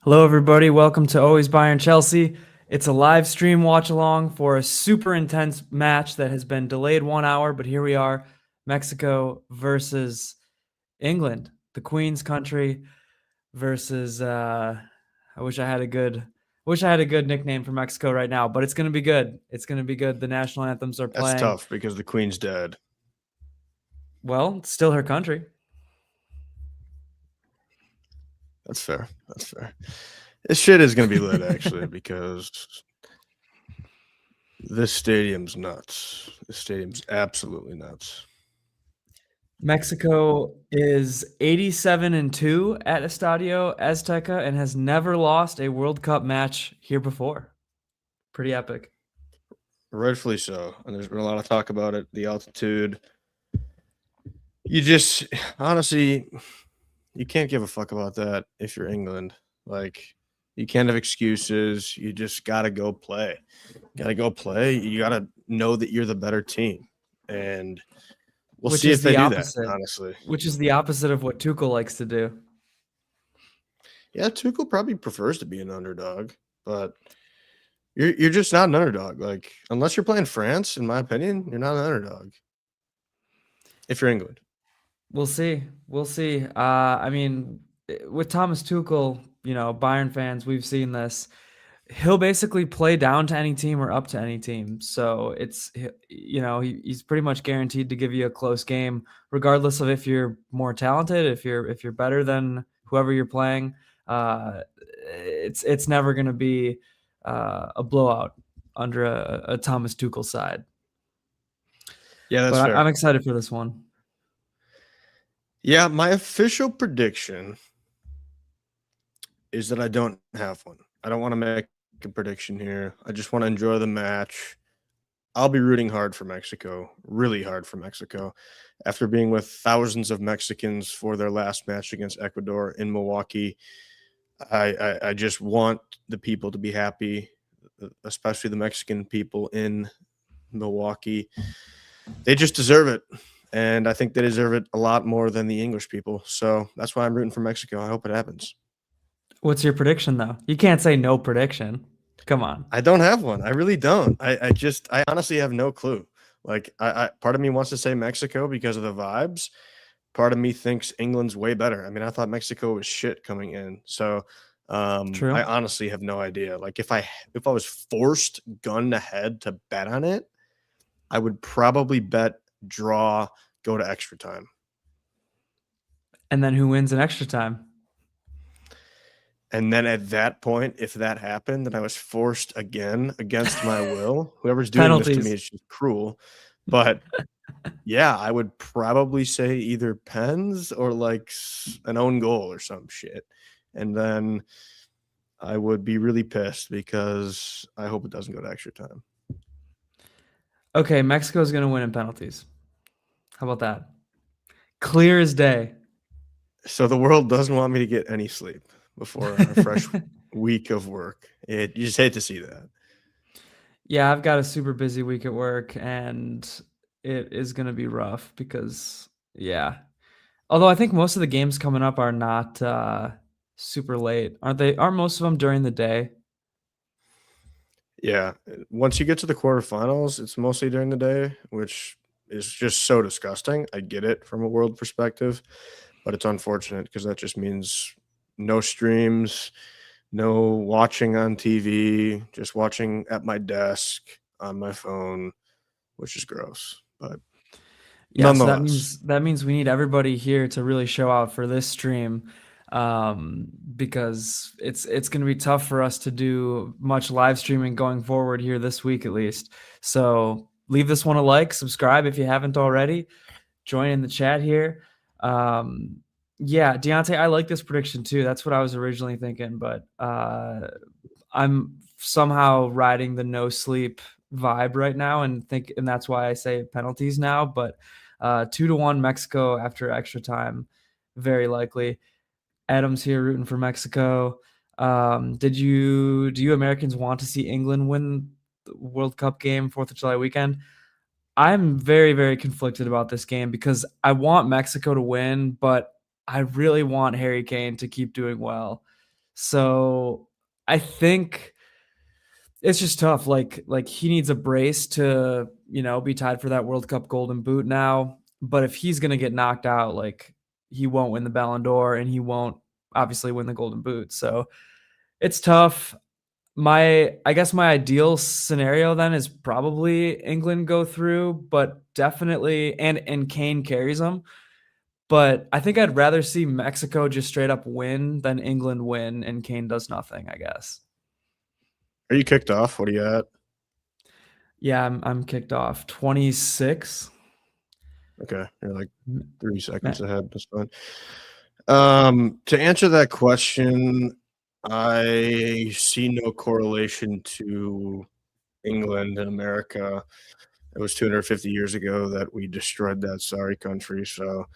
Hello, everybody. Welcome to Always Bayern Chelsea. It's a live stream watch along for a super intense match that has been delayed 1 hour, but here we are, Mexico versus England, the Queen's country versus. I wish I had a good nickname for Mexico right now, but it's gonna be good. It's gonna be good. The national anthems are That's playing. tough because the Queen's dead. Well, it's still her country. That's fair. That's fair. This shit is going to be lit, actually, because this stadium's nuts. This stadium's absolutely nuts. Mexico is 87-2 at Estadio Azteca and has never lost a World Cup match here before. Pretty epic. Rightfully so. And there's been a lot of talk about it, the altitude. You just, honestly, you can't give a fuck about that if you're England. Like, you can't have excuses. You just got to go play. Got to go play. You got to know that you're the better team. And we'll see if they do that, honestly. Which is the opposite of what Tuchel likes to do. Yeah, Tuchel probably prefers to be an underdog, but you're just not an underdog. Like, unless you're playing France, in my opinion, you're not an underdog. If you're England. We'll see. We'll see. I mean, with Thomas Tuchel, Bayern fans, we've seen this. He'll basically play down to any team or up to any team. So it's, he's pretty much guaranteed to give you a close game, regardless of if you're more talented, if you're better than whoever you're playing. It's never going to be a blowout under a Thomas Tuchel side. Yeah, that's fair. I'm excited for this one. Yeah, my official prediction is that I don't have one. I don't want to make a prediction here. I just want to enjoy the match. I'll be rooting hard for Mexico, really hard for Mexico. After being with thousands of Mexicans for their last match against Ecuador in Milwaukee, I just want the people to be happy, especially the Mexican people in Milwaukee. They just deserve it. And I think they deserve it a lot more than the English people. So that's why I'm rooting for Mexico. I hope it happens. What's your prediction, though? You can't say no prediction. Come on. I don't have one. I really don't. I honestly have no clue. Like, I part of me wants to say Mexico because of the vibes. Part of me thinks England's way better. I mean, I thought Mexico was shit coming in. So True. I honestly have no idea. Like, if I was forced gun ahead to bet on it, I would probably bet draw, go to extra time. And then who wins in extra time? And then at that point, if that happened, then I was forced again against my will. Whoever's doing this to me is just cruel. But yeah, I would probably say either pens or like an own goal or some shit. And then I would be really pissed because I hope it doesn't go to extra time. Okay, Mexico's going to win in penalties. How about that? Clear as day. So the world doesn't want me to get any sleep before a fresh week of work. You just hate to see that. Yeah, I've got a super busy week at work, and it is going to be rough because, yeah. Although I think most of the games coming up are not super late. Aren't they? Aren't most of them during the day? Yeah. Once you get to the quarterfinals, it's mostly during the day, which is just so disgusting. I get it from a world perspective, but it's unfortunate because that just means no streams, no watching on TV, just watching at my desk on my phone, which is gross. But yeah, so that means we need everybody here to really show out for this stream, because it's going to be tough for us to do much live streaming going forward here this week at least. So leave this one a like, subscribe if you haven't already, join in the chat here. Yeah, Deontay, I like this prediction too. That's what I was originally thinking, but I'm somehow riding the no sleep vibe right now and that's why I say penalties now. But 2-1 Mexico after extra time, very likely. Adam's here rooting for Mexico. Do you Americans want to see England win the World Cup game 4th of July weekend? I'm very, very conflicted about this game because I want Mexico to win, but I really want Harry Kane to keep doing well. So I think it's just tough. Like he needs a brace to, be tied for that World Cup Golden Boot now. But if he's gonna get knocked out, like he won't win the Ballon d'Or and he won't obviously win the Golden Boot. So it's tough. I guess my ideal scenario then is probably England go through, but definitely and Kane carries them. But I think I'd rather see Mexico just straight up win than England win and Kane does nothing, I guess. Are you kicked off? What are you at? Yeah, I'm kicked off. 26. Okay, you're like 3 seconds Matt. ahead. That's fine. To answer that question, I see no correlation to England and America. It was 250 years ago that we destroyed that sorry country. So,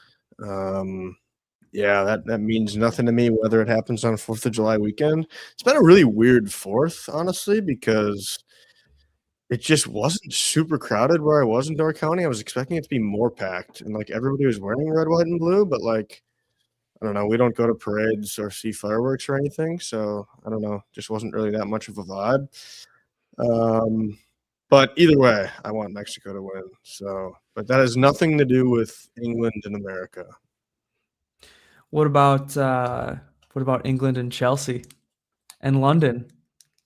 yeah, that means nothing to me whether it happens on 4th of July weekend. It's been a really weird 4th, honestly, because it just wasn't super crowded where I was in Door County. I was expecting it to be more packed, and, like, everybody was wearing red, white, and blue, but, like, I don't know, we don't go to parades or see fireworks or anything, so I don't know, just wasn't really that much of a vibe. But either way, I want Mexico to win, so but that has nothing to do with England and America. What about England and Chelsea and London?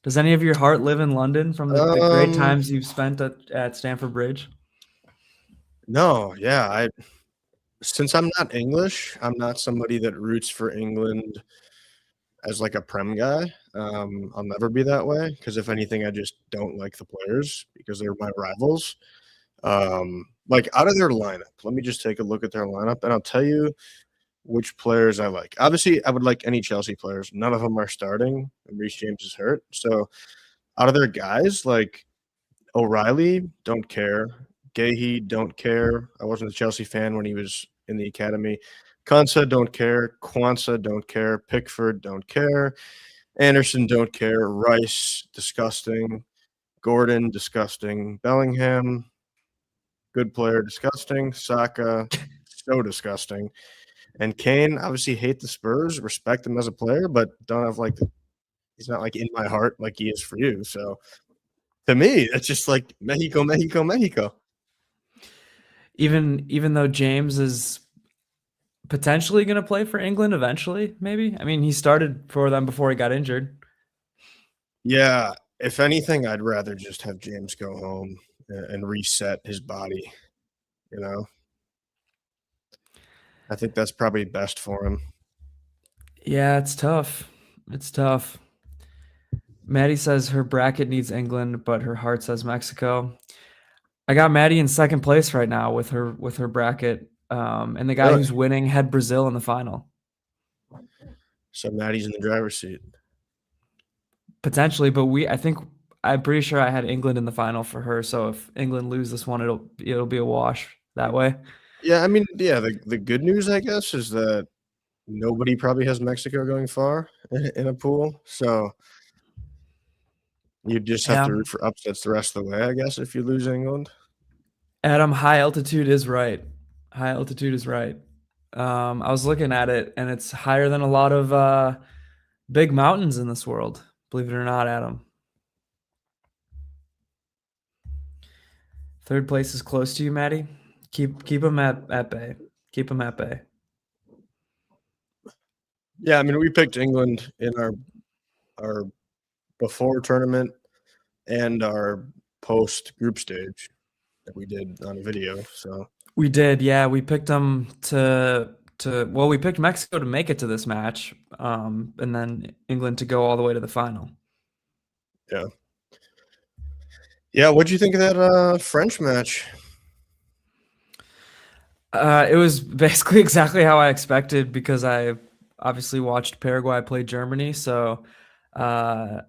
Does any of your heart live in London from the great times you've spent at Stamford Bridge? No, yeah, since I'm not English, I'm not somebody that roots for England as, like, a Prem guy. I'll never be that way because if anything, I just don't like the players because they're my rivals. Like, out of their lineup, let me just take a look at their lineup, and I'll tell you which players I like. Obviously, I would like any Chelsea players. None of them are starting, and Reece James is hurt. So, out of their guys, like, O'Reilly, don't care. Gahey, don't care. I wasn't a Chelsea fan when he was in the academy. Konsa, don't care. Kwanzaa, don't care. Pickford, don't care. Anderson, don't care. Rice, disgusting. Gordon, disgusting. Bellingham, good player, disgusting. Saka, so disgusting. And Kane, obviously hate the Spurs, respect him as a player, but don't have like he's not like in my heart like he is for you. So to me, it's just like Mexico, Mexico, Mexico. Even though James is potentially going to play for England eventually, maybe. I mean, he started for them before he got injured. Yeah, if anything, I'd rather just have James go home and reset his body. You know, I think that's probably best for him. Yeah, it's tough. It's tough. Maddie says her bracket needs England, but her heart says Mexico. I got Maddie in second place right now with her bracket, and the guy Really? who's winning had Brazil in the final. So Maddie's in the driver's seat. Potentially, but I'm pretty sure I had England in the final for her. So if England lose this one, it'll be a wash that way. Yeah, I mean, yeah, the good news, I guess, is that nobody probably has Mexico going far in a pool. So you just have Yeah, to root for upsets the rest of the way, I guess, if you lose England. Adam, high altitude is right. High altitude is right. I was looking at it, and it's higher than a lot of big mountains in this world. Believe it or not, Adam. Third place is close to you, Maddie. Keep them at bay. Keep them at bay. Yeah, I mean, we picked England in our before tournament and our post group stage that we did on a video. So We did, yeah. We picked them well, we picked Mexico to make it to this match, and then England to go all the way to the final. yeah. Yeah, what'd you think of that French match? It was basically exactly how I expected because I obviously watched Paraguay play Germany. So, uh,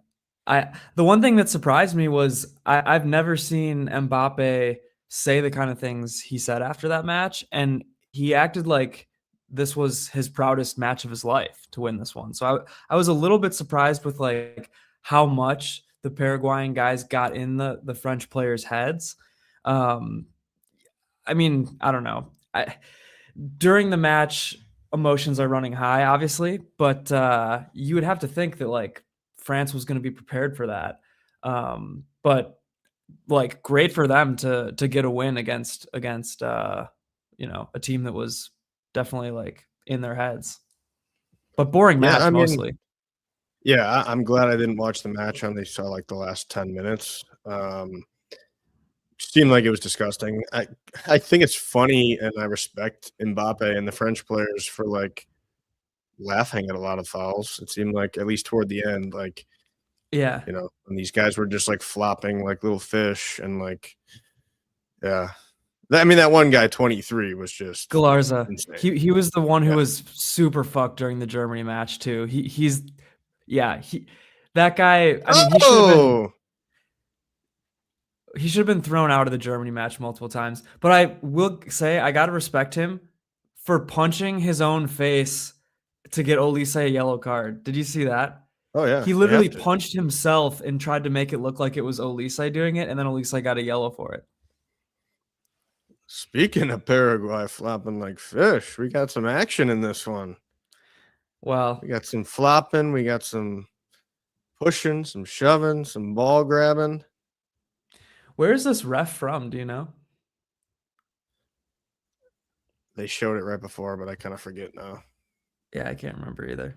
the one thing that surprised me was I've never seen Mbappe say the kind of things he said after that match, and he acted like this was his proudest match of his life to win this one. So I was a little bit surprised with like how much the Paraguayan guys got in the French players' heads. Um, I mean, I don't know. During the match, emotions are running high, obviously, but you would have to think that like France was going to be prepared for that. But like great for them to get a win against you know, a team that was definitely like in their heads. But boring Yeah, match I mean, mostly. yeah, I'm glad I didn't watch the match. I only saw like the last 10 minutes. Seemed like it was disgusting. I think it's funny, and I respect Mbappe and the French players for like laughing at a lot of fouls. It seemed like at least toward the end, like, Yeah. you know, when these guys were just like flopping like little fish and like, yeah. I mean, that one guy, 23, was just Galarza. insane. He was the one who Yeah. was super fucked during the Germany match too. He's yeah, that guy, I mean, Oh, he should have been thrown out of the Germany match multiple times. But I will say I got to respect him for punching his own face to get Olise a yellow card. Did you see that? oh yeah, He you literally have to. punched himself and tried to make it look like it was Olise doing it, and then Olise got a yellow for it. Speaking of Paraguay flopping like fish, we got some action in this one. We Well, got some flopping, we got some pushing, some shoving, some ball grabbing. where is this ref from? Do you know? They showed it right before, but I kind of forget now. Yeah, I can't remember either.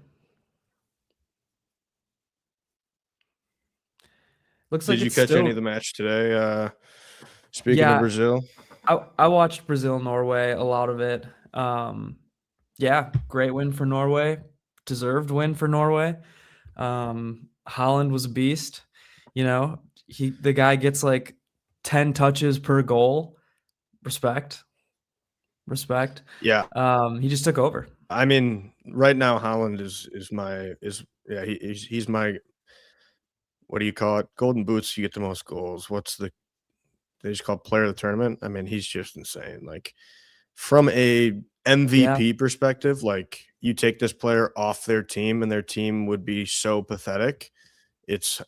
Looks like Did you it's catch any of still. the match today? Speaking of Yeah, Brazil, I watched Brazil Norway, a lot of it. Yeah, great win for Norway, deserved win for Norway. Holland was a beast. You know, the guy gets like 10 touches per goal. Respect, respect. yeah. He just took over. I mean, right now Holland is yeah, he's my, what do you call it? Golden boots. You get the most goals. What's they just call player of the tournament? I mean, he's just insane. Like from a Yeah, MVP perspective, like you take this player off their team and their team would be so pathetic. It's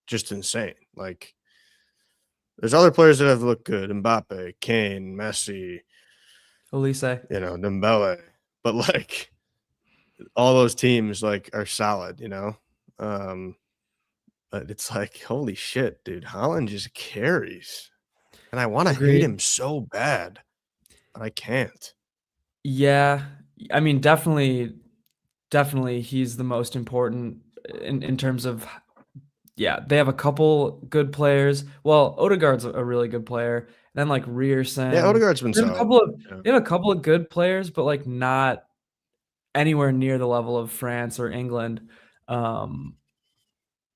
just insane. Like there's other players that have looked good: Mbappe, Kane, Messi, Olise. you know, Dembele. But like all those teams like are solid, you know. Um, but it's like holy shit, dude, Holland just carries, and I want to hate Agreed. him so bad, but I can't. Yeah, I mean, definitely, he's the most important in terms of. Yeah, they have a couple good players. Well, Odegaard's a really good player. Then like Yeah, Rierson. Odegaard's been They have a solid. couple of Yeah. they have a couple of good players, but like not anywhere near the level of France or England. Um,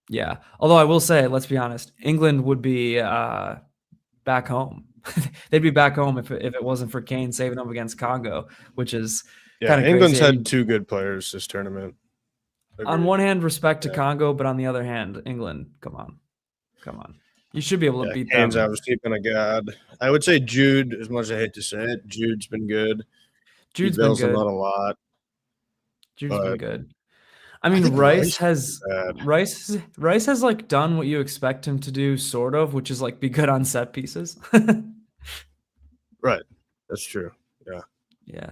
yeah. Although I will say, let's be honest, England would be back home. They'd be back home if it wasn't for Kane saving them against Congo, which is Yeah, kind of England's crazy. I had mean, two good players this tournament. on Agreed. one hand, respect to Yeah. Congo, but on the other hand, England, come on, come on. You should be able to Yeah, beat Kane's them. obviously been a god. I would say Jude, as much as I hate to say it, Jude's been good. He Jude's been bails them good. out a lot, Jude's been but good. I I mean, think Rice is bad. Rice has like done what you expect him to do, sort of, which is like be good on set pieces. Right. That's true. Yeah. Yeah.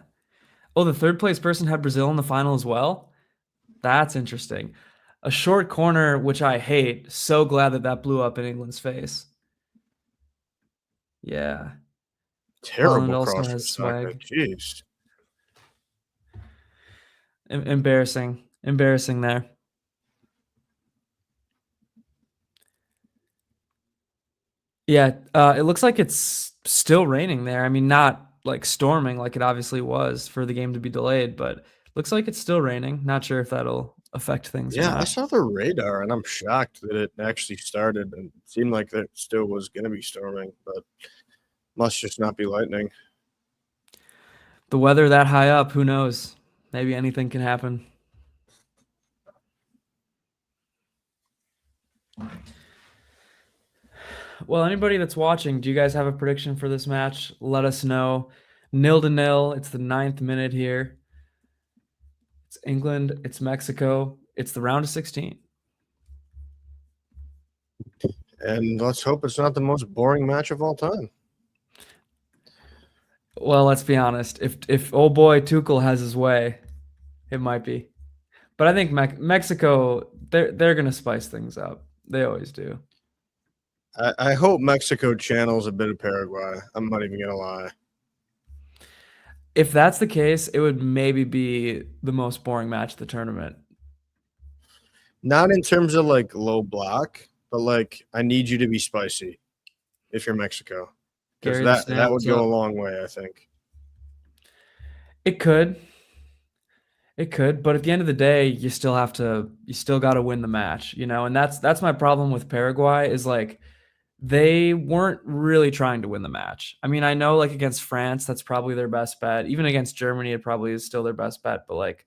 Oh, the third place person had Brazil in the final as well. That's interesting. A short corner, which I hate. So glad that that blew up in England's face. Yeah. Holland Terrible also cross from has Saka. swag. Jeez. Embarrassing. Embarrassing there. Yeah, it looks like it's still raining there. I mean, not like storming like it obviously was for the game to be delayed, but looks like it's still raining. Not sure if that'll affect things or Yeah, I not. saw the radar and I'm shocked that it actually started and it seemed like there still was going to be storming, but must just not be lightning. The weather that high up, who knows? Maybe anything can happen. Well, anybody that's watching, do you guys have a prediction for this match? Let us know. 0-0. It's the 9th minute here. It's England. It's Mexico. It's the round of 16. And let's hope it's not the most boring match of all time. Well, let's be honest. If old boy Tuchel has his way, it might be. But I think Mexico, they're gonna spice things up. They always do. I hope Mexico channels a bit of Paraguay. I'm not even gonna lie. If that's the case, it would maybe be the most boring match of the tournament. Not in terms of like low block, but like I need you to be spicy if you're Mexico, because Gary the that Snail, would what's go a up? long way. I think. It could. It could, but at the end of the day, you still got to win the match, you know? And that's my problem with Paraguay is like they weren't really trying to win the match. I mean, I know like against France, that's probably their best bet. Even against Germany, it probably is still their best bet, but like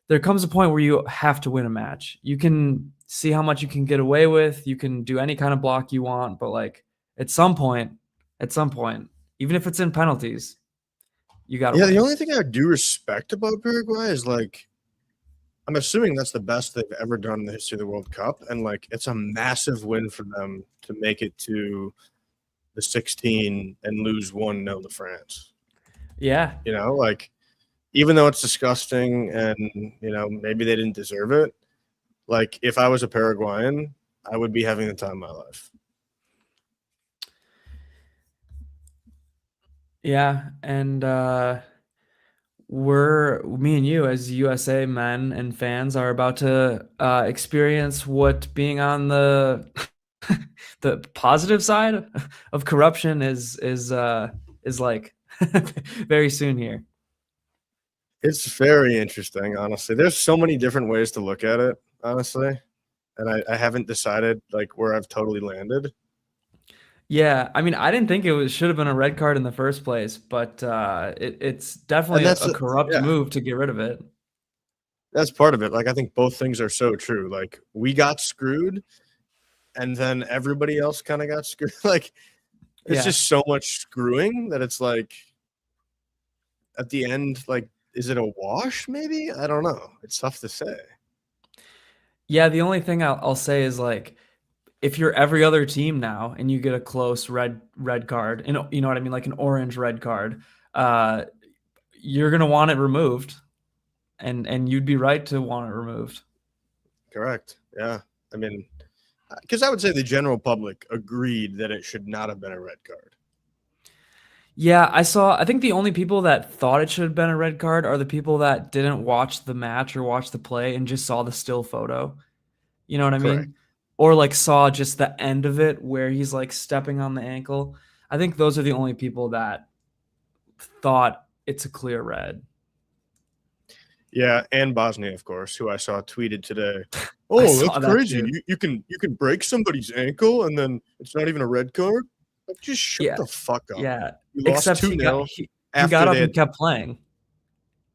there comes a point where you have to win a match. You can see how much you can get away with, you can do any kind of block you want, but like at some point, at some point, even if it's in penalties, you got to Yeah, the win. only thing I do respect about Paraguay is like I'm assuming that's the best they've ever done in the history of the World Cup, and like it's a massive win for them to make it to the 16 and lose 1-0 to France. Yeah. You know, like even though it's disgusting and maybe they didn't deserve it, like if I was a Paraguayan, I would be having the time of my life. Yeah, and me and you as USA men and fans are about to experience what being on the the positive side of corruption is like very soon here. It's very interesting, honestly. There's so many different ways to look at it, honestly, and I haven't decided like where I've totally landed. Yeah, I mean, I didn't think should have been a red card in the first place, but it's definitely And a corrupt yeah, move to get rid of it. that's part of it. Like I think both things are so true. Like we got screwed, and then everybody else kind of got screwed. Like it's Yeah. just so much screwing that it's like at the end, like, is it a wash? Maybe I don't know. It's tough to say. Yeah, the only thing I'll say is like if you're every other team now and you get a close red card, and you know what I mean, like an orange red card, uh, you're gonna want it removed, and you'd be right to want it removed. Correct. Yeah. I mean, because I would say the general public agreed that it should not have been a red card. Yeah, I saw. I think the only people that thought it should have been a red card are the people that didn't watch the match or watch the play and just saw the still photo. You know what I Correct. mean? Or like saw just the end of it where he's like stepping on the ankle. I think those are the only people that thought it's a clear red. Yeah, and Bosnia, of course, who I saw tweeted today. I Oh, that's saw that crazy. too. You can break somebody's ankle and then it's not even a red card. Like, just shut Yeah, the fuck up. yeah. You lost Except 2-0 he got after up they and had. kept playing.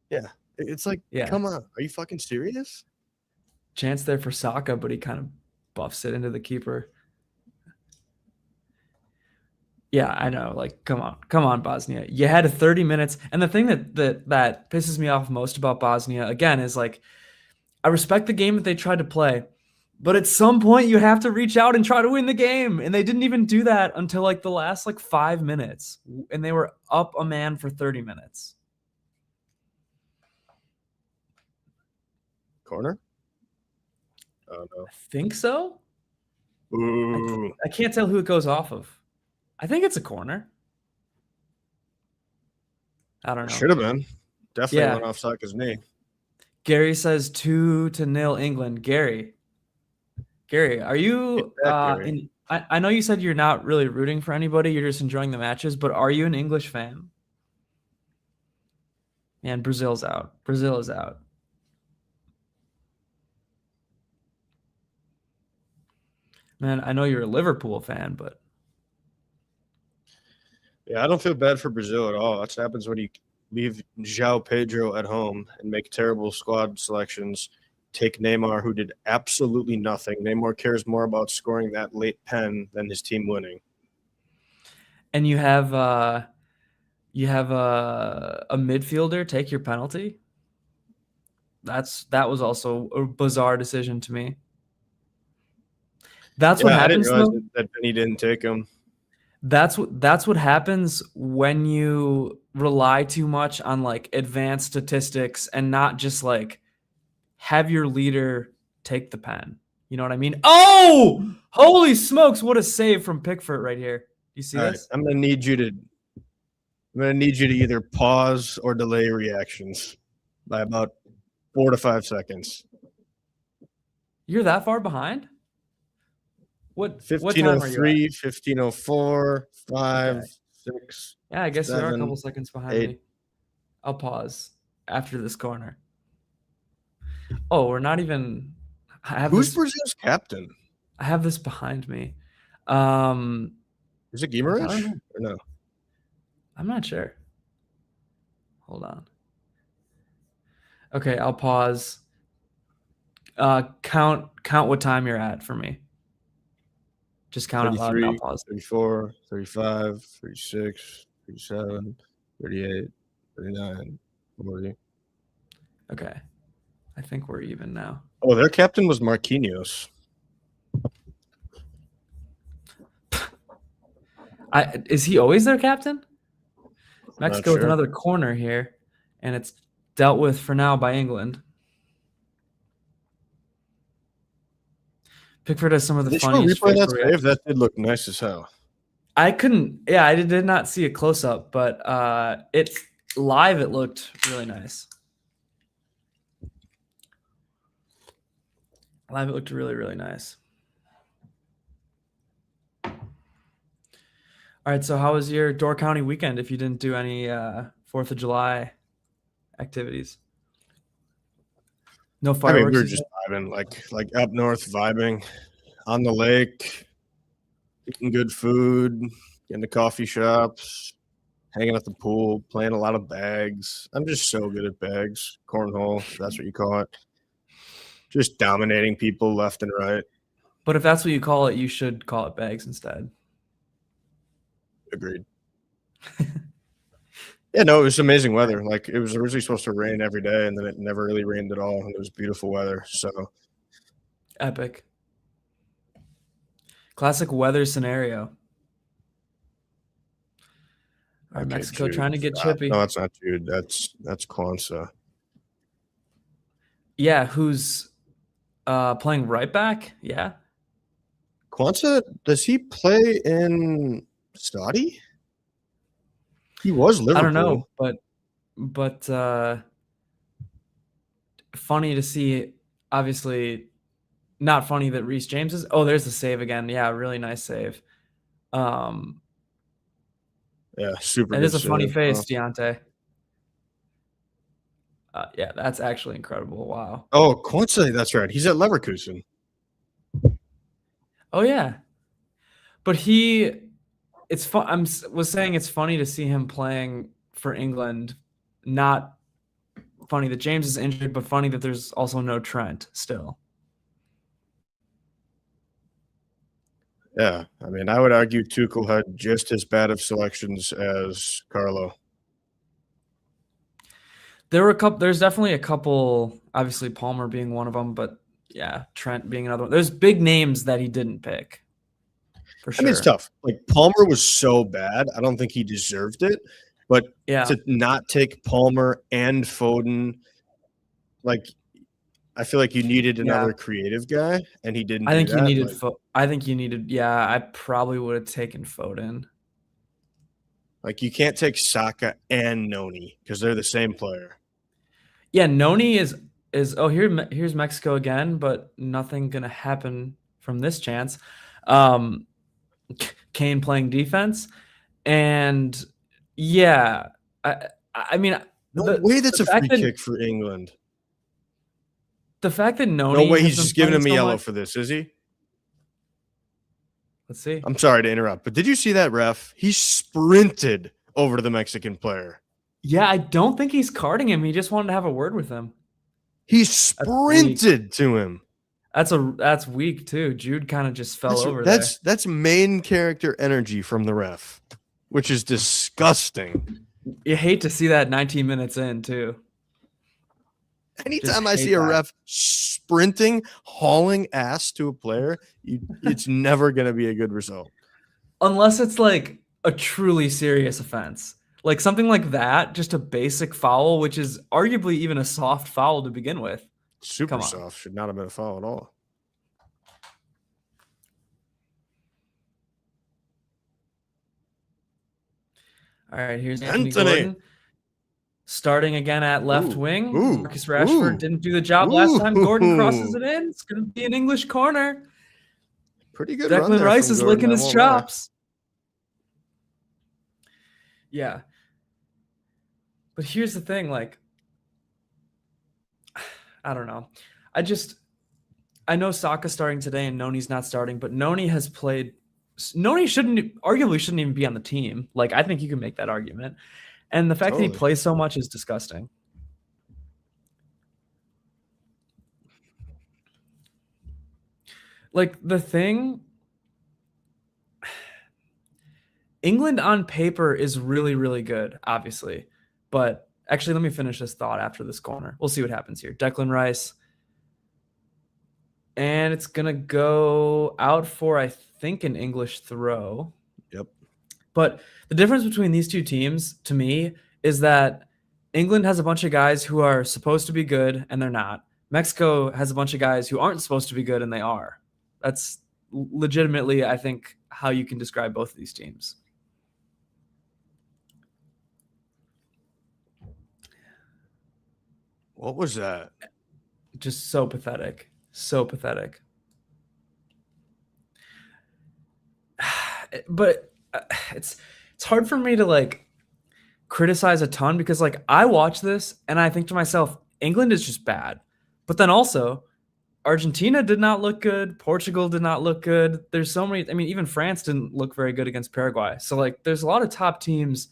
Yeah, it's like, Yeah. come on, are you fucking serious? Chance there for Saka, but he kind of buffs it into the keeper. Yeah, I know. Like, come on, Bosnia. You had 30 minutes, and the thing that pisses me off most about Bosnia again is like, I respect the game that they tried to play, but at some point you have to reach out and try to win the game, and they didn't even do that until like the last like 5 minutes, and they were up a man for 30 minutes. Corner? Oh I think so. no. Ooh. I can't tell who it goes off of. I think it's a corner. I don't know. Should have been. Definitely Yeah. went off Saka's knee. Gary says 2-0 England. Gary, are Take you that, Gary. I know you said you're not really rooting for anybody, you're just enjoying the matches, but are you an English fan? Man, Brazil's out. Brazil is out. Man, I know you're a Liverpool fan, but Yeah, I don't feel bad for Brazil at all. That's what happens when you leave João Pedro at home and make terrible squad selections. Take Neymar, who did absolutely nothing. Neymar cares more about scoring that late pen than his team winning. and you have a midfielder take your penalty. That was also a bizarre decision to me. That's what Yeah, I didn't happens realize though. that Benny didn't take him. That's what happens when you rely too much on like advanced statistics and not just like have your leader take the pen. You know what I mean? Oh, holy smokes! What a save from Pickford right here. You see All right, this? I'm gonna need you to either pause or delay reactions by about 4 to 5 seconds. You're that far behind? What time are you at? 15:03, 15:04, 5, Okay. 6, Yeah, I guess you are a 7, couple seconds behind 8. me. I'll pause after this corner. Oh, we're not even. I have Who's this. Brazil's captain? I have this behind me. Um, Is it I don't Guimarães know. or no? I'm not sure. Hold on. Okay, I'll pause. Count what time you're at for me. Just count out loud and I'll 33, pause. 34, 35, 36, 37, 38, 39, 40. Okay. I think we're even now. Oh, their captain was Marquinhos. Is he always their captain? Not Mexico with sure. another corner here, and it's dealt with for now by England. Pickford has some of the They should funniest replay that facial save. reactions. That did look nice as hell. I couldn't. Yeah, I did not see a close up, but it's live. It looked really nice. Live, it looked really, really nice. All right. So, how was your Door County weekend? If you didn't do any 4th of July activities, no I mean, fireworks. we were just vibing, like up north, vibing on the lake, eating good food, getting to coffee shops, hanging at the pool, playing a lot of bags. I'm just so good at bags, cornhole, if that's what you call it. Just dominating people left and right. But if that's what you call it, you should call it bags instead. Agreed. Yeah, no, it was amazing weather. Like, it was originally supposed to rain every day, and then it never really rained at all. And it was beautiful weather. So Epic. Classic weather scenario. All right, okay, Mexico Jude, trying to get stop. chippy. No, that's not Jude. That's Kwanzaa. Yeah, who's playing right back? Yeah. Kwanzaa, does he play in Saudi? He was Liverpool. I don't know, but funny to see. Obviously, not funny that Reece James is. Oh, there's the save again. Yeah, really nice save. Yeah, super. It good is a funny save. face, Deontay. Yeah, that's actually incredible. Wow. Oh, Kwanzaa, that's right. He's at Leverkusen. Oh yeah, but it's fun. Was saying it's funny to see him playing for England. Not funny that James is injured, but funny that there's also no Trent still. Yeah, I mean, I would argue Tuchel had just as bad of selections as Carlo. There's definitely a couple. Obviously, Palmer being one of them, but yeah, Trent being another one. There's big names that he didn't pick. For sure. I mean, it's tough. Like, Palmer was so bad. I don't think he deserved it. But Yeah, to not take Palmer and Foden, like, I feel like you needed another creative guy, and he didn't. I think do you that. needed. Like, I think you needed. Yeah, I probably would have taken Foden. like, you can't take Saka and Noni because they're the same player. Yeah, Noni is. Oh, here's Mexico again, but nothing gonna happen from this chance. Kane playing defense, and yeah, I mean, No way that's a free kick for England. The fact that Noni. No way he's just giving him a yellow for this, is he? Let's see. I'm sorry to interrupt, but did you see that ref? He sprinted over to the Mexican player. Yeah, I don't think he's carding him. He just wanted to have a word with him. He sprinted to him. That's weak too. Jude kind of just fell over there. That's main character energy from the ref, which is disgusting. You hate to see that 19 minutes in too. Anytime I see a ref sprinting, hauling ass to a player, it's never going to be a good result. unless it's like a truly serious offense. Like something like that, just a basic foul, which is arguably even a soft foul to begin with. Super Come on. soft. Should not have been a foul at all. All right, here's Anthony Anthony. Gordon. Starting again at left Ooh, wing. ooh, Marcus Rashford ooh, didn't do the job last time. Gordon crosses ooh. it in. It's going to be an English corner. Pretty good run Declan there Rice from is Gordon, licking I his won't lie. chops. Yeah. But here's the thing, like, I don't know. I know Saka's starting today and Noni's not starting, but Noni has played. Noni arguably shouldn't even be on the team. Like, I think you can make that argument. And the fact that he Totally. plays so much is disgusting. Like, the thing, England on paper is really, really good, obviously. But actually, let me finish this thought after this corner. We'll see what happens here. Declan Rice. And it's going to go out for, I think, an English throw. Yep. But the difference between these two teams, to me, is that England has a bunch of guys who are supposed to be good and they're not. Mexico has a bunch of guys who aren't supposed to be good and they are. That's legitimately, I think, how you can describe both of these teams. What was that? Just so pathetic. So pathetic. But it's hard for me to like criticize a ton because like I watch this and I think to myself, England is just bad. But then also Argentina did not look good. Portugal did not look good. There's so many. I mean, even France didn't look very good against Paraguay. So like there's a lot of top teams,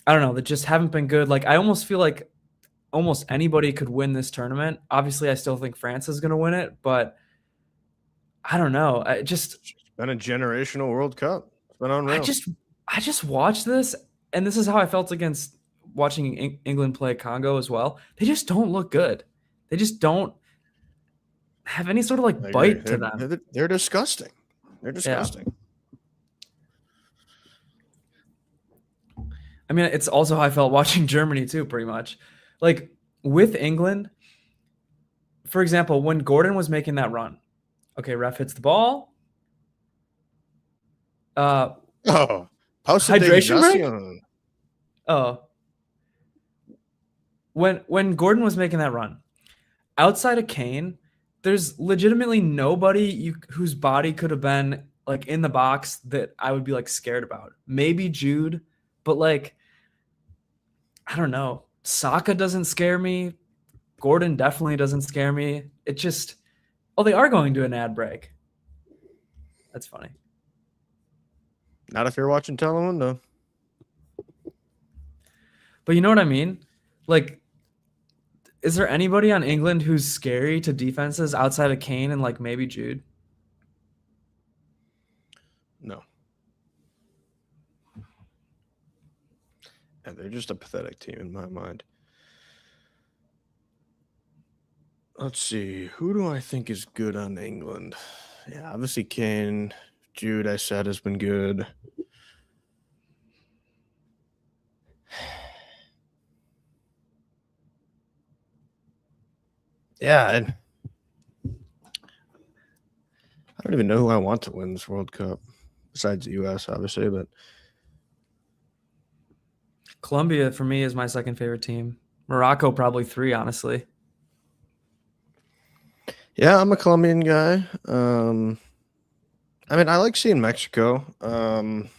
I don't know, that just haven't been good. Like I almost feel like almost anybody could win this tournament. Obviously, I still think France is going to win it, but I don't know. It's been a generational World Cup. It's been unreal. I just watched this, and this is how I felt against watching England play Congo as well. They just don't look good. They just don't have any sort of like bite to them. They're disgusting. They're disgusting. Yeah. I mean, it's also how I felt watching Germany too, pretty much. Like with England, for example, when Gordon was making that run, okay, ref hits the ball. Hydration break? Oh. When Gordon was making that run, outside of Kane, there's legitimately nobody whose body could have been like in the box that I would be like scared about. Maybe Jude, but like I don't know. Saka doesn't scare me. Gordon definitely doesn't scare me. It just they are going to an ad break. That's funny. Not if you're watching Telemundo. But you know what I mean? Like, is there anybody on England who's scary to defenses outside of Kane and like maybe Jude? No. And they're just a pathetic team in my mind. Let's see. Who do I think is good on England? Yeah, obviously Kane. Jude, I said, has been good. Yeah, and I don't even know who I want to win this World Cup, besides the U.S., obviously, but Colombia, for me, is my second favorite team. Morocco, probably 3, honestly. Yeah, I'm a Colombian guy. I mean, I like seeing Mexico. I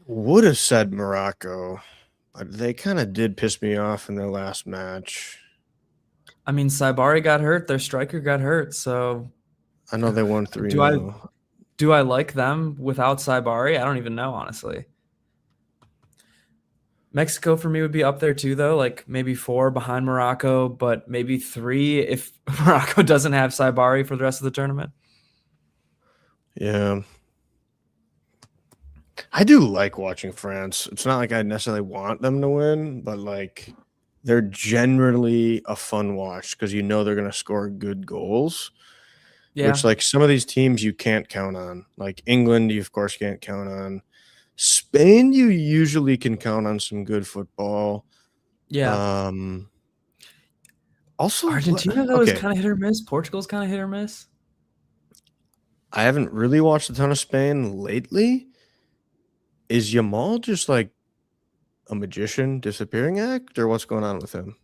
would have said Morocco, but they kind of did piss me off in their last match. I mean, Saibari got hurt. Their striker got hurt. So I know they won 3-0. Do I like them without Saibari? I don't even know, honestly. Mexico for me would be up there too, though. Like maybe 4 behind Morocco, but maybe 3 if Morocco doesn't have Saibari for the rest of the tournament. Yeah. I do like watching France. It's not like I necessarily want them to win, but like they're generally a fun watch because you know they're going to score good goals. Yeah. which like some of these teams you can't count on. Like England, you of course can't count on. Spain, you usually can count on some good football. Yeah. Also, Argentina, though, is okay, kind of hit or miss. Portugal's kind of hit or miss. I haven't really watched a ton of Spain lately. Is Yamal just like a magician disappearing act, or what's going on with him?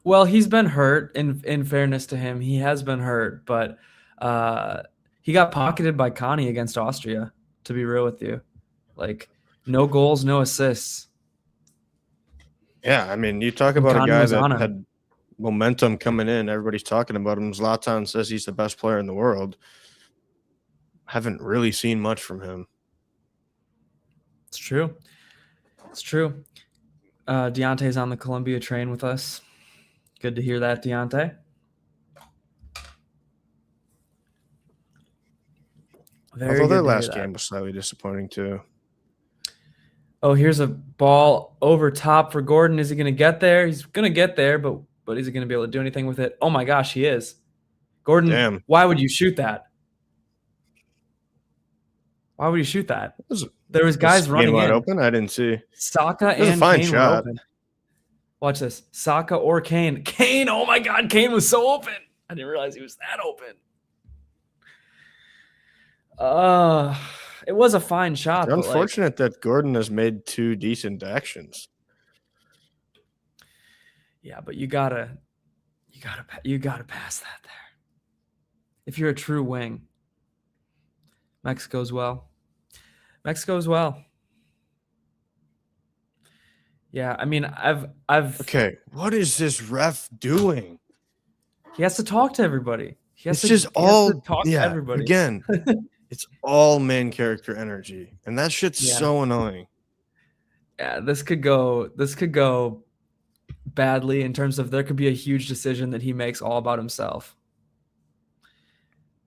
Well, he's been hurt. In fairness to him, he has been hurt, but he got pocketed by Connie against Austria. To be real with you, like no goals, no assists. Yeah, I mean, you talk And about a Connie guy was that on him. had momentum coming in. Everybody's talking about him. Zlatan says he's the best player in the world. Haven't really seen much from him. It's true. It's true. Deontay's on the Columbia train with us. Good to hear that, Deontay. Very Although their good to hear last that. game was slightly disappointing too. Oh, here's a ball over top for Gordon. Is he going to get there? He's going to get there, but is he going to be able to do anything with it? Oh my gosh, he is. Gordon, Damn. why would you shoot that? Why would you shoot that? There was guys running wide in. open. I didn't see. Saka It was a and fine Kane shot. were open. Watch this. Saka or Kane. Kane, oh my God, Kane was so open. I didn't realize he was that open. It was a fine shot. It's unfortunate that Gordon has made 2 decent actions. Yeah, but you gotta pass that there. If you're a true wing, Mexico's well. Yeah, I mean, I've. Okay, what is this ref doing? He has to talk to everybody. It's just all talk to everybody. Again, it's all main character energy, and that shit's so annoying. Yeah, this could go badly in terms of there could be a huge decision that he makes all about himself.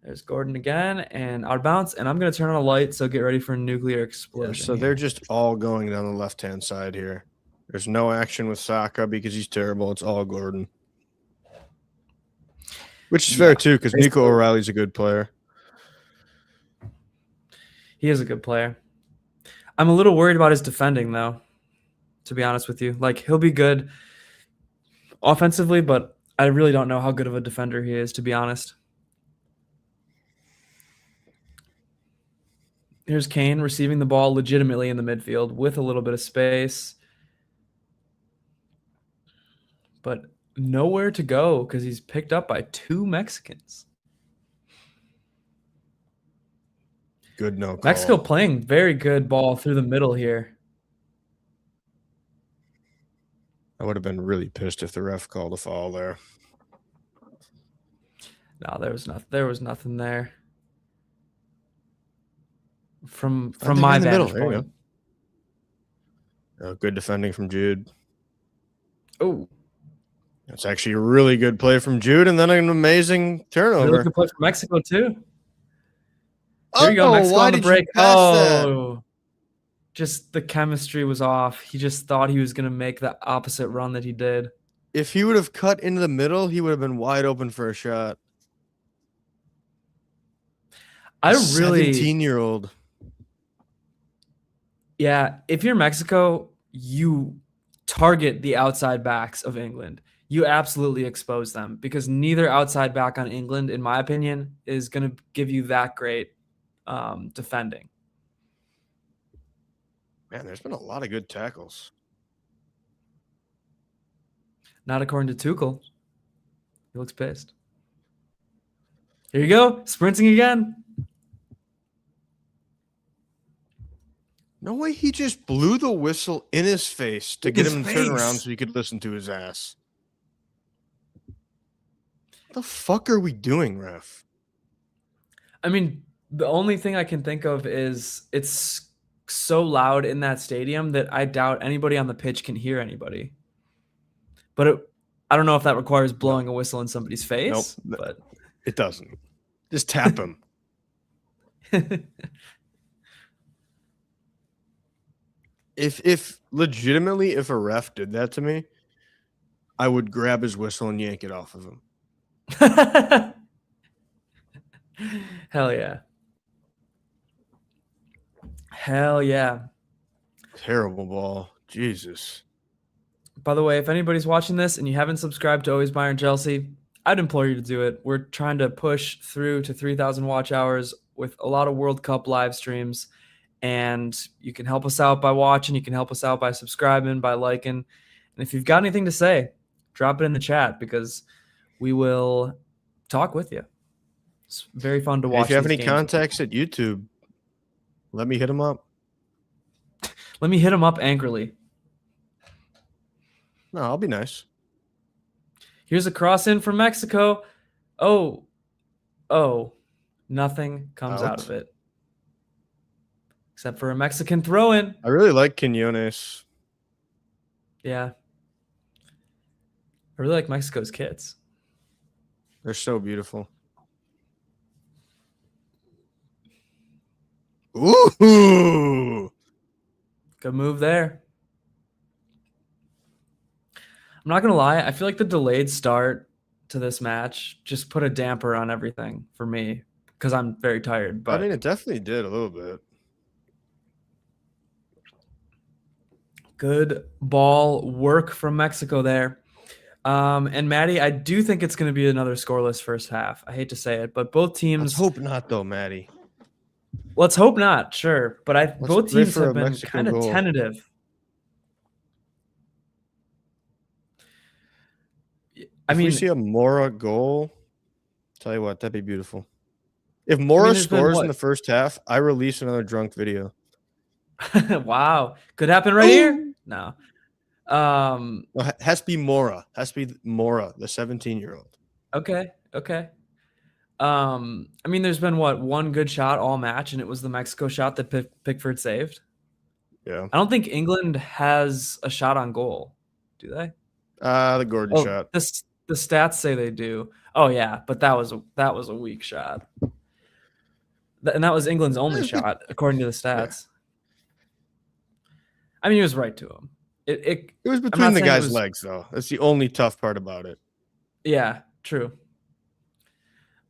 There's Gordon again, and out of bounds, and I'm going to turn on a light, so get ready for a nuclear explosion. Yeah, so they're just all going down the left-hand side here. There's no action with Saka because he's terrible. It's all Gordon. Which is fair, too, because Nico O'Reilly's a good player. He is a good player. I'm a little worried about his defending, though, to be honest with you. Like, he'll be good offensively, but I really don't know how good of a defender he is, to be honest. Here's Kane receiving the ball legitimately in the midfield with a little bit of space. But nowhere to go because he's picked up by 2 Mexicans. Good no call. Mexico playing very good ball through the middle here. I would have been really pissed if the ref called a foul there. No, there was nothing there. From my vantage point. Good defending from Jude. Oh, that's actually a really good play from Jude, and then an amazing turnover. Really good play from Mexico too. There you go, Mexico on the break. Just the chemistry was off. He just thought he was going to make the opposite run that he did. If he would have cut into the middle, he would have been wide open for a shot. I really 17-year-old. Yeah, if you're Mexico, you target the outside backs of England. You absolutely expose them because neither outside back on England, in my opinion, is going to give you that great defending. Man, there's been a lot of good tackles. Not according to Tuchel. He looks pissed. Here you go, sprinting again. No way, he just blew the whistle in his face to get him to turn around so he could listen to his ass. What the fuck are we doing, ref? I mean, the only thing I can think of is it's so loud in that stadium that I doubt anybody on the pitch can hear anybody. But I don't know if that requires blowing a whistle in somebody's face. Nope, but it doesn't. Just tap him. If legitimately, if a ref did that to me, I would grab his whistle and yank it off of him. Hell yeah. Hell yeah. Terrible ball. Jesus. By the way, if anybody's watching this and you haven't subscribed to Always Bayern Chelsea, I'd implore you to do it. We're trying to push through to 3,000 watch hours with a lot of World Cup live streams. And you can help us out by watching. You can help us out by subscribing, by liking. And if you've got anything to say, drop it in the chat because we will talk with you. It's very fun to watch. If you have these any games. contacts at YouTube, let me hit them up. Let me hit them up angrily. No, I'll be nice. Here's a cross in from Mexico. Oh, nothing comes out of it. Except for a Mexican throw-in. I really like Quinones. Yeah. I really like Mexico's kits. They're so beautiful. Ooh! Good move there. I'm not going to lie. I feel like the delayed start to this match just put a damper on everything for me because I'm very tired. But I mean, it definitely did a little bit. Good ball work from Mexico there. And Maddie, I do think it's going to be another scoreless first half. I hate to say it, but both teams. Let's hope not, though, Maddie. Let's hope not. Sure, but both teams have been kind of tentative. If we see a Mora goal, tell you what, that'd be beautiful. If Mora scores in the first half, I release another drunk video. Wow, could happen right here. No, it has to be Mora. Has to be Mora, the 17-year-old. Okay. I mean, there's been one good shot all match, and it was the Mexico shot that Pickford saved. Yeah, I don't think England has a shot on goal, do they? The Gordon shot. The stats say they do. Oh yeah, but that was a weak shot, and that was England's only shot according to the stats. I mean, he was right to him. It was between the guy's legs, though. That's the only tough part about it. Yeah, true.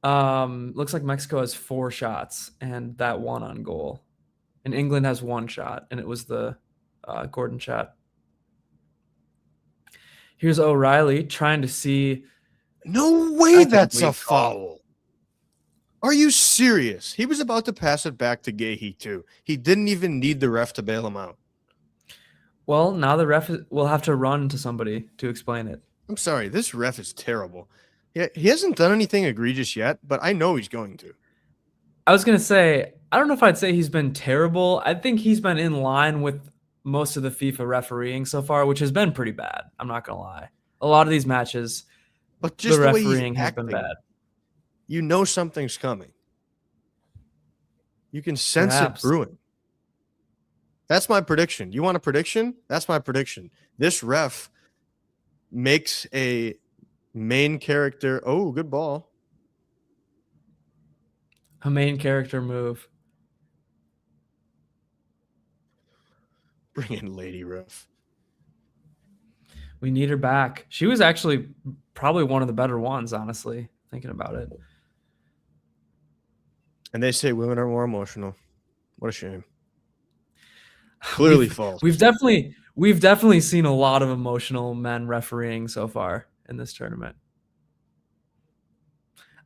Looks like Mexico has 4 shots and that one on goal, and England has 1 shot, and it was the Gordon shot. Here's O'Reilly trying to see. No way that's a foul. Are you serious? He was about to pass it back to Gahey, too. He didn't even need the ref to bail him out. Well, now the ref will have to run to somebody to explain it. I'm sorry. This ref is terrible. He hasn't done anything egregious yet, but I know he's going to. I was going to say, I don't know if I'd say he's been terrible. I think he's been in line with most of the FIFA refereeing so far, which has been pretty bad. I'm not going to lie. A lot of these matches, but just the refereeing has been bad. You know something's coming. You can sense it brewing. That's my prediction. You want a prediction? That's my prediction. This ref makes a main character. Oh, good ball. A main character move. Bring in Lady Ref. We need her back. She was actually probably one of the better ones, honestly, thinking about it. And they say women are more emotional. What a shame. Clearly false. We've definitely seen a lot of emotional men refereeing so far in this tournament.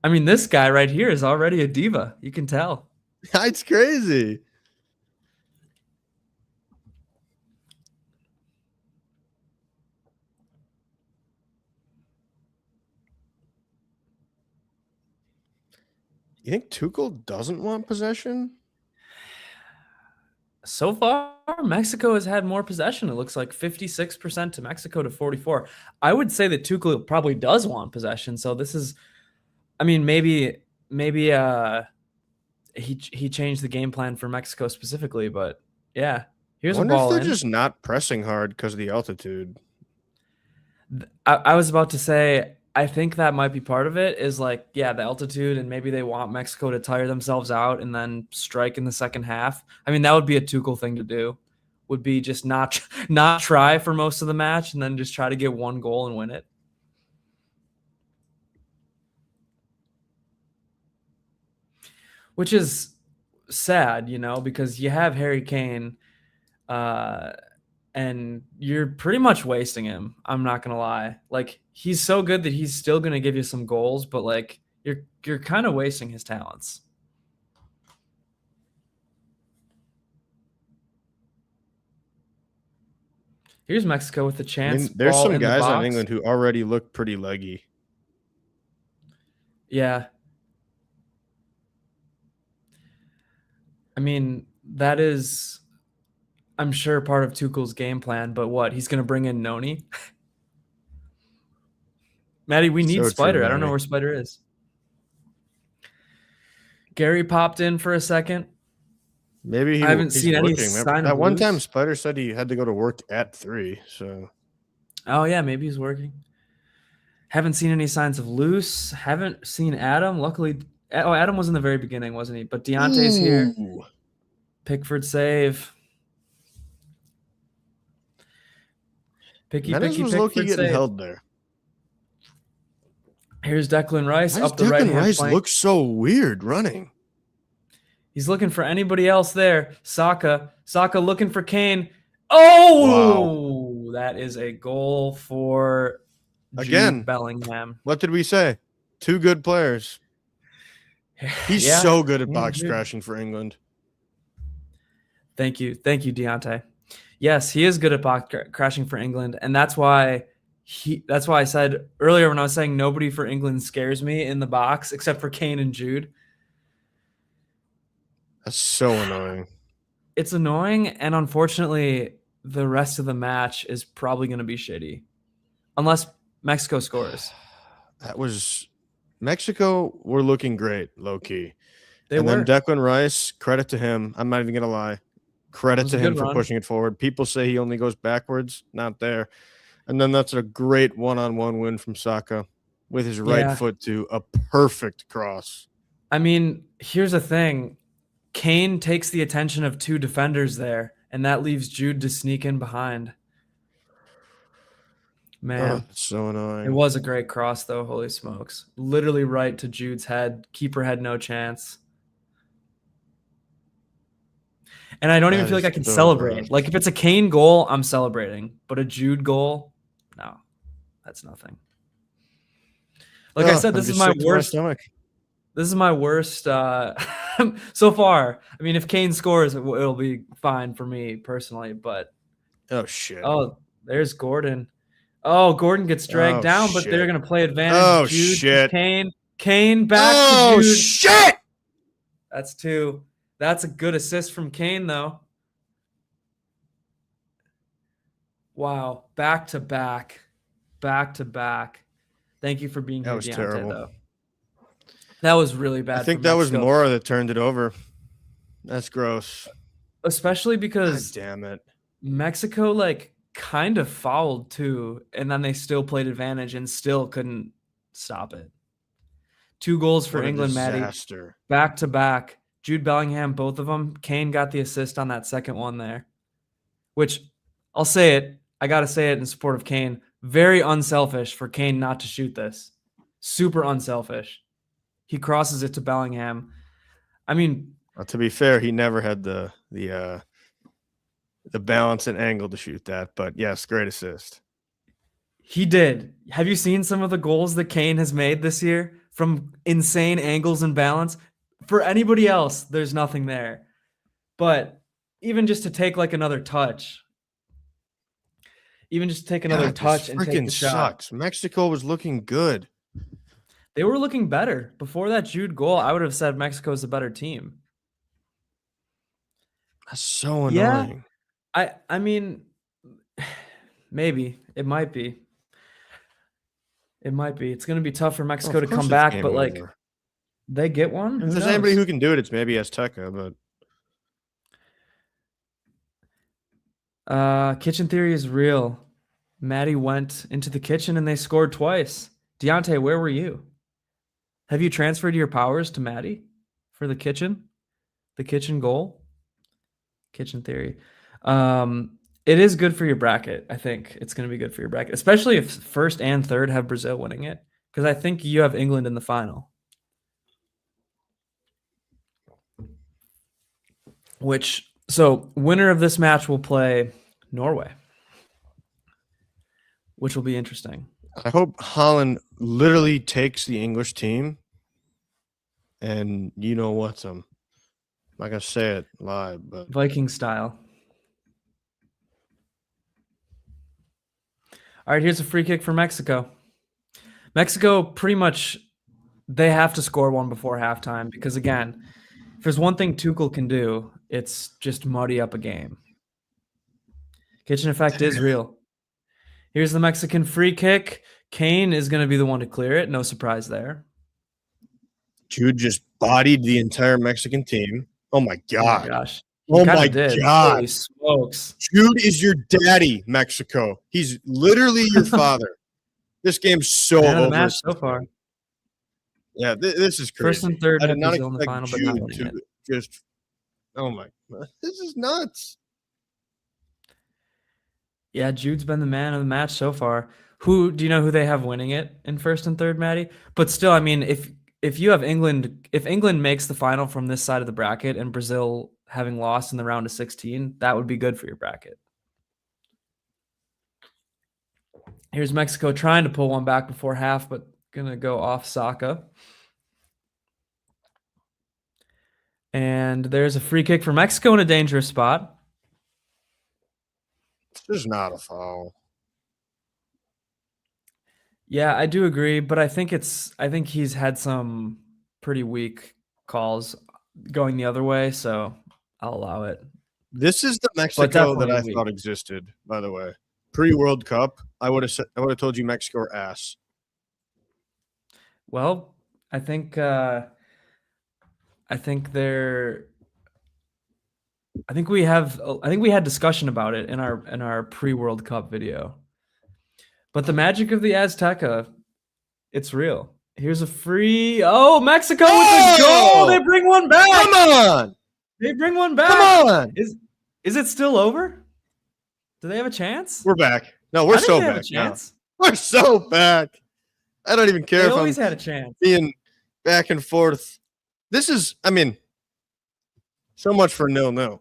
I mean, this guy right here is already a diva. You can tell. It's crazy. You think Tuchel doesn't want possession? So far, Mexico has had more possession. It looks like 56% to Mexico to 44%. I would say that Tuchel probably does want possession. So this is, I mean, maybe he changed the game plan for Mexico specifically, but yeah, here's a ball. I wonder if they're just not pressing hard because of the altitude. I was about to say, I think that might be part of it, is like, yeah, the altitude, and maybe they want Mexico to tire themselves out and then strike in the second half. I mean, that would be a Tuchel thing to do, would be just not try for most of the match and then just try to get one goal and win it. which is sad, because you have Harry Kane, and you're pretty much wasting him. I'm not gonna lie. Like, he's so good that he's still gonna give you some goals, but like you're kind of wasting his talents. Here's Mexico with the chance. There's ball some in the guys on box. England who already look pretty leggy. Yeah. I mean, that is, I'm sure, part of Tuchel's game plan, but what? He's going to bring in Noni? Maddie, we need So true, Spider. I don't know Matty. where Spider is. Gary popped in for a second. Maybe I haven't he's seen any working. sign At of one time, loose. Spider said he had to go to work at 3. So Oh, yeah, maybe he's working. Haven't seen any signs of loose. Haven't seen Adam. Luckily, Adam was in the very beginning, wasn't he? But Deontay's here. Pickford save. Picky Menace was Pickford low-key getting save. held there. Here's Declan Rice Why up does the right Declan hand Rice flank. look so weird running? He's looking for anybody else there. Saka looking for Kane. Oh, wow. That is a goal for Jude Bellingham. What did we say? 2 good players. He's so good at box crashing for England. Thank you, Deontay. Yes, he is good at box crashing for England, and that's why I said earlier when I was saying nobody for England scares me in the box except for Kane and Jude. That's so annoying. It's annoying, and unfortunately, the rest of the match is probably going to be shitty, unless Mexico scores. Mexico were looking great, low key. Then Declan Rice, credit to him. I'm not even gonna lie, credit to him for pushing it forward. People say he only goes backwards, not there. And then that's a great one-on-one win from Saka with his right foot to a perfect cross. I mean, here's the thing. Kane takes the attention of 2 defenders there, and that leaves Jude to sneak in behind. Man, it's so annoying. It was a great cross, though. Holy smokes. Literally right to Jude's head. Keeper had no chance. And I don't even feel like I can celebrate. Bad. Like, if it's a Kane goal, I'm celebrating. But a Jude goal, no. That's nothing. Like I said, this is my worst. This is my worst so far. I mean, if Kane scores, it'll be fine for me personally. But oh shit! Oh, there's Gordon. Oh, Gordon gets dragged down, but they're gonna play advantage. Oh Jude shit! Kane back to Jude. Oh shit! That's 2. That's a good assist from Kane, though. Wow, back to back. Thank you for being here, Deontay. Terrible. Though. That was really bad. I think that was Mora that turned it over. That's gross. Especially because God damn it. Mexico kind of fouled too, and then they still played advantage and still couldn't stop it. 2 goals for England, Maddie. Back to back. Jude Bellingham, both of them. Kane got the assist on that second one there. Which, I'll say it. I got to say it in support of Kane. Very unselfish for Kane not to shoot this. Super unselfish. He crosses it to Bellingham. I mean, to be fair, he never had the balance and angle to shoot that. But yes, great assist. He did. Have you seen some of the goals that Kane has made this year from insane angles and balance? For anybody else, there's nothing there. But even just to take another touch. Even just take another touch and take the shot. Sucks. Mexico was looking good. They were looking better. Before that Jude goal, I would have said Mexico's the better team. That's so annoying. Yeah, I mean, maybe. It might be. It might be. It's going to be tough for Mexico to come back, but they get one? If there's anybody who can do it, it's maybe Azteca, but kitchen theory is real. Maddie went into the kitchen and they scored twice. Deontay, where were you? Have you transferred your powers to Maddie for the kitchen? The kitchen goal? Kitchen theory. It is good for your bracket. I think it's going to be good for your bracket, especially if first and third have Brazil winning it, because I think you have England in the final. So winner of this match will play Norway, which will be interesting. I hope Holland literally takes the English team, and you know what's I'm not gonna say it live, but Viking style. All right, here's a free kick for Mexico. Mexico pretty much, they have to score one before halftime because, again, if there's one thing Tuchel can do, it's just muddy up a game. Kitchen effect is real. Here's the Mexican free kick. Kane is going to be the one to clear it. No surprise there. Jude just bodied the entire Mexican team. Oh my Oh my god! gosh. Oh my did. god! Holy smokes. Jude is your daddy, Mexico. He's literally your father. This game's so Man of the over match so far. Yeah, this is crazy. First and third I had did not Brazil in the expect final, but not Jude winning to it. just. Oh my! This is nuts. Yeah, Jude's been the man of the match so far. Who do you know who they have winning it in first and third, Maddie? But still, I mean, if you have England, if England makes the final from this side of the bracket and Brazil having lost in the round of 16, that would be good for your bracket. Here's Mexico trying to pull one back before half, but gonna go off Saka. And there's a free kick for Mexico in a dangerous spot. This is not a foul. Yeah, I do agree, but I think he's had some pretty weak calls going the other way, so I'll allow it. This is the Mexico that I weak. thought existed, by the way. Pre-World Cup, I would have told you Mexico are ass. Well, I think we had discussion about it in our pre-World Cup video. But the magic of the Azteca, it's real. Here's a free. Oh, Mexico with the goal. They bring one back. Come on. They bring one back. Come on. Is it still over? Do they have a chance? We're back. No, we're so back. We're so back. I don't even care they if always I'm had a chance. Being back and forth. This is, I mean, so much for 0-0.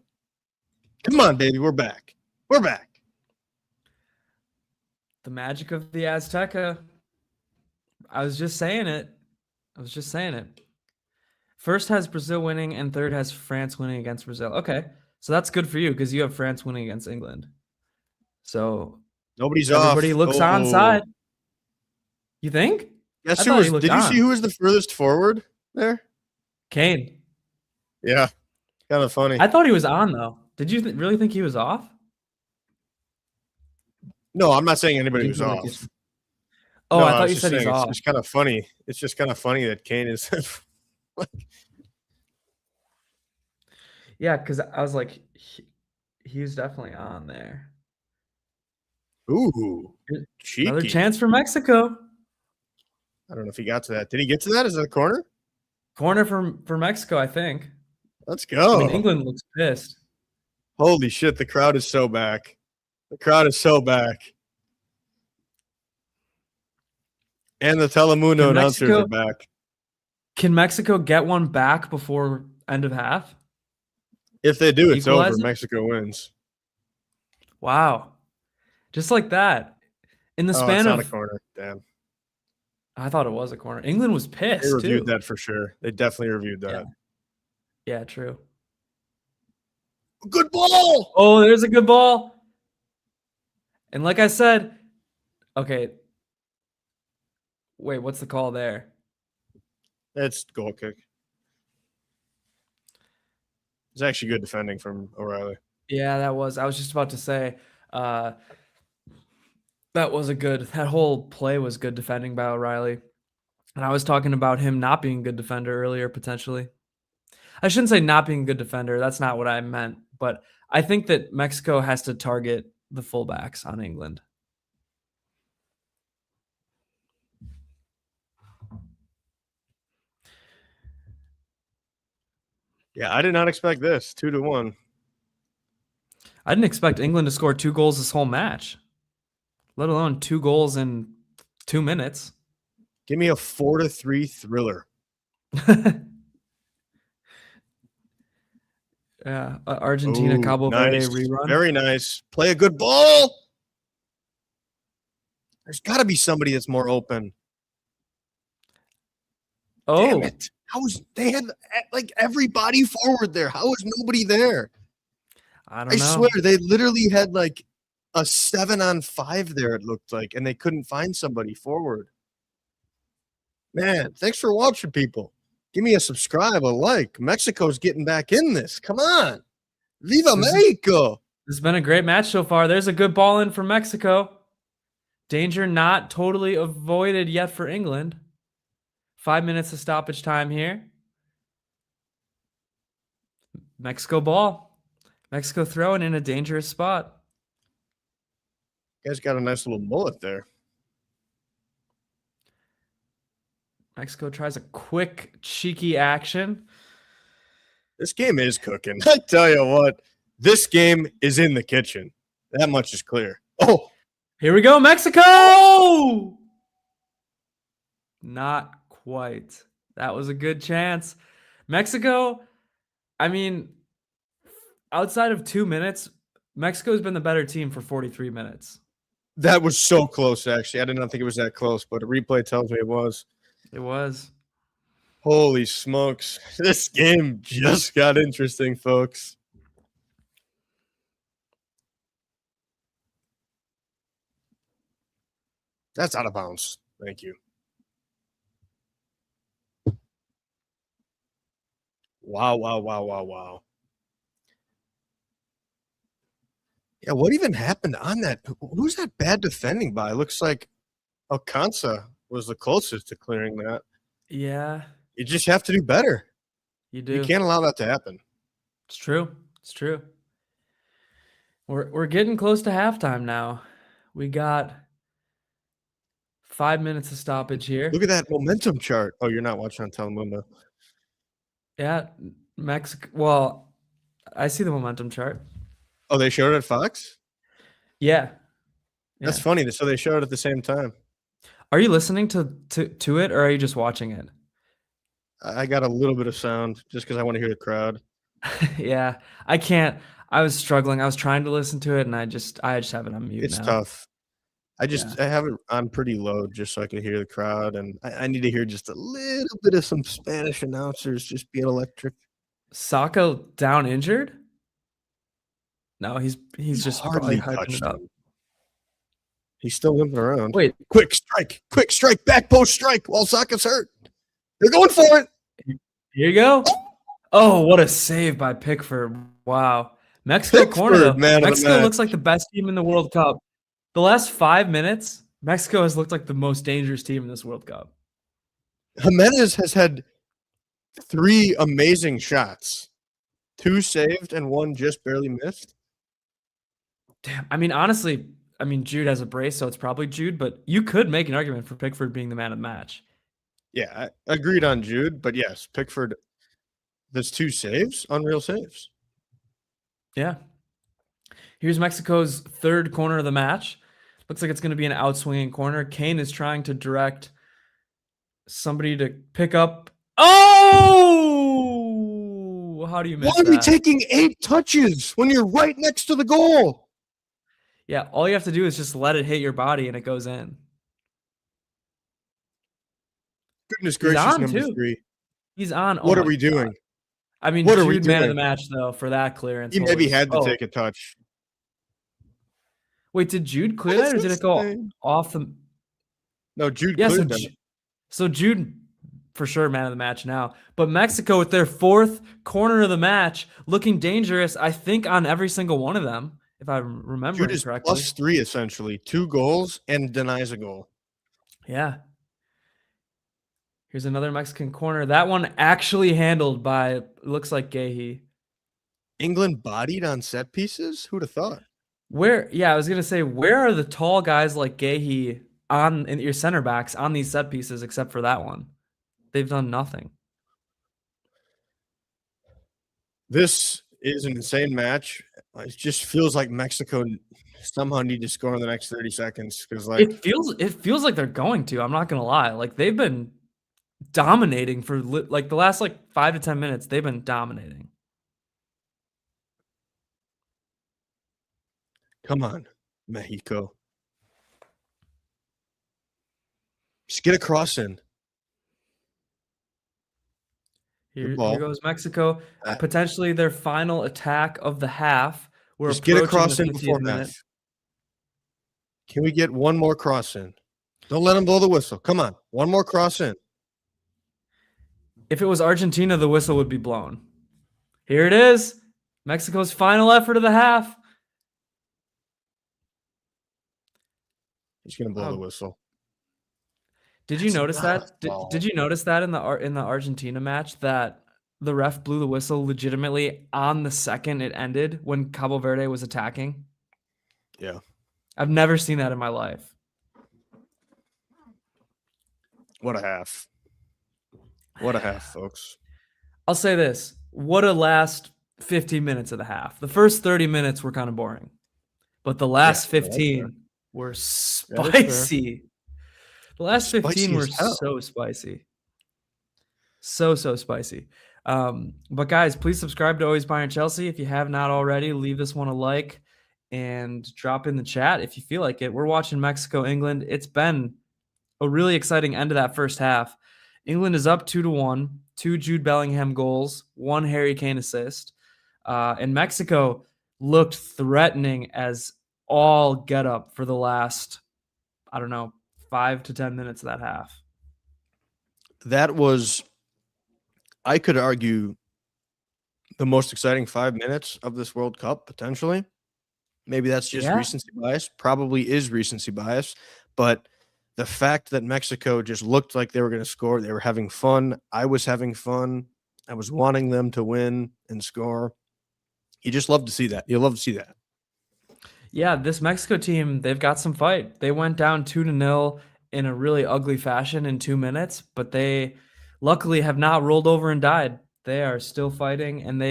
Come on, baby. We're back. We're back. The magic of the Azteca. I was just saying it. First has Brazil winning, and third has France winning against Brazil. Okay, so that's good for you because you have France winning against England. So nobody's everybody off. looks on side. You think? Yes. Did you see who was the furthest forward there? Kane. Yeah, kind of funny. I thought he was on though. Did you really think he was off? No, I'm not saying anybody was off. Oh, no, I thought you said he's off. It's just kind of funny. It's just kind of funny that Kane is. Yeah, because I was like, he was definitely on there. Ooh, cheeky. Another chance for Mexico. I don't know if he got to that. Did he get to that? Is that a corner? Corner for Mexico, I think. Let's go. I mean, England looks pissed. Holy shit, the crowd is so back. The crowd is so back. And the Telemundo announcers are back. Can Mexico get one back before end of half? If they do, it's over. Mexico wins. Wow. Just like that. In the span it's of not a corner. Damn. I thought it was a corner. England was pissed. They reviewed that for sure. They definitely reviewed that. Yeah, true. Good ball. Oh, there's a good ball. And like I said, okay. Wait, what's the call there? It's goal kick. It's actually good defending from O'Reilly. Yeah, that was. I was just about to say that whole play was good defending by O'Reilly. And I was talking about him not being a good defender earlier, potentially. I shouldn't say not being a good defender. That's not what I meant. But I think that Mexico has to target the fullbacks on England. Yeah, I did not expect this. 2-1. I didn't expect England to score 2 goals this whole match, let alone 2 goals in 2 minutes. Give me a 4-3 thriller. Yeah, Argentina Ooh, Cabo Verde nice. rerun. Very nice. Play a good ball. There's got to be somebody that's more open. Damn Oh, it. They had like everybody forward there. How is nobody there? I I don't know. swear they literally had like a 7-on-5 there, it looked like, and they couldn't find somebody forward. Man, thanks for watching, people. Give me a subscribe, a like. Mexico's getting back in this. Come on. Viva Mexico. This has been a great match so far. There's a good ball in for Mexico. Danger not totally avoided yet for England. 5 minutes of stoppage time here. Mexico ball. Mexico throwing in a dangerous spot. You guys got a nice little mullet there. Mexico tries a quick, cheeky action. This game is cooking. I tell you what, this game is in the kitchen. That much is clear. Oh, here we go, Mexico! Not quite. That was a good chance. Mexico, I mean, outside of 2 minutes, Mexico's been the better team for 43 minutes. that was so close, actually. I did not think it was that close, but a replay tells me it was. It was. Holy smokes. This game just got interesting, folks. That's out of bounds. Thank you. Wow, wow, wow, wow, wow. Yeah, what even happened on that? Who's that bad defending by? Looks like Alcanza was the closest to clearing that. Yeah. You just have to do better. You do. You can't allow that to happen. It's true. It's true. We're getting close to halftime now. We got 5 minutes of stoppage here. Look at that momentum chart. Oh, you're not watching on Telemundo. Yeah, Mexico. Well, I see the momentum chart. Oh, they showed it at Fox? Yeah. That's funny. So they showed it at the same time. Are you listening to it, or are you just watching it? I got a little bit of sound just because I want to hear the crowd. Yeah, I can't. I was struggling. I was trying to listen to it, and I just have it on mute. It's now. tough. I have it on pretty low just so I can hear the crowd, and I need to hear just a little bit of some Spanish announcers just being electric. Sacco down injured? No, he's just hardly hyping it up. him. He's still limping around. Wait, quick strike, back post strike while Saka's hurt. They're going for it. Here you go. Oh, what a save by Pickford. Wow. Mexico corner, though. Mexico looks like the best team in the World Cup. The last 5 minutes, Mexico has looked like the most dangerous team in this World Cup. Jimenez has had 3 amazing shots. 2 saved and 1 just barely missed. Damn. I mean, honestly, Jude has a brace, so it's probably Jude, but you could make an argument for Pickford being the man of the match. Yeah, I agreed on Jude, but yes, Pickford, there's 2 saves, unreal saves. Yeah. Here's Mexico's third corner of the match. Looks like it's going to be an outswinging corner. Kane is trying to direct somebody to pick up. Oh! How do you miss that? Why are we taking 8 touches when you're right next to the goal? Yeah, all you have to do is just let it hit your body and it goes in. Goodness gracious, number 3. He's on. What are we doing? I mean, Jude, man of the match, though, for that clearance. He maybe had to take a touch. Wait, did Jude clear that, or did it go off the... No, Jude cleared that. So Jude, for sure, man of the match now. But Mexico, with their 4th corner of the match, looking dangerous, I think, on every single one of them, if I remember Jude is correctly. +3, essentially. 2 goals and denies a goal. Yeah. Here's another Mexican corner. That one actually handled by, looks like Gahey. England bodied on set pieces? Who'd have thought? I was going to say, where are the tall guys like Gahey in your center backs on these set pieces except for that one? They've done nothing. This is an insane match. It just feels like Mexico somehow need to score in the next 30 seconds because it feels like they're going to. I'm not going to lie. Like, they've been dominating for like the last 5 to 10 minutes. They've been dominating. Come on, Mexico. Just get a cross in. Here ball. goes Mexico. Uh, Potentially their final attack of the half. We're Just get a approaching the cross in 50th before minute. match. Can we get one more cross in? Don't let them blow the whistle. Come on. One more cross in. If it was Argentina, the whistle would be blown. Here it is. Mexico's final effort of the half. He's going to blow the whistle. Did you notice that? foul. Did you notice that in the Argentina match that the ref blew the whistle legitimately on the second it ended when Cabo Verde was attacking? Yeah. I've never seen that in my life. What a half. What a half, folks. I'll say this. What a last 15 minutes of the half. The first 30 minutes were kind of boring. But the last 15 were spicy. The last 15 were so spicy. So spicy. But guys, please subscribe to Always Bayern Chelsea. If you have not already, leave this one a like and drop in the chat if you feel like it. We're watching Mexico, England. It's been a really exciting end of that first half. England is up 2-1, 2 Jude Bellingham goals, 1 Harry Kane assist. And Mexico looked threatening as all get up for the last, 5 to 10 minutes of that half. That was, I could argue, the most exciting 5 minutes of this World Cup, potentially. Maybe that's just recency bias. Probably is recency bias. But the fact that Mexico just looked like they were going to score, they were having fun. I was having fun. I was wanting them to win and score. You just love to see that. You love to see that. Yeah, this Mexico team, they've got some fight. They went down 2-0 in a really ugly fashion in 2 minutes, but they luckily have not rolled over and died. They are still fighting, and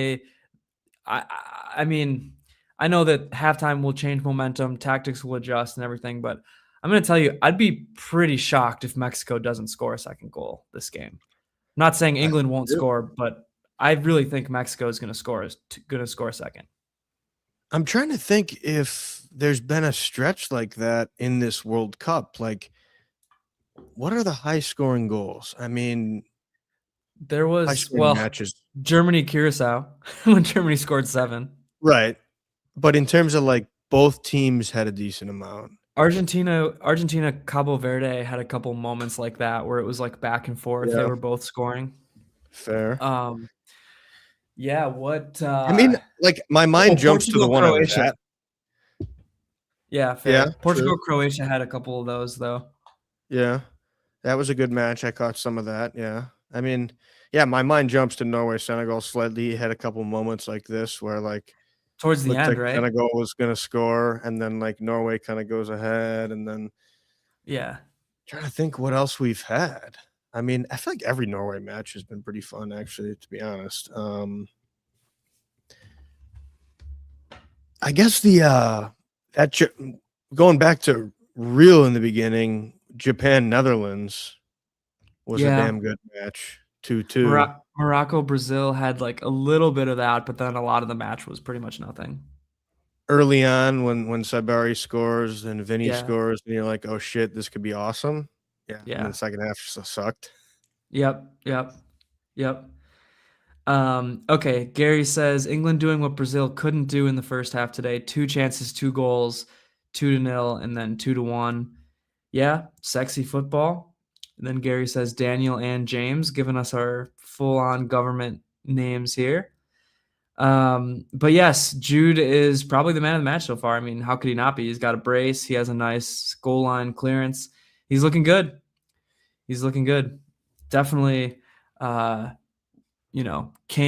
I mean, I know that halftime will change momentum, tactics will adjust and everything, but I'm going to tell you, I'd be pretty shocked if Mexico doesn't score a second goal this game. I'm not saying England won't score, but I really think Mexico is going to score a second. I'm trying to think if there's been a stretch like that in this World Cup. Like, what are the high-scoring goals? I mean, there was matches. Germany Curacao when Germany scored 7. Right, but in terms of like both teams had a decent amount. Argentina Cabo Verde had a couple moments like that where it was like back and forth. They were both scoring. Fair. Yeah, what I mean, like my mind jumps to the one I was at. Yeah, fair. Yeah, Portugal Croatia had a couple of those though. Yeah. That was a good match. I caught some of that. Yeah. I mean, yeah, my mind jumps to Norway Senegal slightly. Had a couple moments like this where like towards the end, right? Senegal was going to score and then like Norway kind of goes ahead and then trying to think what else we've had. I mean, I feel like every Norway match has been pretty fun, actually, to be honest. I guess going back to real in the beginning, Japan Netherlands was a damn good match. 2-2. Morocco Brazil had like a little bit of that, but then a lot of the match was pretty much nothing. Early on, when Sabari scores and Vinny scores, and you're like, oh shit, this could be awesome. Yeah. And the second half sucked. Yep. Okay, Gary says England doing what Brazil couldn't do in the first half today. 2 chances, 2 goals, 2-0, and then 2-1. Yeah, sexy football. And then Gary says Daniel and James, giving us our full-on government names here. But yes, Jude is probably the man of the match so far. I mean, how could he not be? He's got a brace. He has a nice goal line clearance. He's looking good. Definitely, Kane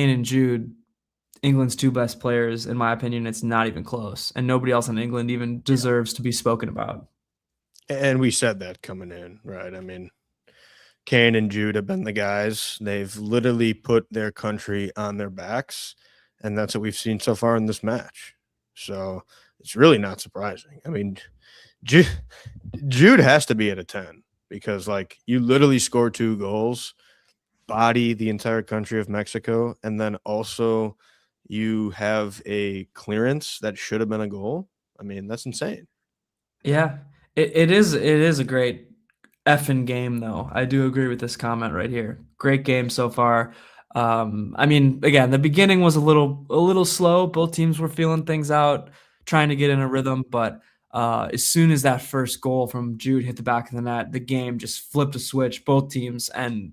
and Jude, England's 2 best players. In my opinion, it's not even close. And nobody else in England even deserves to be spoken about. And we said that coming in, right? I mean, Kane and Jude have been the guys. They've literally put their country on their backs, and that's what we've seen so far in this match. So it's really not surprising. I mean, Jude has to be at a 10 because, like, you literally score 2 goals, body the entire country of Mexico, and then also you have a clearance that should have been a goal. I mean, that's insane. Yeah, it is a great effing game though. I do agree with this comment right here. Great game so far. I mean, again, the beginning was a little slow. Both teams were feeling things out, trying to get in a rhythm, but as soon as that first goal from Jude hit the back of the net, the game just flipped a switch, both teams, and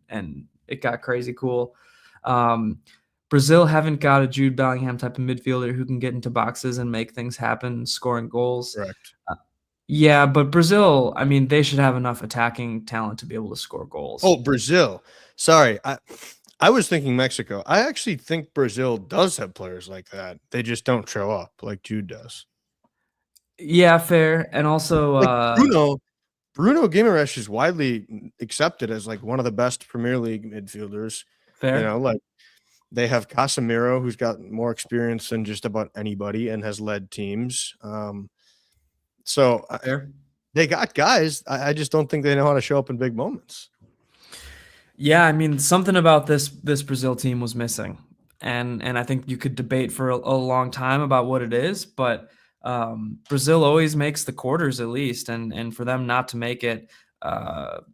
it got crazy cool. Um, Brazil haven't got a Jude Bellingham type of midfielder who can get into boxes and make things happen, scoring goals. Correct. Yeah, but Brazil, I mean, they should have enough attacking talent to be able to score goals. Oh, Brazil. Sorry. I was thinking Mexico. I actually think Brazil does have players like that. They just don't show up like Jude does. Yeah, fair. And also, Like Bruno Guimaraes is widely accepted as like one of the best Premier League midfielders. You fair. know, like they have Casemiro, who's got more experience than just about anybody and has led teams. So Fair. they got guys. I just don't think they know how to show up in big moments. Yeah, I mean, something about this Brazil team was missing, and I think you could debate for a long time about what it is, but Brazil always makes the quarters at least, and for them not to make it,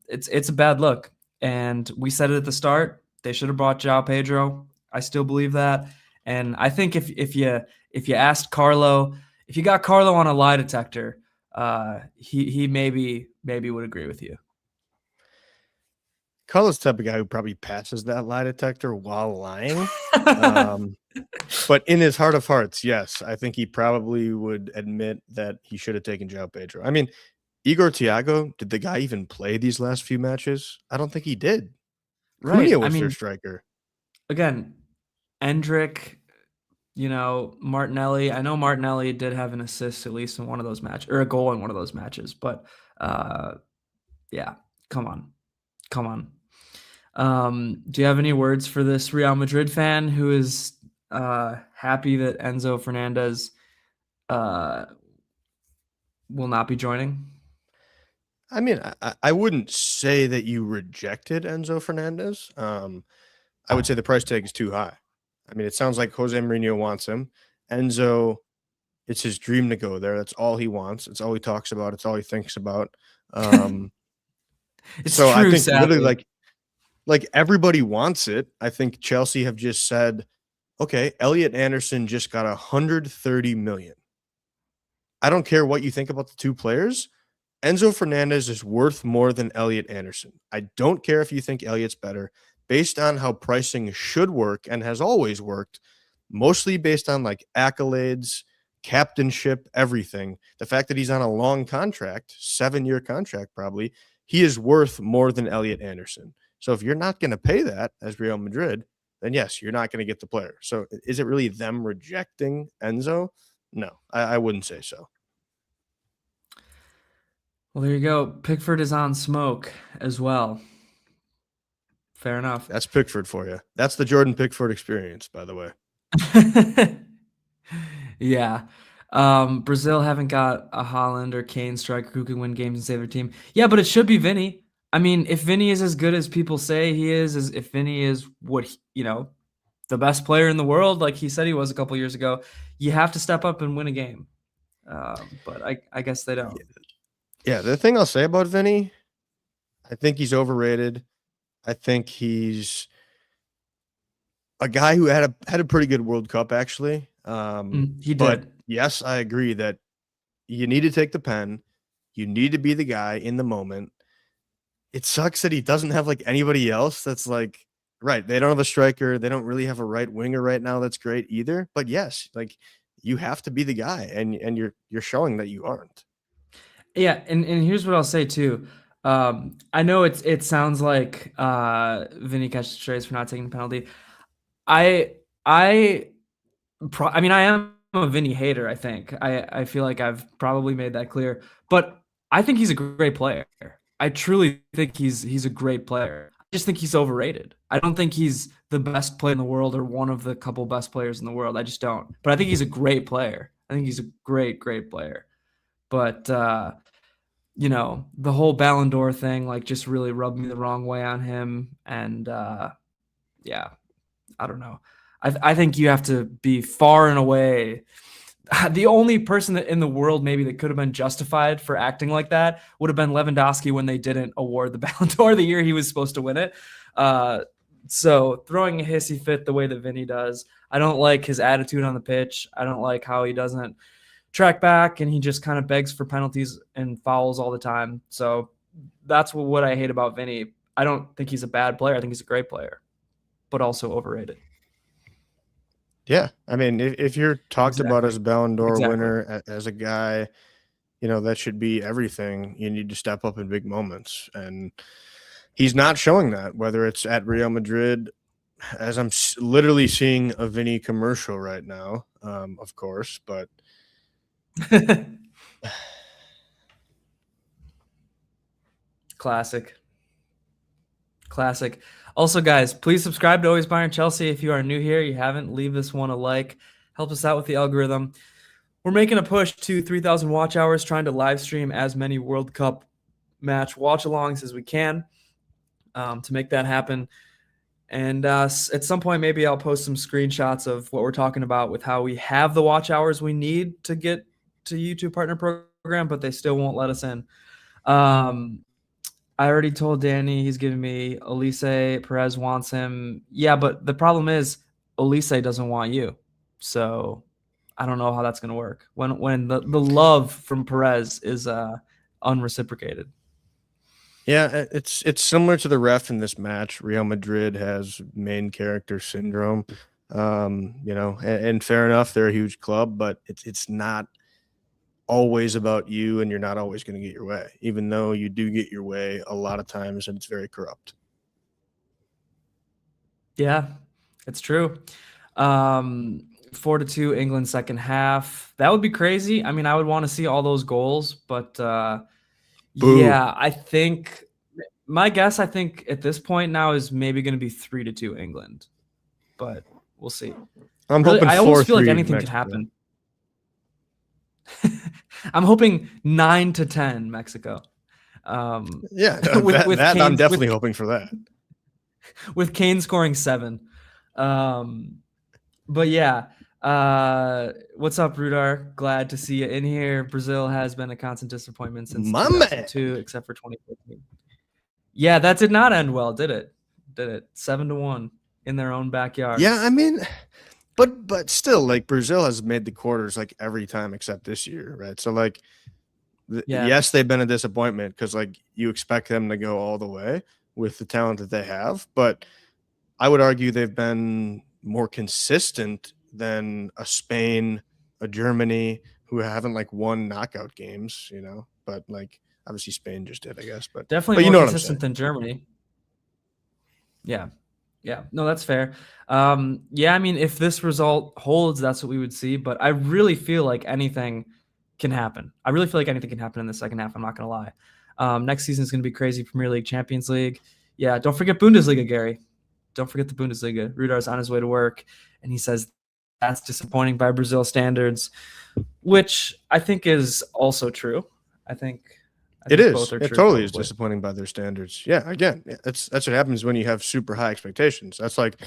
it's a bad look. And we said it at the start, they should have brought João Pedro. I still believe that, and I think if you asked Carlo, if you got Carlo on a lie detector, he maybe would agree with you. Carlos the type of guy who probably passes that lie detector while lying. But in his heart of hearts, yes, I think he probably would admit that he should have taken João Pedro. I mean, Igor Thiago, did the guy even play these last few matches? I don't think he did. Right. Cunha I was their mean, striker. again, Endrick, Martinelli. I know Martinelli did have an assist at least in one of those matches, or a goal in one of those matches, but yeah, come on. Come on. Do you have any words for this Real Madrid fan who is happy that Enzo Fernandez will not be joining? I mean, I wouldn't say that you rejected Enzo Fernandez. I would say the price tag is too high. I mean, it sounds like Jose Mourinho wants him. Enzo, it's his dream to go there. That's all he wants. It's all he talks about. It's all he thinks about. It's So I true, think literally sadly. like everybody wants it. I think Chelsea have just said, okay, Elliot Anderson just got 130 million. I don't care what you think about the two players. Enzo Fernandez is worth more than Elliot Anderson. I don't care if you think Elliot's better. Based on how pricing should work and has always worked, mostly based on like accolades, captainship, everything. The fact that he's on a long contract, 7-year contract probably, he is worth more than Elliot Anderson. So if you're not going to pay that as Real Madrid, then yes, you're not going to get the player. So is it really them rejecting Enzo? No, I wouldn't say so. Well, there you go. Pickford is on smoke as well. Fair enough. That's Pickford for you. That's the Jordan Pickford experience, by the way. Yeah. Brazil haven't got a Haaland or Kane striker who can win games and save their team. Yeah, but it should be Vinny. I mean, if Vinny is as good as people say he is, as if Vinny is what the best player in the world, like he said he was a couple years ago, you have to step up and win a game. But I guess they don't. Yeah, the thing I'll say about Vinny, I think he's overrated. I think he's a guy who had a pretty good World Cup actually. He But did. yes, I agree that you need to take the pen. You need to be the guy in the moment. It sucks that he doesn't have like anybody else that's like right. They don't have a striker. They don't really have a right winger right now. That's great either. But yes, like you have to be the guy, and you're showing that you aren't. Yeah, and here's what I'll say too. I know it sounds like Vinny catches strays for not taking the penalty. I I I mean, I am a Vinny hater, I think. I feel like I've probably made that clear, but I think he's a great player. I truly think he's a great player. I just think he's overrated. I don't think he's the best player in the world or one of the couple best players in the world. I just don't. But I think he's a great player. I think he's a great player. But the whole Ballon d'Or thing like just really rubbed me the wrong way on him, and yeah, I don't know. I think you have to be far and away The only person that in the world maybe that could have been justified for acting like that would have been Lewandowski when they didn't award the Ballon d'Or the year he was supposed to win it. So throwing a hissy fit the way that Vinny does, I don't like his attitude on the pitch. I don't like how he doesn't track back and he just kind of begs for penalties and fouls all the time. So that's what I hate about Vinny. I don't think he's a bad player. I think he's a great player, but also overrated. Yeah, I mean, if you're talked about as a Ballon d'Or winner, as a guy, that should be everything. You need to step up in big moments, and he's not showing that. Whether it's at Real Madrid, as I'm literally seeing a Vinny commercial right now, of course, but Classic. Also, guys, please subscribe to Always Bayern Chelsea if you are new here. You haven't, leave this one a like. Help us out with the algorithm. We're making a push to 3,000 watch hours, trying to live stream as many World Cup match watch-alongs as we can to make that happen. And at some point, maybe I'll post some screenshots of what we're talking about with how we have the watch hours we need to get to YouTube Partner Program, but they still won't let us in. I already told Danny he's giving me Elise. Perez wants him. Yeah, but the problem is Elise doesn't want you. So I don't know how that's going to work when the love from Perez is unreciprocated. Yeah, it's similar to the ref in this match. Real Madrid has main character syndrome. And fair enough, they're a huge club, but it's not always about you, and you're not always going to get your way, even though you do get your way a lot of times, and it's very corrupt. Yeah, it's true. 4-2 England second half. That would be crazy. I mean, I would want to see all those goals, but yeah, I think my guess, I think at this point now is maybe going to be 3-2 England, but we'll see. I'm hoping I almost feel like anything could happen. I'm hoping 9-10 Mexico. Yeah, I'm definitely hoping for that. With Kane scoring 7. But yeah, what's up, Rudar? Glad to see you in here. Brazil has been a constant disappointment since 2002, except for 2014. Yeah, that did not end well, did it? 7-1 in their own backyard. Yeah, I mean, but still, like, Brazil has made the quarters like every time except this year, right? So like, yes, they've been a disappointment because like you expect them to go all the way with the talent that they have, but I would argue they've been more consistent than a Spain, a Germany, who haven't like won knockout games, but like obviously Spain just did, I guess, but definitely more consistent than Germany. Yeah. No, that's fair. Yeah, I mean, if this result holds, that's what we would see, but I really feel like anything can happen. I really feel like anything can happen in the second half. I'm not going to lie. Next season is going to be crazy. Premier League, Champions League. Yeah, don't forget Bundesliga, Gary. Don't forget the Bundesliga. Rudar's on his way to work, and he says that's disappointing by Brazil standards, which I think is also true. I think it is. It totally is disappointing by their standards. Yeah, again, that's what happens when you have super high expectations. That's like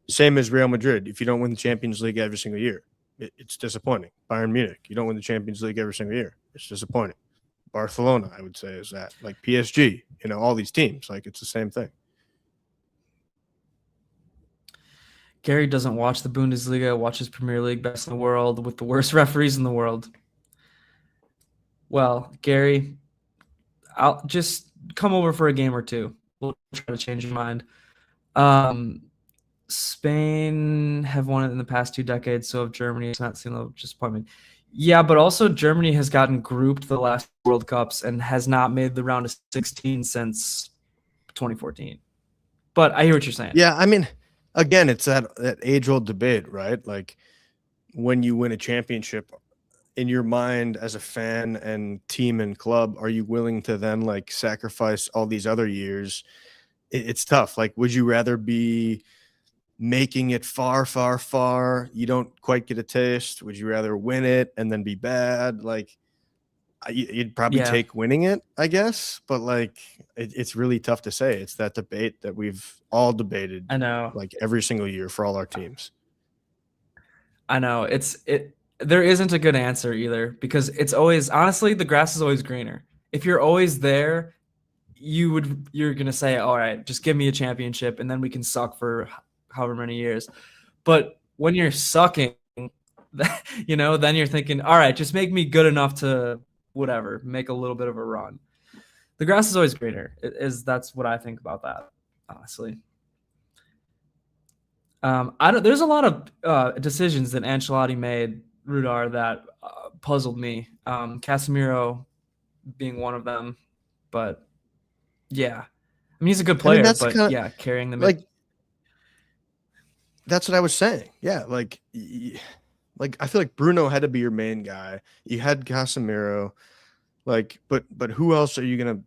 same as Real Madrid. If you don't win the Champions League every single year, it's disappointing. Bayern Munich, you don't win the Champions League every single year, it's disappointing. Barcelona, I would say, is that. Like PSG, all these teams, like it's the same thing. Gary doesn't watch the Bundesliga, watches Premier League, best in the world, with the worst referees in the world. Well, Gary, I'll just come over for a game or two. We'll try to change your mind. Spain have won it in the past 2 decades, so have Germany. It's not seen a disappointment. Yeah, but also Germany has gotten grouped the last World Cups and has not made the round of 16 since 2014. But I hear what you're saying. Yeah, I mean, again, it's that age-old debate, right? Like when you win a championship, in your mind as a fan and team and club, are you willing to then like sacrifice all these other years? It's tough. Like, would you rather be making it far, far, far, you don't quite get a taste? Would you rather win it and then be bad? Like, you'd probably take winning it, I guess, but like it's really tough to say. It's that debate that we've all debated. I know, like every single year for all our teams. I know There isn't a good answer either, because it's always, honestly, the grass is always greener. If you're always there, you're gonna say, all right, just give me a championship and then we can suck for however many years. But when you're sucking, then you're thinking, all right, just make me good enough to whatever, make a little bit of a run. The grass is always greener. That's what I think about that, honestly. I don't. There's a lot of decisions that Ancelotti made, Rudar, that puzzled me. Casemiro being one of them, but yeah, I mean he's a good I mean, player, that's but kind of yeah, carrying the mid. like that's what I was saying. Yeah, like I feel like Bruno had to be your main guy. You had Casemiro, but who else are you gonna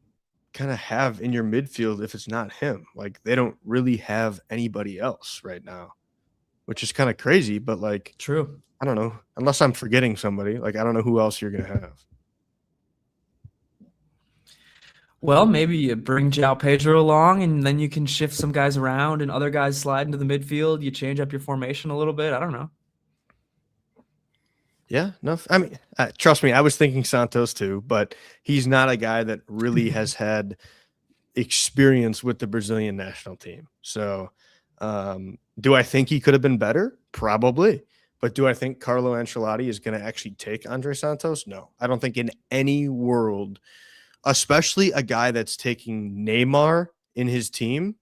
kind of have in your midfield if it's not him? Like they don't really have anybody else right now, which is kind of crazy. But like True. I don't know, unless I'm forgetting somebody. Like I don't know who else you're gonna have. Well, maybe you bring João Pedro along, and then you can shift some guys around, and other guys slide into the midfield. You change up your formation a little bit. I don't know. Yeah, no, I mean, trust me, I was thinking Santos too, but he's not a guy that really has had experience with the Brazilian national team. So, do I think he could have been better? Probably. But do I think Carlo Ancelotti is going to actually take Andre Santos? No, I don't think in any world, especially a guy that's taking Neymar in his team.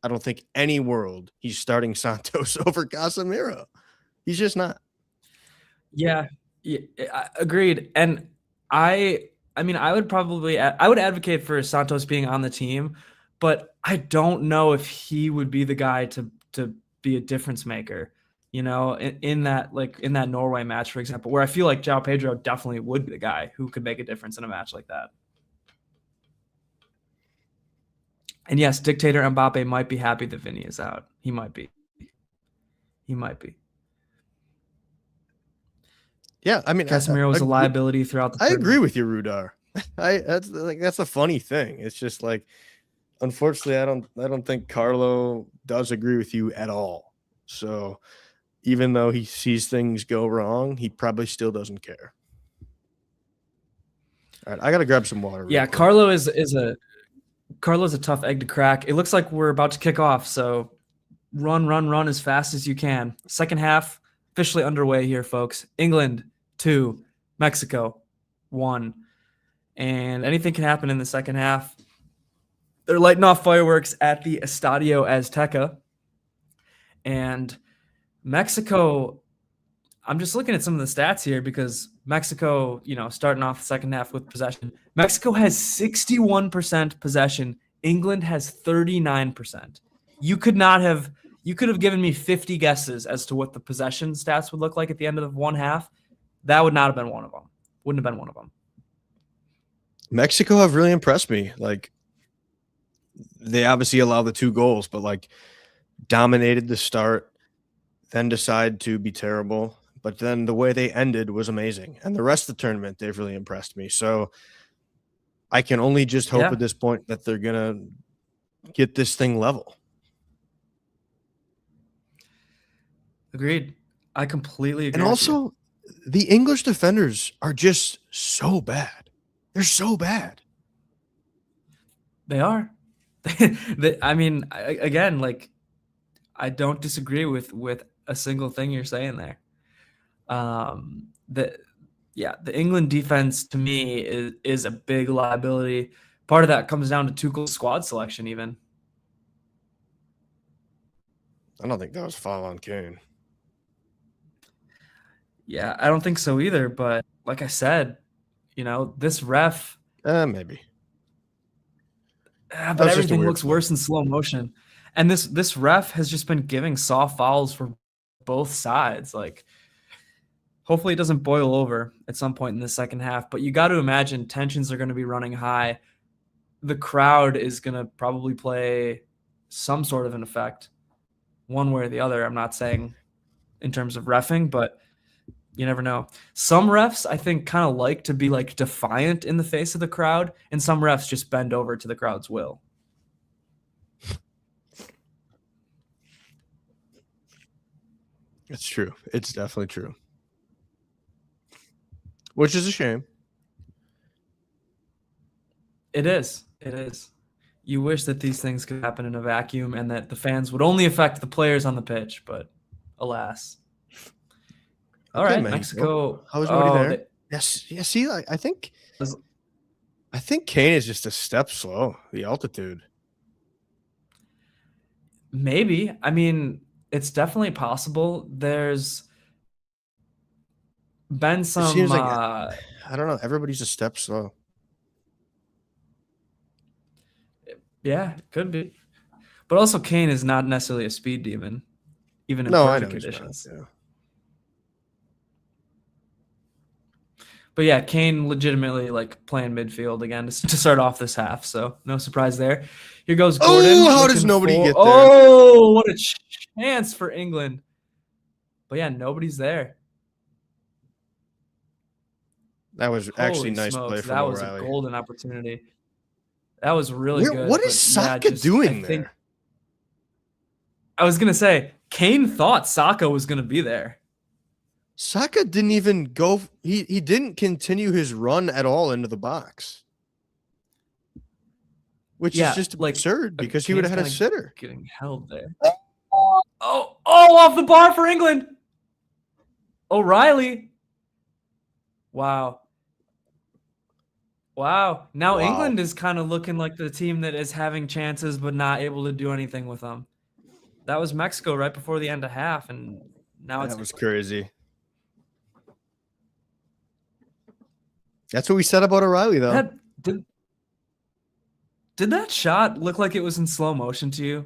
I don't think any world he's starting Santos over Casemiro. He's just not. Yeah, yeah, agreed. And I mean, I would advocate for Santos being on the team, but I don't know if he would be the guy to be a difference maker. In that Norway match, for example, where I feel like João Pedro definitely would be the guy who could make a difference in a match like that. And yes, dictator Mbappe might be happy that Vinny is out. He might be. He might be. Yeah, I mean, Casemiro was a liability throughout the I tournament. agree with you, Rudar. That's a funny thing. It's just like, unfortunately, I don't think Carlo does agree with you at all. So even though he sees things go wrong, he probably still doesn't care. All right, I gotta grab some water. Yeah, Carlo's a tough egg to crack. It looks like we're about to kick off, so run as fast as you can. Second half officially underway here, folks. England 2, Mexico 1. And anything can happen in the second half. They're lighting off fireworks at the Estadio Azteca. And Mexico, I'm just looking at some of the stats here because Mexico, starting off the second half with possession. Mexico has 61% possession. England has 39%. You could have given me 50 guesses as to what the possession stats would look like at the end of one half. That would not have been one of them. Wouldn't have been one of them. Mexico have really impressed me. Like, they obviously allow the 2 goals, but like dominated the start, then decide to be terrible. But then the way they ended was amazing. And the rest of the tournament, they've really impressed me. So I can only just hope at this point that they're going to get this thing level. Agreed. I completely agree. And also, the English defenders are just so bad. They're so bad. They are. I mean, again, like, I don't disagree with a single thing you're saying there. The England defense to me is a big liability. Part of that comes down to Tuchel's squad selection even. I don't think that was foul on Kane. Yeah, I don't think so either. But like I said, this ref. Maybe. But everything looks worse in slow motion. And this ref has just been giving soft fouls for both sides. Like, hopefully it doesn't boil over at some point in the second half. But you got to imagine tensions are going to be running high. The crowd is going to probably play some sort of an effect one way or the other. I'm not saying in terms of reffing, but you never know. Some refs, I think, kind of like to be like defiant in the face of the crowd, and some refs just bend over to the crowd's will. It's true. It's definitely true. which is a shame. It is. It is. You wish that these things could happen in a vacuum and that the fans would only affect the players on the pitch, but alas. All Okay, right, Mexico. Mexico. How was nobody there? Yes. Yeah, see, I think Kane is just a step slow, the altitude. Maybe. I mean, it's definitely possible. There's been It some seems like I don't know, everybody's a step slow. yeah, it could be. But also Kane is not necessarily a speed demon, even in No, I know perfect he's not, conditions. yeah. But yeah, Kane legitimately like playing midfield again to start off this half, so no surprise there. Here goes Gordon. Oh, how does nobody get there? Oh, what a chance for England. But yeah, nobody's there. That was actually Holy nice smokes, play from that was O'Reilly. a golden opportunity. That was really good. What is Saka doing there? I was gonna say Kane thought Saka was gonna be there. Saka didn't even go. He didn't continue his run at all into the box, which is just absurd because he would have had a sitter. Getting held there. Oh, off the bar for England. O'Reilly. Wow. Now England is kind of looking like the team that is having chances but not able to do anything with them. That was Mexico right before the end of half, and now that was crazy. That's what we said about O'Reilly, though. Did that shot look like it was in slow motion to you?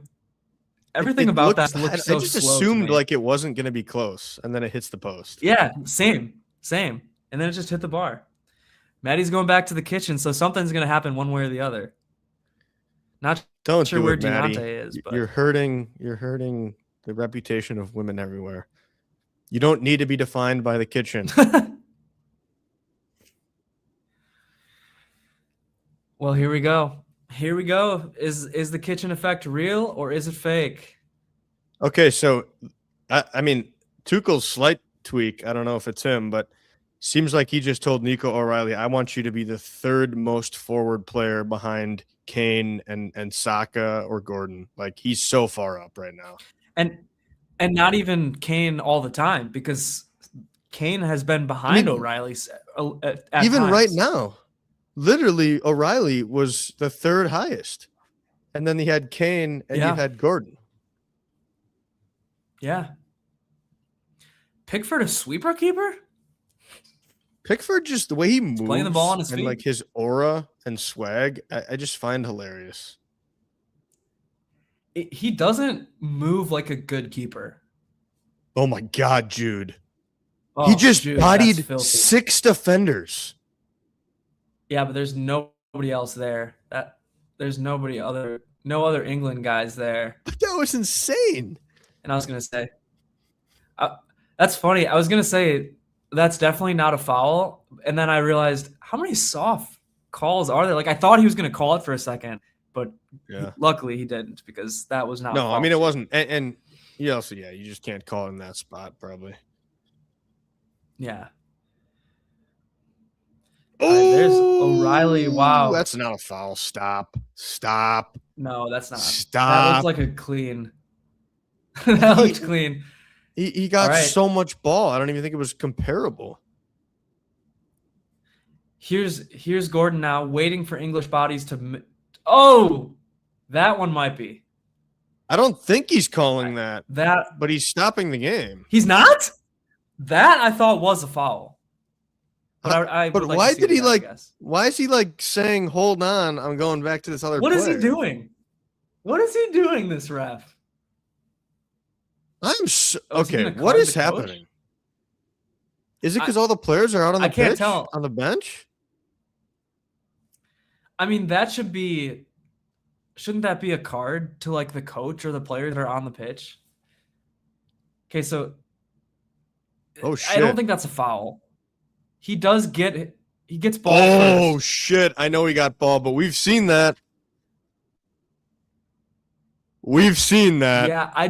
Everything about that looked so slow. I just assumed like it wasn't going to be close, and then it hits the post. Yeah, same. And then it just hit the bar. Maddie's going back to the kitchen, so something's going to happen one way or the other. Not sure where Deontay is, but you're hurting the reputation of women everywhere. You don't need to be defined by the kitchen. Well, here we go. Is the kitchen effect real or is it fake? Okay, so I mean, Tuchel's slight tweak, I don't know if it's him, but seems like he just told Nico O'Reilly, I want you to be the third most forward player behind Kane and Saka or Gordon. Like, he's so far up right now. And not even Kane all the time, because Kane has been behind O'Reilly at even times. Right now. Literally, O'Reilly was the third highest. And then he had Kane and you had Gordon. Yeah. Pickford a sweeper keeper? Pickford, just the way he moves, playing the ball on his feet, and like his aura and swag, I just find hilarious. He doesn't move like a good keeper. Oh my God, Jude. He just bodied 6 defenders. Yeah, but there's nobody else there. There's no other England guys there. That was insane. And I was gonna say, that's funny. I was gonna say that's definitely not a foul, and then I realized how many soft calls are there. Like, I thought he was gonna call it for a second, but luckily he didn't, because that was not. No, I mean, it wasn't. And you also, you just can't call it in that spot, probably. Yeah. Oh, there's O'Reilly. Wow, that's not a foul. Stop. No, that's not. Stop. That looks like a clean. That looked clean. He got so much ball. I don't even think it was comparable. Here's Gordon now, waiting for English bodies to. Oh, that one might be. I don't think he's calling that, but he's stopping the game. He's not? That I thought was a foul. But why did he why is he like saying, hold on, I'm going back to this other player? What is he doing? What is he doing, this ref? Okay, what is happening? Is it because all the players are out on the pitch? On the bench? I mean, shouldn't that be a card to like the coach or the players that are on the pitch? Okay, so I don't think that's a foul. He gets ball. Oh shit! I know he got ball, but we've seen that. Yeah, I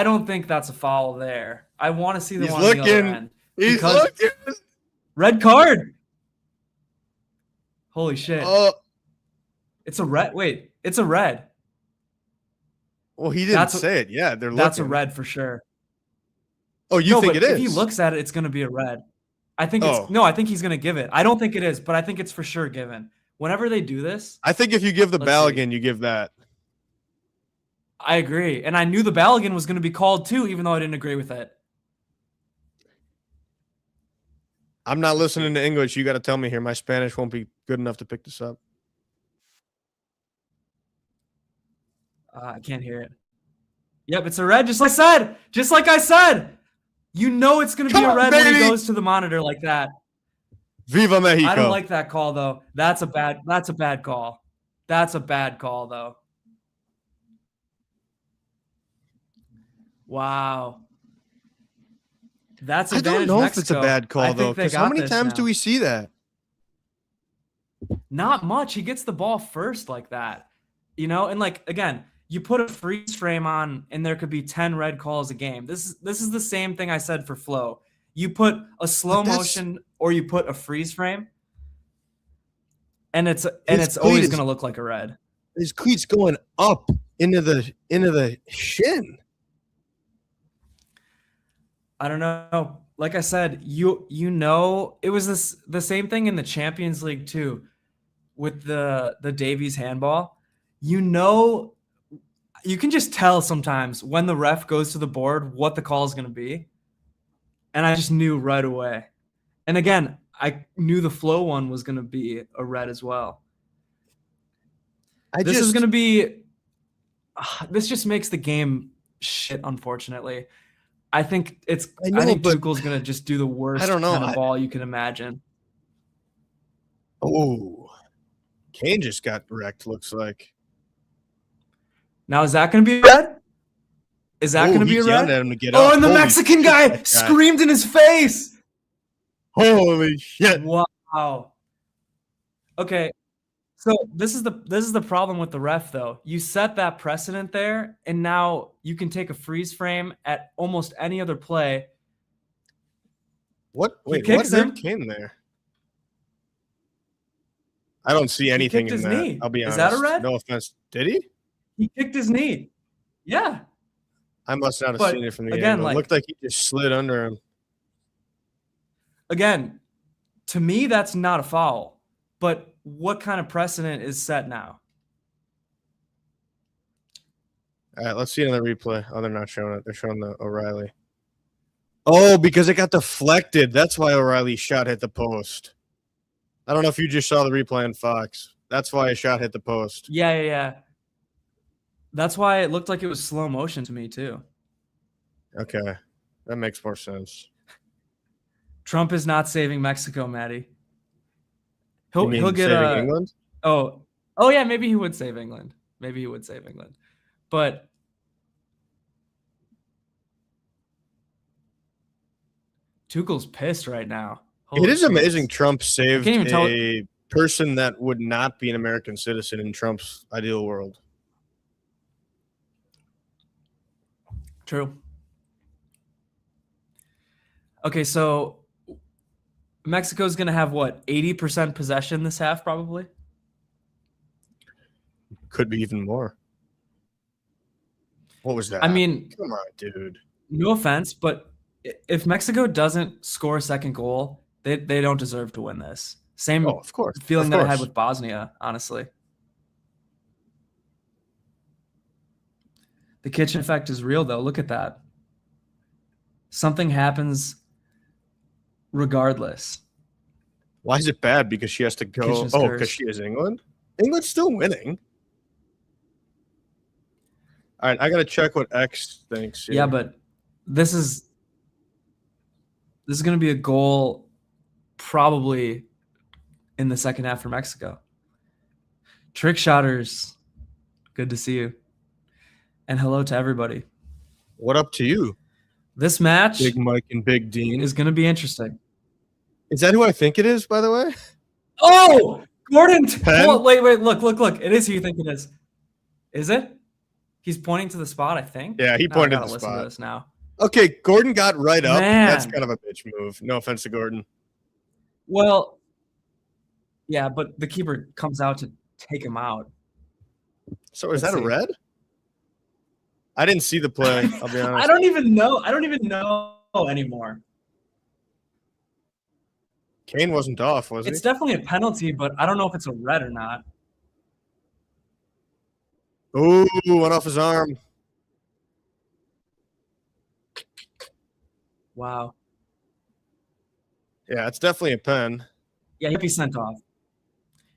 don't think that's a foul there. I want to see the one on the other end. He's looking. Red card. Holy shit. Oh, It's a red. Wait, it's a red. well, he didn't say it. Yeah, That's looking. a red for sure. Oh, you think it is? If he looks at it, it's going to be a red. I think Oh. no, I think he's going to give it. I don't think it is, but I think it's for sure given. Whenever they do this, I think if you give the Let's see. Balogun, you give that. I agree. And I knew the Balogun was going to be called too, even though I didn't agree with it. I'm not listening to English. You got to tell me here. My Spanish won't be good enough to pick this up. I can't hear it. Yep, it's a red, just like I said. Just like I said. You know it's going to be a red when he goes to the monitor like that. Viva Mexico. I don't like that call though. That's a bad call. That's a bad call though. Wow. That's I advantage don't know Mexico. if it's a bad call though, because how many times do we see that? Not much. He gets the ball first like that. You know, and like again, you put a freeze frame on and there could be 10 red calls a game. This is the same thing I said for Flo. You put a slow motion or you put a freeze frame and it's always going to look like a red. His cleat's going up into the shin. I don't know. Like I said, you know, it was the same thing in the Champions League too with the Davies handball. You know, you can just tell sometimes when the ref goes to the board what the call is going to be. And I just knew right away. And again, I knew the Flo one was going to be a red as well. This just makes the game shit, unfortunately. I think Tuchel's going to just do the worst kind of ball you can imagine. Oh, Kane just got wrecked, looks like. Now, is that going to be a red? Is that going to be a red? At him to get oh, up. and the Mexican guy screamed in his face. Holy shit. Wow. Okay. So this is the problem with the ref though. You set that precedent there and now you can take a freeze frame at almost any other play. What hurt Kane there? I don't see anything in that. Knee. I'll be honest. Is that a red? No offense. Did he? He kicked his knee. Yeah. I must not have seen it from the angle. It looked like he just slid under him. Again, to me, that's not a foul. But what kind of precedent is set now? All right, let's see another replay. Oh, they're not showing it. They're showing the O'Reilly. Oh, because it got deflected. That's why O'Reilly's shot hit the post. I don't know if you just saw the replay on Fox. That's why a shot hit the post. Yeah. That's why it looked like it was slow motion to me too. Okay, that makes more sense. Trump is not saving Mexico, Maddie. He'll get saving England? Oh yeah, maybe he would save England. But Tuchel's pissed right now. It is amazing Trump saved a person that would not be an American citizen in Trump's ideal world. True. Okay, so Mexico's going to have what, 80% possession this half probably? Could be even more. What was that? I mean, come on, dude. No offense, but if Mexico doesn't score a second goal, they don't deserve to win this. Same of course. feeling that I had with Bosnia, honestly. The kitchen effect is real, though. Look at that. Something happens regardless. Why is it bad? Because she has to go. Because she is England? England's still winning. All right, I got to check what X thinks here. Yeah, but this is going to be a goal probably in the second half for Mexico. Trick shotters, good to see you. And hello to everybody. What up to you? This match, Big Mike and Big Dean, is going to be interesting. Is that who I think it is, by the way? Oh, Gordon. Oh, wait. Look. It is who you think it is. Is it? He's pointing to the spot, I think. Yeah, he pointed to the listen spot. To this now. Okay, Gordon got right up. Man. That's kind of a bitch move. No offense to Gordon. Well, yeah, but the keeper comes out to take him out. So is Let's that a see. red? I didn't see the play. I'll be honest. I don't even know. I don't even know anymore. Kane wasn't off, was he? It's definitely a penalty, but I don't know if it's a red or not. Ooh, went off his arm. Wow. Yeah, it's definitely a pen. Yeah, he'll be sent off.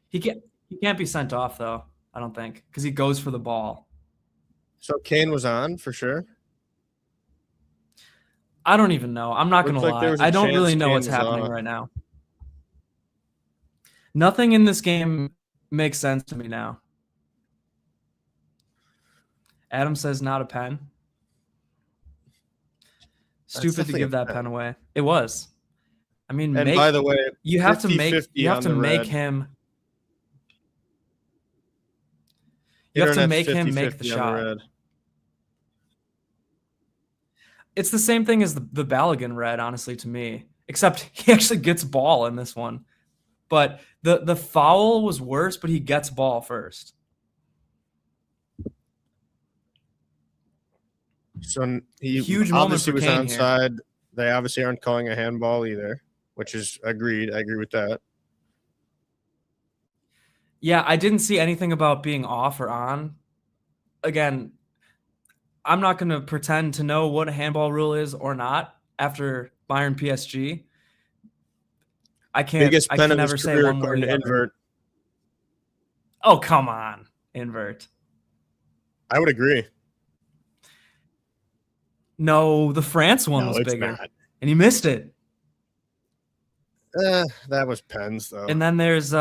He can't be sent off though, I don't think, because he goes for the ball. So Kane was on for sure. I don't even know. I'm not gonna Looks like there lie. was a I don't really chance know Kane what's was happening off. right now. Nothing in this game makes sense to me now. Adam says not a pen. Stupid to give that pen away. It was. I mean, And by the way, you have to make 50-50 on the red. him. You have to make him make the shot. It's the same thing as the Balogun red, honestly, to me. Except he actually gets ball in this one. But the foul was worse, but he gets ball first. So he Huge moment obviously for was Kane onside. here. They obviously aren't calling a handball either, which is agreed. I agree with that. Yeah, I didn't see anything about being off or on. Again, I'm not going to pretend to know what a handball rule is or not after Bayern PSG. I can't. Biggest I pen can of never his say career one way or according the to other. Invert. Oh, come on, Invert. I would agree. No, the France one was bigger, and he missed it. That was pens though. And then there's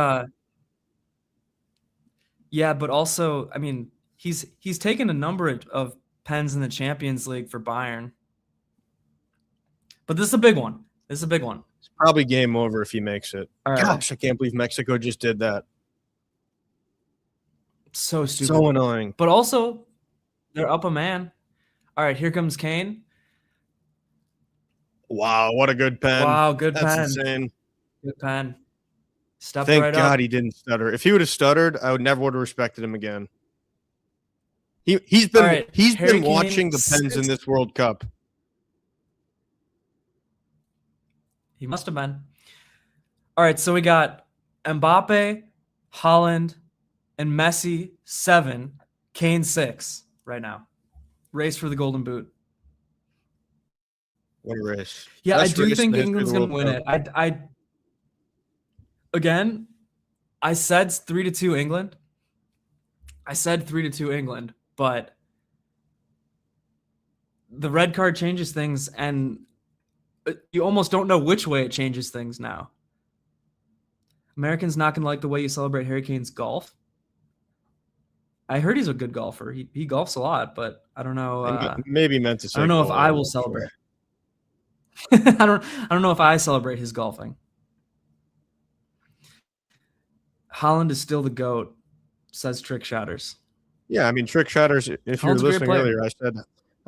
yeah, but also, I mean, he's taken a number of pens in the Champions League for Bayern. But this is a big one. This is a big one. It's probably game over if he makes it. All right. Gosh, I can't believe Mexico just did that. So stupid. So annoying. But also, they're up a man. All right, here comes Kane. Wow, what a good pen. Wow, good That's pen. insane. Good pen. Stepped Thank right God up. he didn't stutter. If he would have stuttered, I would never would have respected him again. He's been watching the pens in this World Cup. He must have been. All right, so we got Mbappe, Haaland, and Messi 7, Kane 6 right now. Race for the Golden Boot. What a race. Yeah, I do think England's going to win it. I again, I said 3-2 England. I said 3-2 England, but the red card changes things, and you almost don't know which way it changes things now. Americans not going to like the way you celebrate Harry Kane's golf. I heard he's a good golfer. He golfs a lot, but I don't know. Maybe meant to say. I don't know if I will celebrate. I don't know if I celebrate his golfing. Haaland is still the GOAT, says Trick Shotters. Yeah, I mean, Trick Shotters, if you were listening earlier, I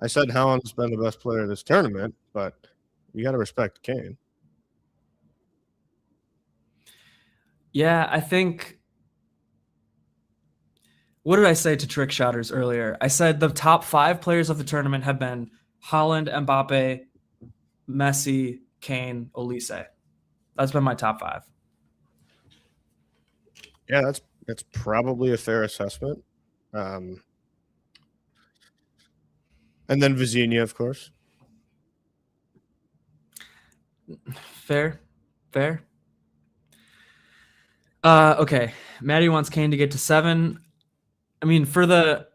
said Haaland's been the best player of this tournament, but you got to respect Kane. Yeah, I think. What did I say to Trick Shotters earlier? I said the top 5 players of the tournament have been Haaland, Mbappe, Messi, Kane, Olise. That's been my top 5. Yeah, that's probably a fair assessment. And then Vizinha, of course. Fair. Okay. Maddie wants Kane to get to 7. I mean, for the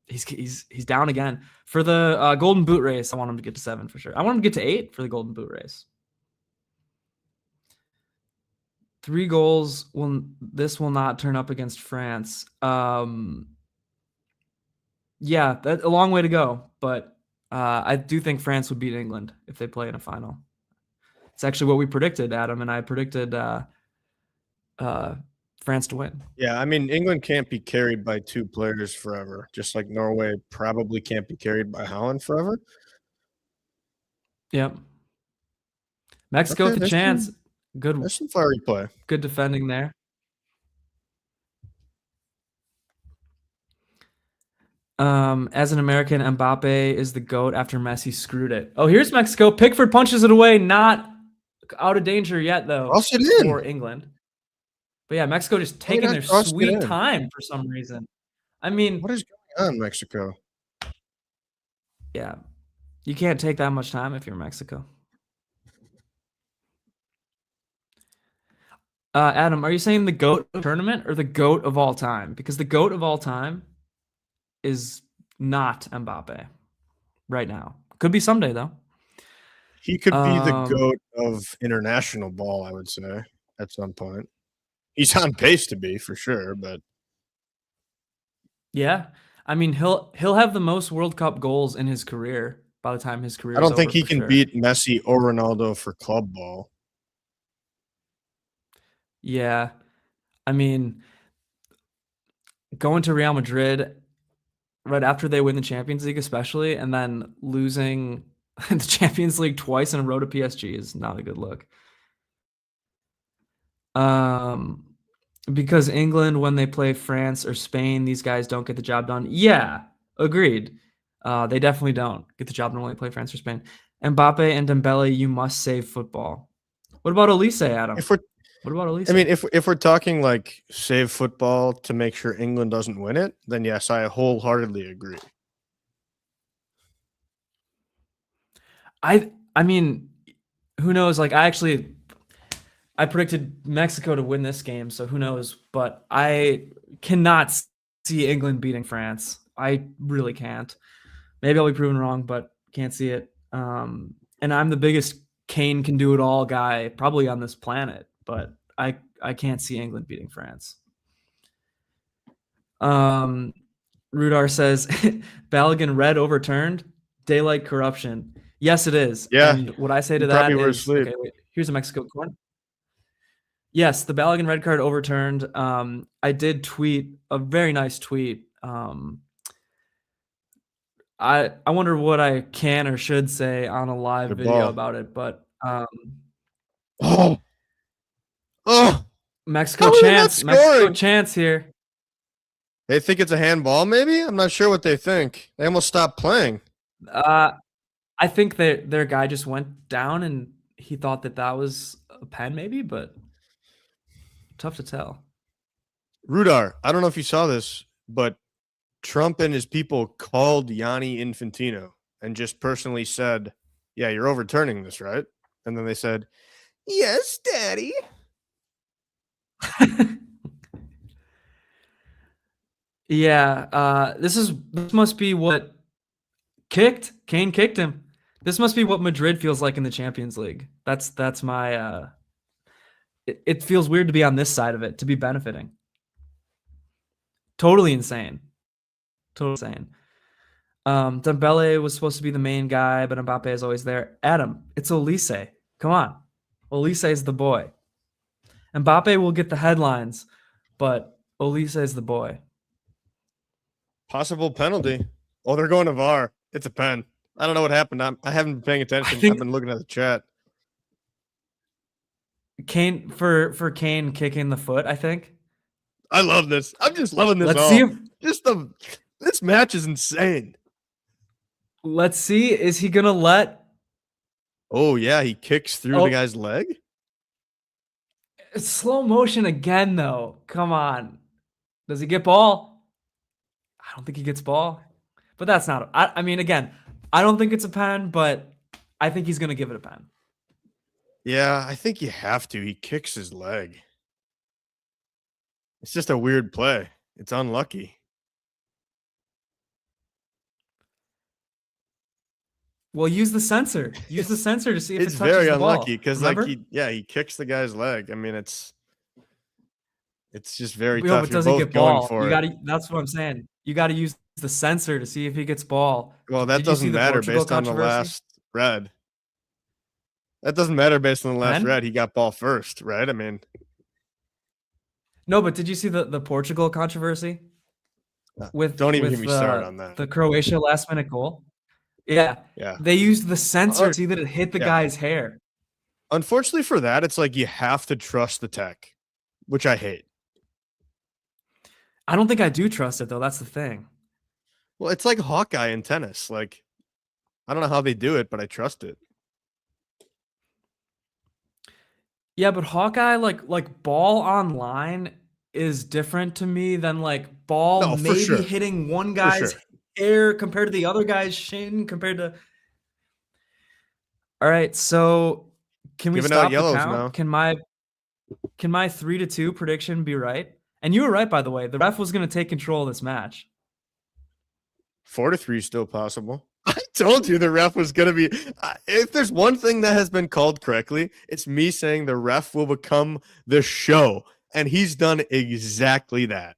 he's down again. For the Golden Boot race, I want him to get to 7 for sure. I want him to get to 8 for the Golden Boot race. 3 goals. This will not turn up against France. Yeah, that's a long way to go, but I do think France would beat England if they play in a final. It's actually what we predicted, Adam, and I predicted France to win. Yeah, I mean, England can't be carried by 2 players forever, just like Norway probably can't be carried by Haaland forever. Yep. Mexico Okay, with a chance. Good, there's some fiery play. good defending there. As an American, Mbappe is the GOAT after Messi screwed it. Oh, here's Mexico. Pickford punches it away. Not out of danger yet, though, Cross it for in. England. But yeah, Mexico just Why are you taking not their crossing it sweet in? time for some reason. I mean, What is going on, Mexico? yeah, you can't take that much time if you're Mexico. Adam, are you saying the GOAT of tournament or the GOAT of all time? Because the GOAT of all time is not Mbappe right now. Could be someday, though. He could be the GOAT of international ball, I would say, at some point. He's on pace to be, for sure, but Yeah. I mean, he'll have the most World Cup goals in his career by the time his career I is don't think over he for can sure. beat Messi or Ronaldo for club ball. Yeah. I mean, going to Real Madrid right after they win the Champions League, especially, and then losing the Champions League twice in a row to PSG is not a good look. Because England, when they play France or Spain, these guys don't get the job done. Yeah, agreed. They definitely don't get the job done when they play France or Spain. Mbappe and Dembele, you must save football. What about Elise, Adam? What about Elise? I mean, if we're talking like save football to make sure England doesn't win it, then yes, I wholeheartedly agree. I mean, who knows? Like, I predicted Mexico to win this game, so who knows? But I cannot see England beating France. I really can't. Maybe I'll be proven wrong, but can't see it. And I'm the biggest Kane can do it all guy probably on this planet, but I can't see England beating France. Rudar says Balogun red overturned. Daylight corruption. Yes, it is. Yeah, And what I say to you that probably were is, asleep. okay, wait, here's a Mexico corner. Yes, the Balogun red card overturned. I did tweet a very nice tweet. I wonder what I can or should say on a live Good video ball. about it, but Oh, Mexico how are they not chance, Mexico scoring? chance here. They think it's a handball, maybe? I'm not sure what they think. They almost stopped playing. I think their guy just went down and he thought that was a pen, maybe, but tough to tell. Rudar, I don't know if you saw this, but Trump and his people called Gianni Infantino and just personally said, "Yeah, you're overturning this, right?" And then they said, "Yes, Daddy." Yeah, this must be what Kane kicked him. This must be what Madrid feels like in the Champions League. That's my it feels weird to be on this side of it, to be benefiting. Totally insane. Totally insane. Dembele was supposed to be the main guy, but Mbappe is always there. Adam, it's Olise. Come on. Olise is the boy. Mbappe will get the headlines, but Olise is the boy. Possible penalty. Oh, they're going to VAR. It's a pen. I don't know what happened. I haven't been paying attention. I've been looking at the chat. Kane for Kane kicking the foot, I think. I love this. I'm just loving this. Let's see if this match is insane. Let's see. Is he gonna let? Oh yeah, he kicks through the guy's leg. It's slow motion again, though. Come on. Does he get ball? I don't think he gets ball. But that's not. I mean, again, I don't think it's a pen, but I think he's gonna give it a pen. Yeah, I think you have to. He kicks his leg. It's just a weird play. It's unlucky. Well, use the sensor. Use the sensor to see if it's it touches very the unlucky because like he kicks the guy's leg. I mean, it's just very tough. But does he get ball? That's what I'm saying. You got to use the sensor to see if he gets ball. Well, that doesn't matter based on the last red. That doesn't matter based on the last red. He got ball first, right? I mean, no, but did you see the Portugal controversy? Don't even get me started on that. The Croatia last-minute goal. Yeah. They used the sensor to see that it hit the guy's hair. Unfortunately for that, it's like you have to trust the tech, which I hate. I don't think I do trust it though. That's the thing. Well, it's like Hawkeye in tennis. Like, I don't know how they do it, but I trust it. Yeah, but Hawkeye, like ball online is different to me than like ball No, for maybe sure. hitting one For guy's sure. hair compared to the other guy's shin compared to. All right, so can we Giving out stop the yellows count? now. Can my 3-2 prediction be right? And you were right, by the way. The ref was going to take control of this match. 4-3 is still possible. I told you the ref was going to be. If there's one thing that has been called correctly, it's me saying the ref will become the show. And he's done exactly that.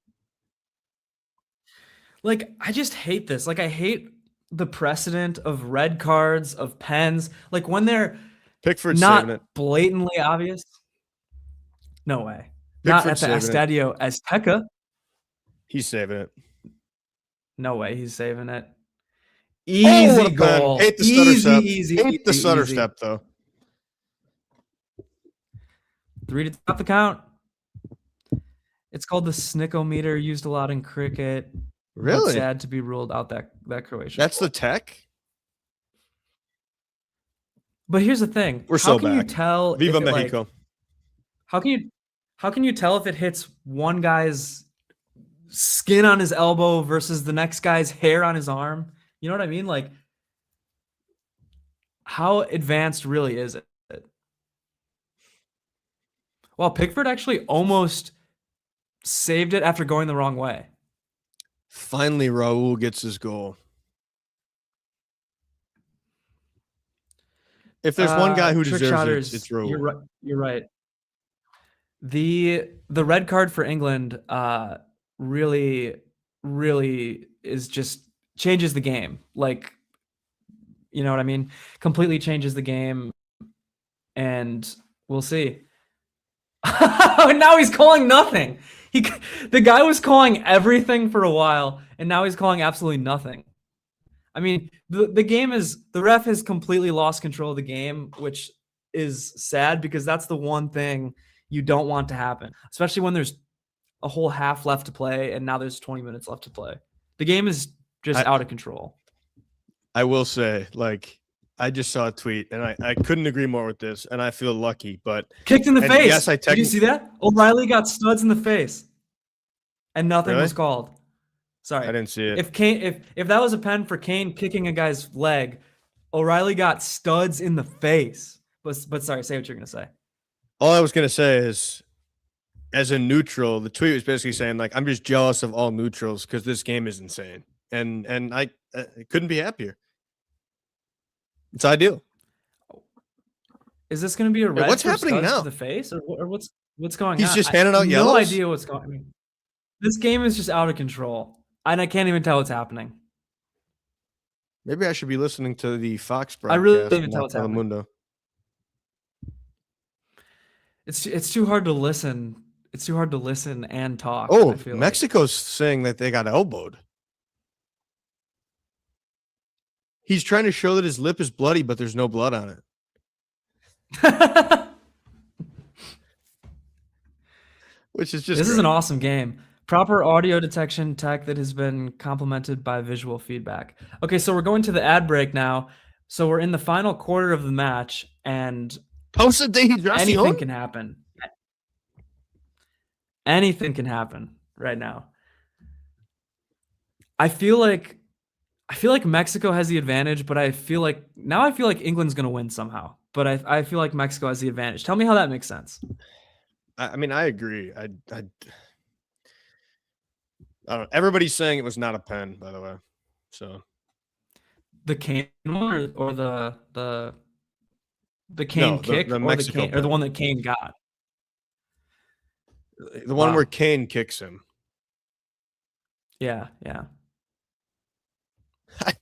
Like, I just hate this. Like, I hate the precedent of red cards, of pens. Like, when they're Pickford's saving it. not blatantly obvious. No way. Not at Pickford's the saving it. Estadio Azteca. He's saving it. No way he's saving it. Oh, what Easy a pen. goal. Hate the stutter step. Easy. Hate the stutter step, though. 3 to top the count. It's called the Snickometer, used a lot in cricket. But Really? sad to be ruled out that Croatian. That's the tech? But here's the thing. We're how so can back. you tell Viva if it, Mexico. like, how can you tell if it hits one guy's skin on his elbow versus the next guy's hair on his arm? You know what I mean? Like, how advanced really is it? Well, Pickford actually almost saved it after going the wrong way. Finally, Raul gets his goal. If there's one guy who deserves it, it's Raul. You're right. The red card for England really is just changes the game. Like, you know what I mean? Completely changes the game, and we'll see. Now he's calling nothing. The guy was calling everything for a while, and now he's calling absolutely nothing. I mean, the game is, the ref has completely lost control of the game, which is sad because that's the one thing you don't want to happen, especially when there's a whole half left to play and now there's 20 minutes left to play. The game is just out of control. I will say, like, I just saw a tweet and I couldn't agree more with this, and I feel lucky, but kicked in the face. Yes, Did you see that? O'Reilly got studs in the face and nothing was called. Sorry, I didn't see it. If that was a pen for Kane kicking a guy's leg, O'Reilly got studs in the face. But sorry, say what you're gonna say. All I was gonna say is, as a neutral, the tweet was basically saying, like, I'm just jealous of all neutrals because this game is insane, and I couldn't be happier. It's ideal. Is this going to be a red? What's happening now? To the face, or what's going on? He's just handing out yellows. No idea what's going on. This game is just out of control, and I can't even tell what's happening. Maybe I should be listening to the Fox broadcast. I really can't even tell what's happening. Mundo. It's too hard to listen. It's too hard to listen and talk. Oh, Mexico's saying that they got elbowed. He's trying to show that his lip is bloody, but there's no blood on it. Which is just This is an awesome game. Proper audio detection tech that has been complemented by visual feedback. Okay, so we're going to the ad break now. So we're in the final quarter of the match, and anything can happen. Anything can happen right now. I feel like Mexico has the advantage, but I feel like England's going to win somehow. But I feel like Mexico has the advantage. Tell me how that makes sense. I mean, I agree. I don't know. Everybody's saying it was not a pen, by the way. So the Kane one or the Kane kick the Mexico or the one that Kane got? The one where Kane kicks him. Yeah.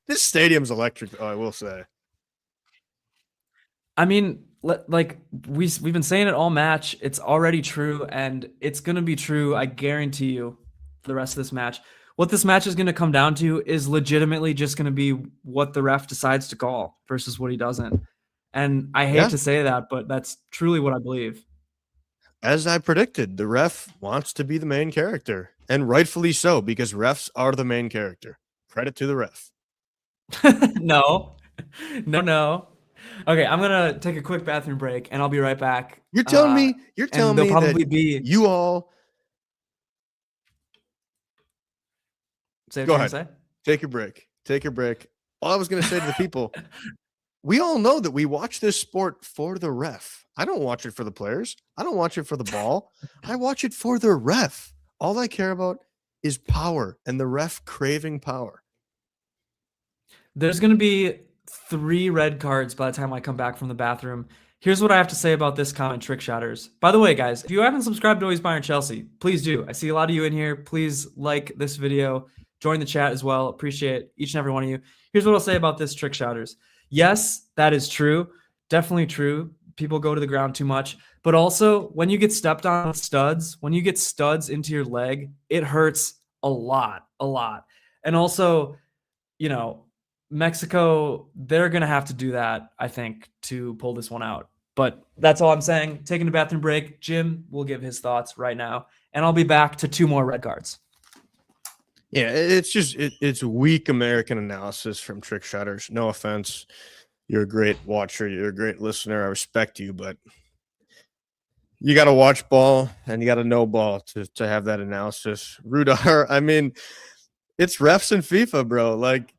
This stadium's electric, I will say. I mean, like we've been saying it all match. It's already true, and it's going to be true, I guarantee you, for the rest of this match. What this match is going to come down to is legitimately just going to be what the ref decides to call versus what he doesn't. And I hate Yeah. to say that, but that's truly what I believe. As I predicted, the ref wants to be the main character, and rightfully so, because refs are the main character. Credit to the ref. No, no. Okay, I'm gonna take a quick bathroom break, and I'll be right back. You're telling me And there'll that probably be. you all Say what go you're gonna ahead. say. Take your break. Take your break. All I was going to say to the people, we all know that we watch this sport for the ref. I don't watch it for the players. I don't watch it for the ball. I watch it for the ref. All I care about is power and the ref craving power. There's gonna be 3 red cards by the time I come back from the bathroom. Here's what I have to say about this comment, trick shotters. By the way, guys, if you haven't subscribed to Always Bayern Chelsea, please do. I see a lot of you in here. Please like this video, join the chat as well. Appreciate each and every one of you. Here's what I'll say about this, trick shotters. Yes, that is true. Definitely true. People go to the ground too much. But also, when you get stepped on with studs, when you get studs into your leg, it hurts a lot, a lot. And also, you know, Mexico, they're going to have to do that, I think, to pull this one out. But that's all I'm saying. Taking a bathroom break. Jim will give his thoughts right now, and I'll be back to 2 more red cards. Yeah, it's just it's weak American analysis from trick shotters. No offense. You're a great watcher. You're a great listener. I respect you, but you got to watch ball and you got to know ball to have that analysis. Rudar, I mean, it's refs and FIFA, bro. Like,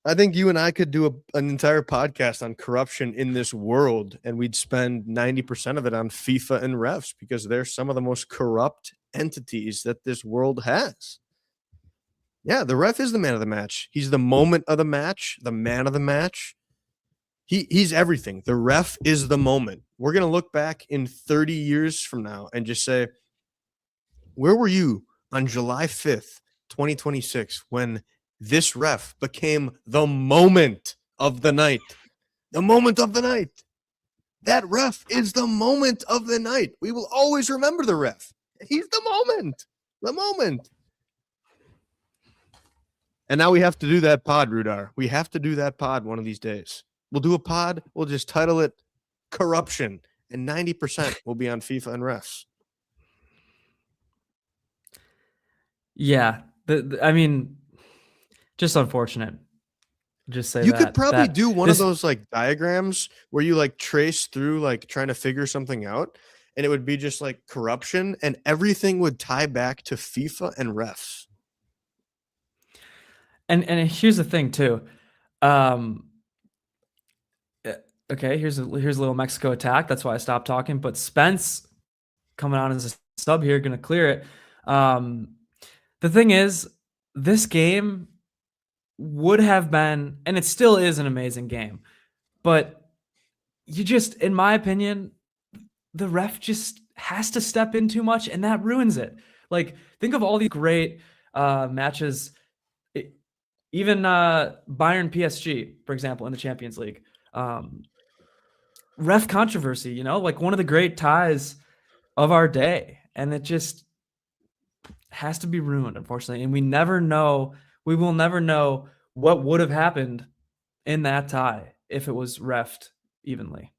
I think you and I could do an entire podcast on corruption in this world, and we'd spend 90% of it on FIFA and refs because they're some of the most corrupt entities that this world has. Yeah, the ref is the man of the match. He's the moment of the match, the man of the match. He's everything. The ref is the moment. We're going to look back in 30 years from now and just say, where were you on July 5th, 2026, when this ref became the moment of the night? The moment of the night. That ref is the moment of the night. We will always remember the ref. He's the moment. The moment. And now we have to do that pod, Rudar. We have to do that pod one of these days. We'll do a pod. We'll just title it Corruption. And 90% will be on FIFA and refs. Yeah. I mean, just unfortunate. Just say you that. could probably that do one this, of those like diagrams where you like trace through like trying to figure something out. And it would be just like corruption and everything would tie back to FIFA and refs. And here's the thing too. Okay, here's a little Mexico attack. That's why I stopped talking. But Spence coming on as a sub here, going to clear it. The thing is, this game would have been, and it still is an amazing game, but you just, in my opinion, the ref just has to step in too much, and that ruins it. Like, think of all these great matches, even Bayern PSG, for example, in the Champions League. Ref controversy, you know, like one of the great ties of our day, and it just has to be ruined, unfortunately. And we will never know what would have happened in that tie if it was refed evenly.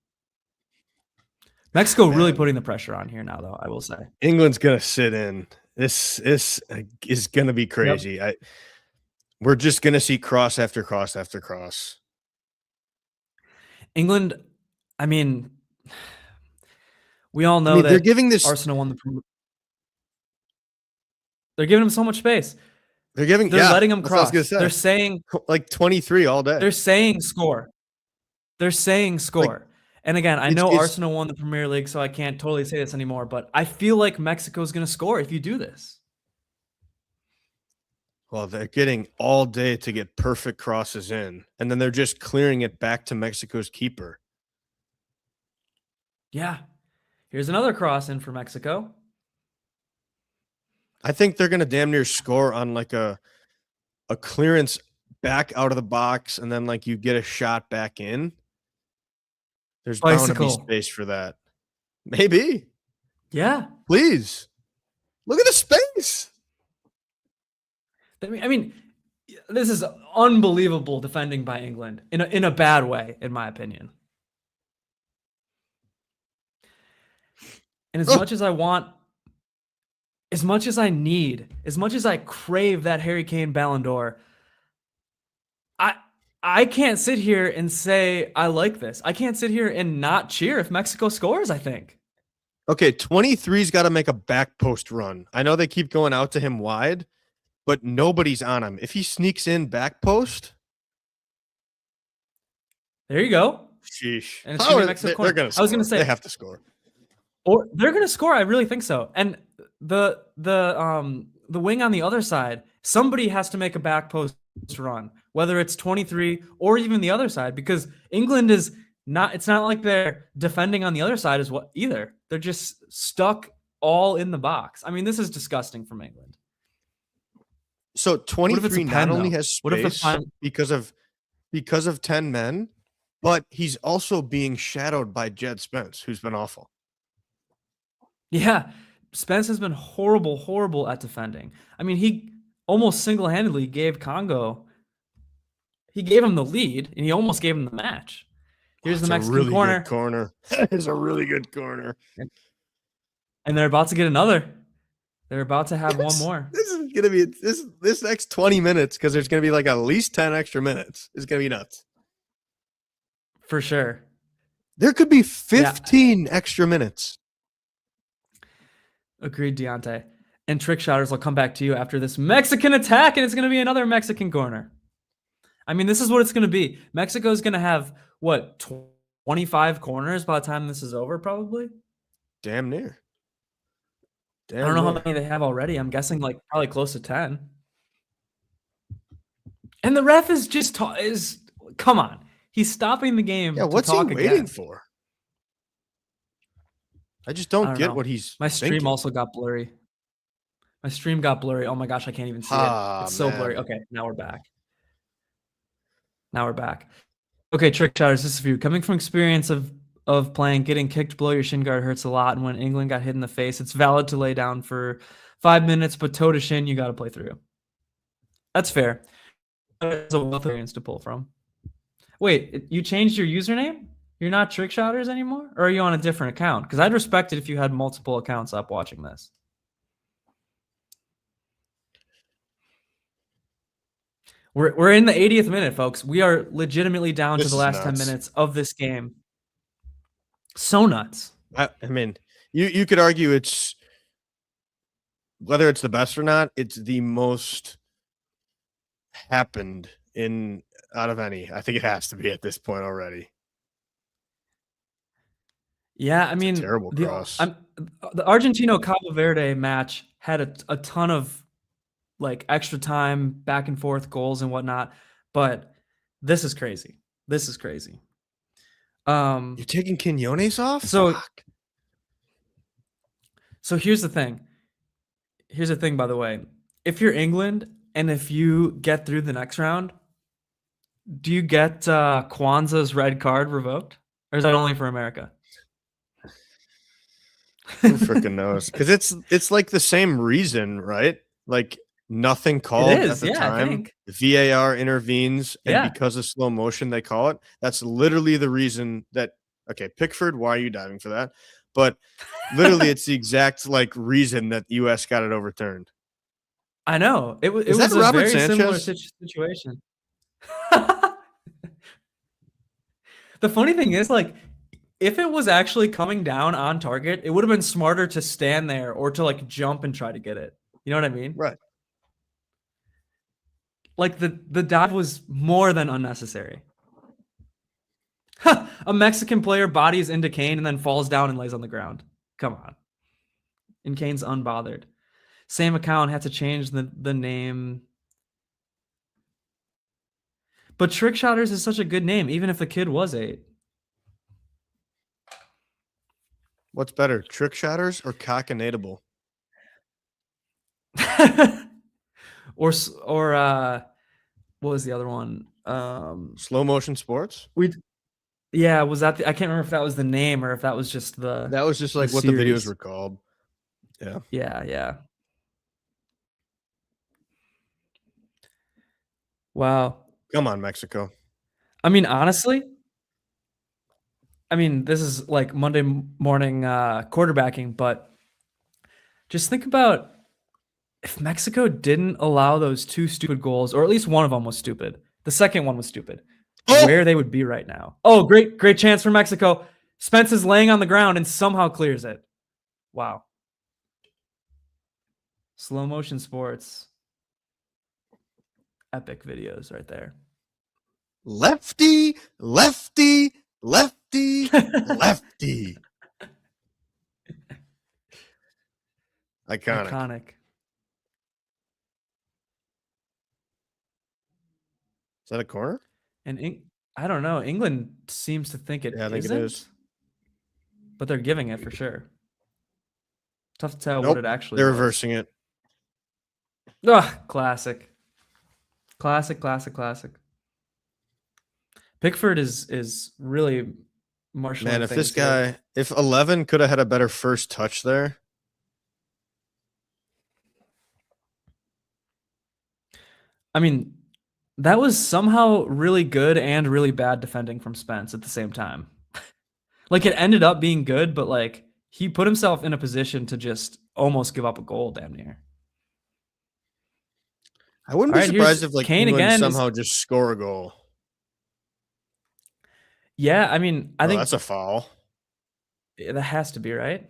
Mexico really putting the pressure on here now, though, I will say. England's gonna sit in. This is gonna be crazy. Yep. We're just gonna see cross after cross after cross. England, I mean, we all know that they're giving this Arsenal won the. They're giving him so much space. They're letting him cross. They're saying like 23 all day. They're saying score. Like, and again, I know Arsenal won the Premier League, so I can't totally say this anymore, but I feel like Mexico's going to score if you do this. Well, they're getting all day to get perfect crosses in, and then they're just clearing it back to Mexico's keeper. Yeah. Here's another cross in for Mexico. I think they're going to damn near score on like a clearance back out of the box, and then like you get a shot back in. There's bound to be space for that. Maybe. Yeah. Please. Look at the space. I mean, this is unbelievable defending by England in a bad way, in my opinion. And as much as I want, as much as I need, as much as I crave that Harry Kane Ballon d'Or, I can't sit here and say I like this. I can't sit here and not cheer if Mexico scores, I think. Okay, 23's got to make a back post run. I know they keep going out to him wide, but nobody's on him. If he sneaks in back post, there you go. sheesh. And it's gonna be Mexico corner. They're going to score. I was going to say they have to score. Or they're going to score. I really think so. And the wing on the other side, somebody has to make a back post run, whether it's 23 or even the other side, because England is not. It's not like they're defending on the other side as well either. They're just stuck all in the box. I mean, this is disgusting from England. So 23 not only though? has space because of 10 men, but he's also being shadowed by Jed Spence, who's been awful. Yeah, Spence has been horrible at defending. I mean, he almost single-handedly gave Congo. He gave him the lead, and he almost gave him the match. Here's the Mexican really corner. Good corner. That is a really good corner. And they're about to get another. They're about to have one more. This is gonna be this next 20 minutes, because there's gonna be like at least 10 extra minutes. It's gonna be nuts. For sure. There could be 15 extra minutes. Agreed, Deontay. And trick shotters will come back to you after this Mexican attack, and it's going to be another Mexican corner. I mean, this is what it's going to be. Mexico's going to have, what, 25 corners by the time this is over, probably? Damn near. I don't know how many they have already. I'm guessing like probably close to 10. And the ref is just come on. He's stopping the game. Yeah, what's he waiting for? I just don't get what he's My stream thinking. also got blurry. My stream got blurry. Oh my gosh, I can't even see it. It's so blurry. Okay, now we're back. Okay, trick shotters, this is for you. Coming from experience of playing, getting kicked below your shin guard hurts a lot, and when England got hit in the face, it's valid to lay down for 5 minutes, but toe to shin, you got to play through. That's fair. There's a wealth of experience to pull from. Wait, you changed your username? You're not trick shotters anymore? Or are you on a different account? Because I'd respect it if you had multiple accounts up watching this. We're in the 80th minute, folks. We are legitimately down to the last 10 minutes of this game. So nuts. I mean, you could argue it's whether it's the best or not, it's the most happened out of any. I think it has to be at this point already. Yeah, I mean, terrible cross. The Argentino-Cabo Verde match had a ton of like extra time, back and forth goals and whatnot, but this is crazy. You're taking Quinones off? So, Fuck. So here's the thing. By the way, if you're England and if you get through the next round, do you get Kwanzaa's red card revoked, or is that only for America? Who freaking knows? Because it's like the same reason, right? Like nothing called at the time. The VAR intervenes, and because of slow motion, they call it. That's literally the reason that. Okay, Pickford, why are you diving for that? But literally, it's the exact like reason that the U.S. got it overturned. I know it was a Robert very Sanchez? similar situation. The funny thing is, like, if it was actually coming down on target, it would have been smarter to stand there or to like jump and try to get it. You know what I mean? Right. Like the dive was more than unnecessary. A Mexican player bodies into Kane and then falls down and lays on the ground. Come on. And Kane's unbothered. Same account had to change the name. But Trick Shotters is such a good name, even if the kid was 8. What's better, Trick Shotters or Cockinatable? or what was the other one? Slow Motion Sports? Was that I can't remember if that was the name or if that was just that was just like what the videos were called. Yeah. Wow. Come on, Mexico. I mean, honestly, I mean, this is like Monday morning quarterbacking, but just think about if Mexico didn't allow those two stupid goals, or at least one of them was stupid. The second one was stupid. Oh! Where they would be right now. Oh, great chance for Mexico. Spence is laying on the ground and somehow clears it. Wow. Slow motion sports. Epic videos right there. Lefty, lefty, lefty, lefty. Iconic. Is that a corner? And I don't know. England seems to think it Yeah, I think isn't, it is. but they're giving it for sure. Tough to tell Nope, what it actually they're was. reversing it. Ugh, classic. Pickford is really marshalling. Man, if this guy, if 11 could have had a better first touch there. I mean, that was somehow really good and really bad defending from Spence at the same time. Like, it ended up being good, but like he put himself in a position to just almost give up a goal damn near. I wouldn't All be right, surprised here's if like Kane England again somehow just score a goal. Yeah, I mean, I think that's a foul. that has to be, right?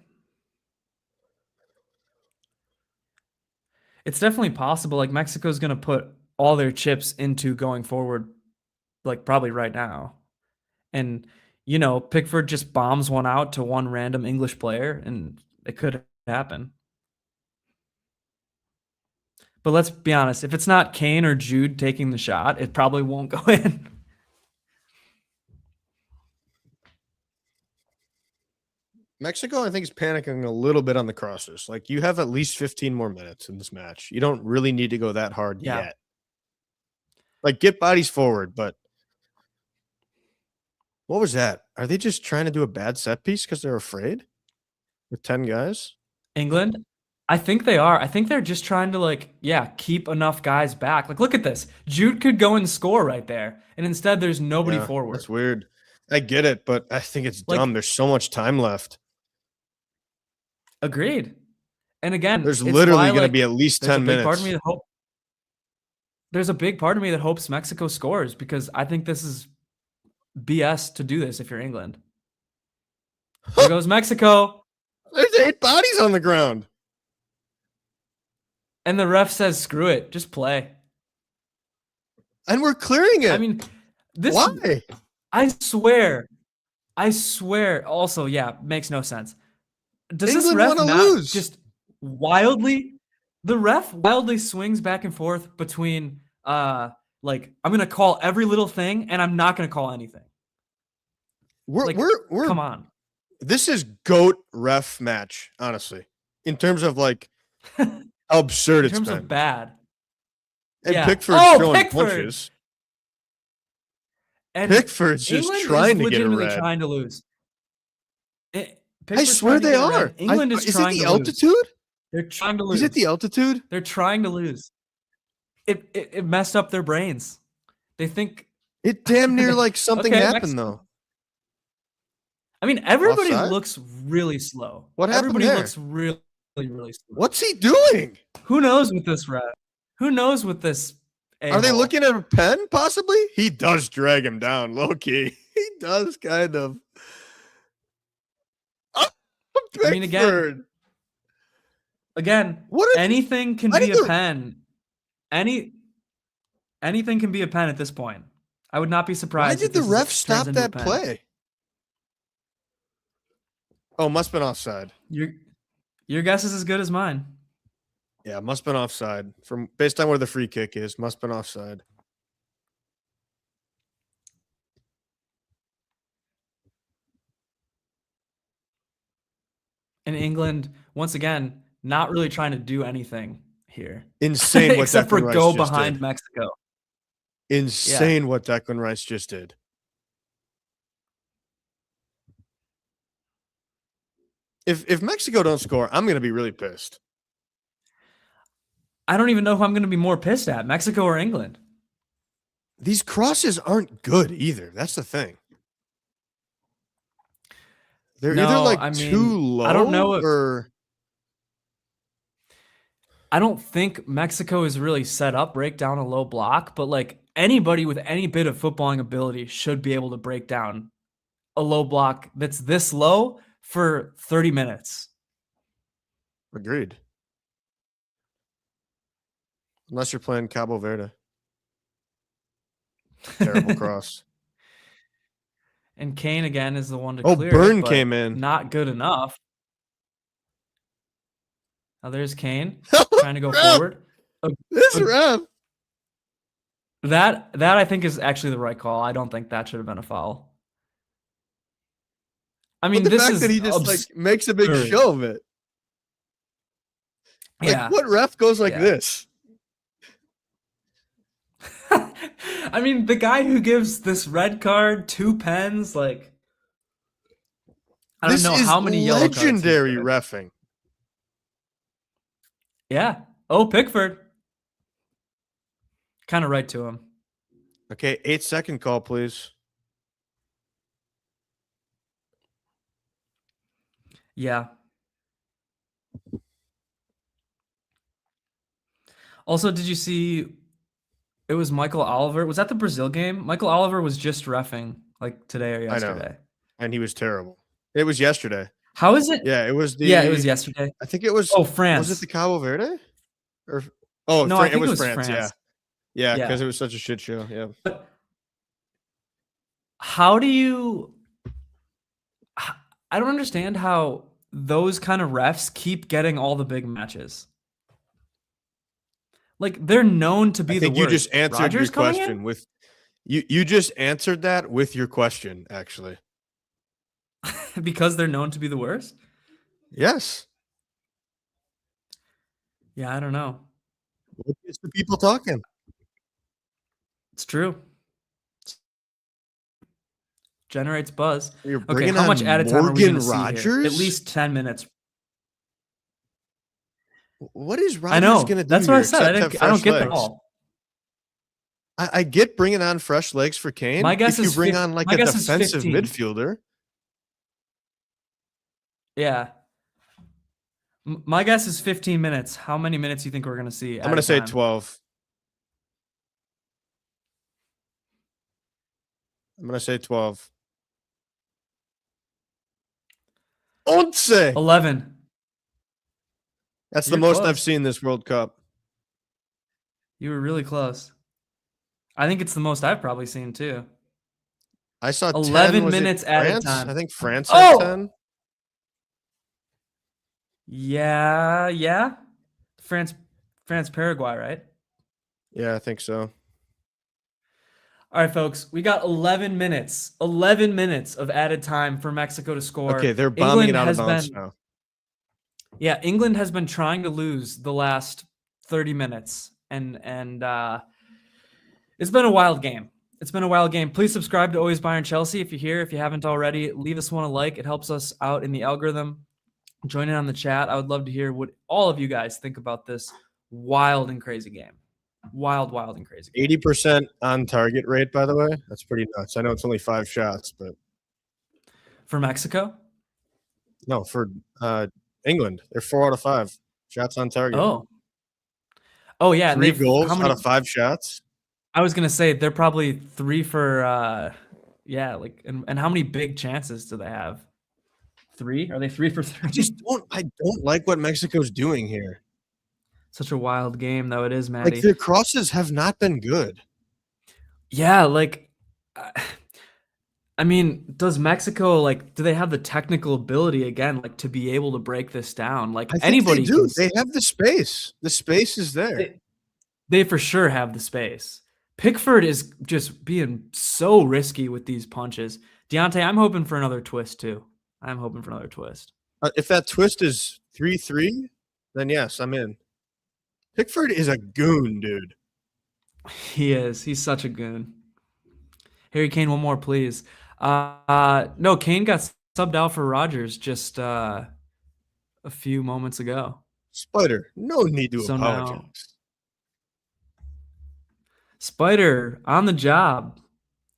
It's definitely possible. Like, Mexico's going to put all their chips into going forward, like probably right now. And, you know, Pickford just bombs one out to one random English player, and it could happen. But let's be honest, if it's not Kane or Jude taking the shot, it probably won't go in. Mexico, I think, is panicking a little bit on the crosses. Like, you have at least 15 more minutes in this match. You don't really need to go that hard yet. Like, get bodies forward, but what was that? Are they just trying to do a bad set piece because they're afraid with 10 guys? England? I think they are. I think they're just trying to, like, keep enough guys back. Like, look at this. Jude could go and score right there, and instead there's nobody forward. That's weird. I get it, but I think it's dumb. There's so much time left. Agreed. And again, there's literally going to be at least 10 minutes. There's a big part of me that hopes Mexico scores, because I think this is BS to do this if you're England. Here goes Mexico. There's 8 bodies on the ground. And the ref says, screw it, just play. And we're clearing it. I mean, this. Why? I swear. Also, makes no sense. Does England this ref not lose? Just wildly? The ref wildly swings back and forth between, like, I'm gonna call every little thing and I'm not gonna call anything. We're come on. This is GOAT ref match, honestly, in terms of like how absurd it's been. In terms of bad. And Pickford's throwing punches. And Pickford's just trying to get a red. Trying to lose. I swear they are. England is trying to lose. Is it the altitude? They're trying to lose. Is it the altitude? They're trying to lose. It messed up their brains. They think it damn near like something happened though. I mean, everybody looks really slow. What happened Everybody there? looks really slow. What's he doing? Who knows with this ref? Who knows with this? Are they looking at a pen, possibly? He does drag him down, low-key. He does, kind of. Oh, I mean, again, anything can be a pen. Anything can be a pen at this point. I would not be surprised. Why did the ref stop that play? Oh, must have been offside. Your guess is as good as mine. Yeah, must have been offside. Based on where the free kick is, must have been offside. In England, once again, not really trying to do anything here. Insane what except Declan for Rice go just behind did. Mexico. Insane what Declan Rice just did. If Mexico don't score, I'm going to be really pissed. I don't even know who I'm going to be more pissed at, Mexico or England. These crosses aren't good either. That's the thing. They're either No, like I too mean, I don't know low if or I don't think Mexico is really set up break down a low block, but like anybody with any bit of footballing ability should be able to break down a low block that's this low for 30 minutes. agreed. Unless you're playing Cabo Verde. Terrible cross. And Kane again is the one to Oh, clear Burn it, came but in. not good enough. Now there's Kane trying to go Ref! forward. This ref. That I think is actually the right call. I don't think that should have been a foul. I mean, But the this fact is that he just like makes a big show of it. Like, yeah. what ref goes like this? I mean, the guy who gives this red card 2 pens, like I don't know how many yellow cards. Legendary reffing. Yeah. Oh, Pickford. Kind of right to him. Okay, 8-second call, please. Yeah. Also, did you see it was Michael Oliver? Was that the Brazil game? Michael Oliver was just reffing like today or yesterday. I know. And he was terrible. It was yesterday. How is it? Yeah, it was the Yeah, it was yesterday. I think it was France. Was it the Cabo Verde? Or no, I think it was France, yeah. Yeah, Yeah. because it was such a shit show. Yeah. But how do you I don't understand how those kind of refs keep getting all the big matches. Like they're known to be the worst. You just answered Rodgers your question with you just answered that with your question, actually. Because they're known to be the worst? Yes. Yeah, I don't know. What gets the people talking? It's true. Generates buzz. You're Okay, how much added time are we going to see here? At least 10 minutes. What is I Rodgers know. going to do? That's what I said. I don't get the ball. I get bringing on fresh legs for Kane. My guess if you is bring on like a defensive midfielder. Yeah. My guess is 15 minutes. How many minutes do you think we're going to see? I'm going to say 12. I'm going to say 12. 11. That's the most I've seen this World Cup. You were really close. I think it's the most I've probably seen too. I saw 11 minutes added time. I think France had 10. Yeah. France, Paraguay, right? Yeah, I think so. All right, folks, we got 11 minutes. 11 minutes of added time for Mexico to score. Okay, they're bombing it out of bounds now. Yeah, England has been trying to lose the last 30 minutes, and it's been a wild game. It's been a wild game. Please subscribe to Always Bayern Chelsea if you're here. If you haven't already, leave us one a like. It helps us out in the algorithm. Join in on the chat. I would love to hear what all of you guys think about this wild and crazy game. Wild and crazy game. 80% on target rate, by the way. That's pretty nuts. I know it's only 5 shots, but for Mexico? No, for England. They're 4 out of 5 shots on target. Oh yeah. 3 goals out of 5 shots. I was gonna say they're probably 3 for and how many big chances do they have? 3? Are they 3 for 3? I don't like what Mexico's doing here. Such a wild game, though it is, Maddie. Like their crosses have not been good. Yeah, like I mean, does Mexico do they have the technical ability again, to be able to break this down? Like anybody they do. They have the space. The space is there. They for sure have the space. Pickford is just being so risky with these punches. Deontay, I'm hoping for another twist too. I'm hoping for another twist. If that twist is 3-3, then yes, I'm in. Pickford is a goon, dude. He is. He's such a goon. Harry Kane, one more, please. No, Kane got subbed out for Rodgers just a few moments ago. Spider, no need to apologize. Now, Spider, on the job.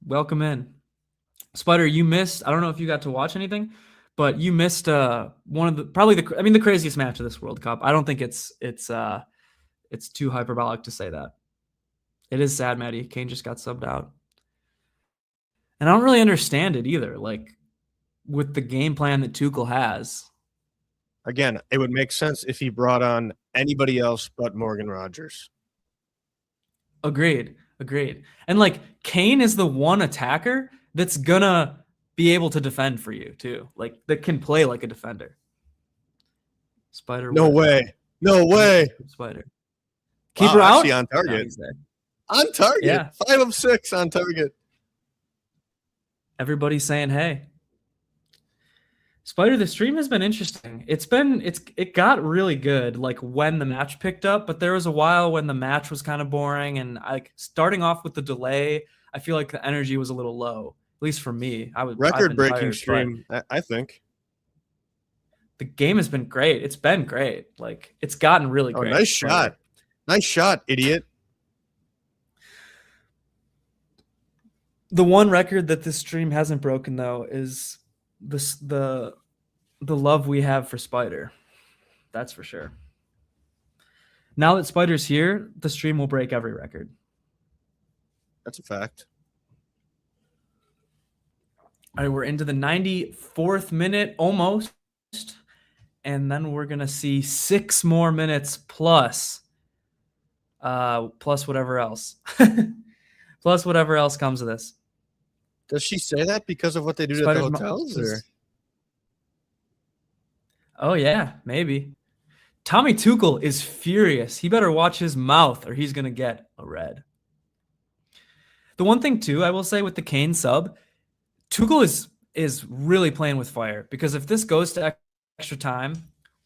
Welcome in. Spider, you missed. I don't know if you got to watch anything, But you missed one of the craziest match of this World Cup. I don't think it's too hyperbolic to say that. It is sad, Maddie. Kane just got subbed out. And I don't really understand it either. Like, with the game plan that Tuchel has. Again, it would make sense if he brought on anybody else but Morgan Rogers. Agreed. And like, Kane is the one attacker that's gonna be able to defend for you too. Like, that can play like a defender. Spider. No way. Spider. Keeper wow, out. Actually on target. On target. Yeah. 5 of 6 on target. Everybody's saying, hey. Spider, the stream has been interesting. It got really good like when the match picked up, but there was a while when the match was kind of boring, and like starting off with the delay, I feel like the energy was a little low. At least for me. Record-breaking stream, I think. The game has been great. It's been great. Like, it's gotten really great. Nice shot. Nice shot, idiot. The one record that this stream hasn't broken though is the love we have for Spider. That's for sure. Now that Spider's here, the stream will break every record. That's a fact. All right, we're into the 94th minute almost. And then we're going to see 6 more minutes plus whatever else. Plus whatever else comes of this. Does she say that because of what they do to the hotels? Or? Oh, yeah, maybe. Tommy Tuchel is furious. He better watch his mouth or he's going to get a red. The one thing, too, I will say with the Kane sub, Tuchel is really playing with fire, because if this goes to extra time,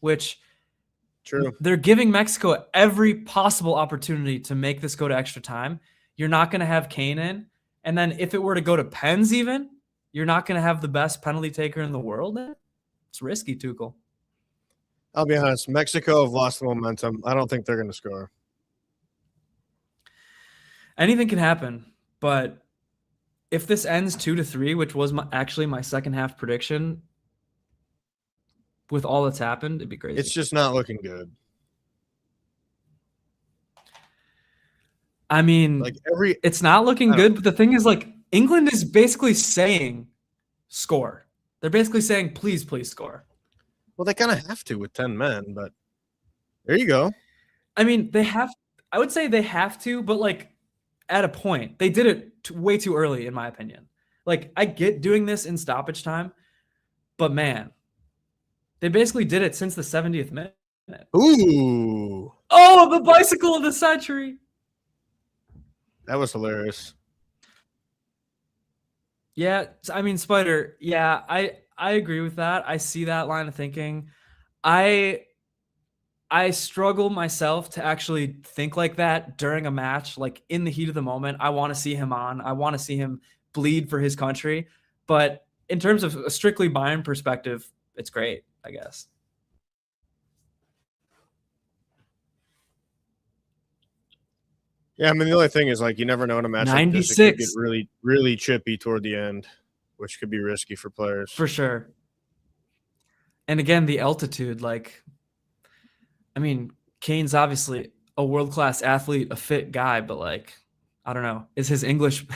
which true, they're giving Mexico every possible opportunity to make this go to extra time, you're not going to have Kane in. And then if it were to go to pens even, you're not going to have the best penalty taker in the world in. It's risky, Tuchel. I'll be honest. Mexico have lost the momentum. I don't think they're going to score. Anything can happen, but if this ends 2-3, which was actually my second half prediction, with all that's happened, it'd be crazy. It's just not looking good. I mean, like it's not looking good, but the thing is, like, England is basically saying score. They're basically saying, please, please score. Well, they kind of have to with 10 men, but there you go. I mean, I would say they have to, but like at a point, they did it way too early, in my opinion. Like, I get doing this in stoppage time, but man, they basically did it since the 70th minute. Ooh. Oh, the bicycle of the century. That was hilarious. Yeah, I mean, Spider, yeah, I agree with that. I see that line of thinking. I struggle myself to actually think like that during a match, like in the heat of the moment. I want to see him on. I want to see him bleed for his country. But in terms of a strictly Bayern perspective, it's great, I guess. Yeah, I mean, the only thing is, like, you never know in a match 96. Like this, it could get really, really chippy toward the end, which could be risky for players. For sure. And again, the altitude, like, I mean, Kane's obviously a world-class athlete, a fit guy, but like, I don't know. Is his English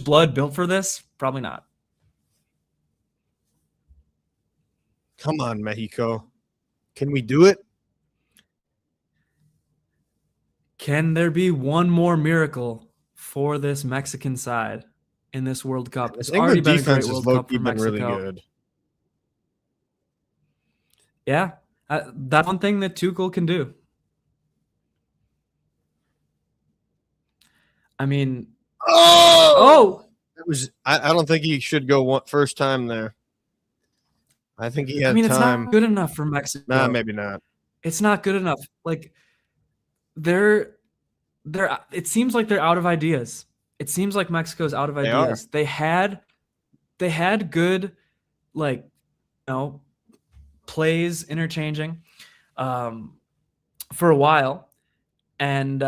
blood built for this? Probably not. Come on, Mexico. Can we do it? Can there be one more miracle for this Mexican side in this World Cup? It's already been a great World Cup for Mexico. Really good. Yeah, that's one thing that Tuchel can do. I mean, it was. I don't think he should go first time there. I think he had time. It's not good enough for Mexico. Nah, maybe not. It's not good enough. Like, it seems like they're out of ideas. It seems like Mexico's out of ideas. They had good, like, plays interchanging for a while, and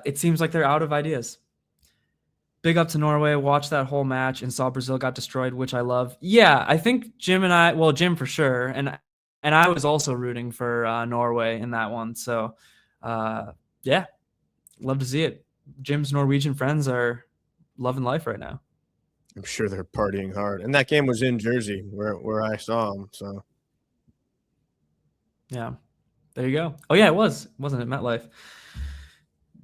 it seems like they're out of ideas. big up to Norway. Watched that whole match and saw Brazil got destroyed, which I love. Yeah, I think Jim and I, well, Jim for sure, and I was also rooting for Norway in that one. So, yeah, love to see it. Jim's Norwegian friends are loving life right now. I'm sure they're partying hard. And that game was in Jersey where I saw them. So, yeah, there you go. Oh, yeah, it was. Wasn't it MetLife?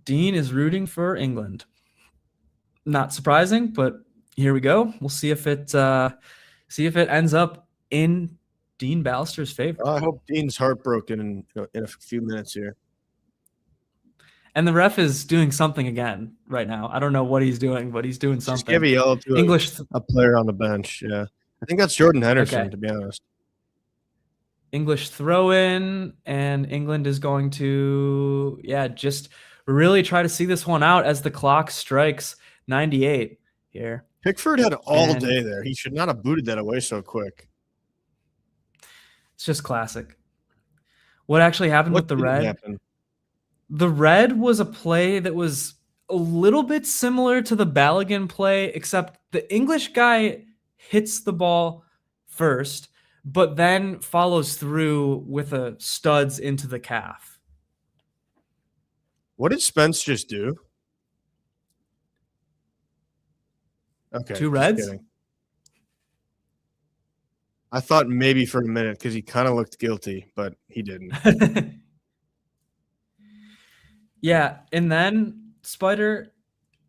Dean is rooting for England. Not surprising, but here we go. We'll see if it ends up in Dean Ballister's favor. I hope Dean's heartbroken in a few minutes here. And the ref is doing something again right now. I don't know what he's doing, but he's doing something. Just give a yellow to a player on the bench. Yeah, I think that's Jordan Henderson, to be honest. English throw in, and England is going to, just really try to see this one out as the clock strikes 98 here. Pickford had all day there. He should not have booted that away so quick. It's just classic. What actually happened with the red? The red was a play that was a little bit similar to the Balogun play, except the English guy hits the ball first, but then follows through with a studs into the calf. What did Spence just do? Okay. 2 reds? I thought maybe for a minute because he kind of looked guilty, but he didn't. Yeah, and then, Spider,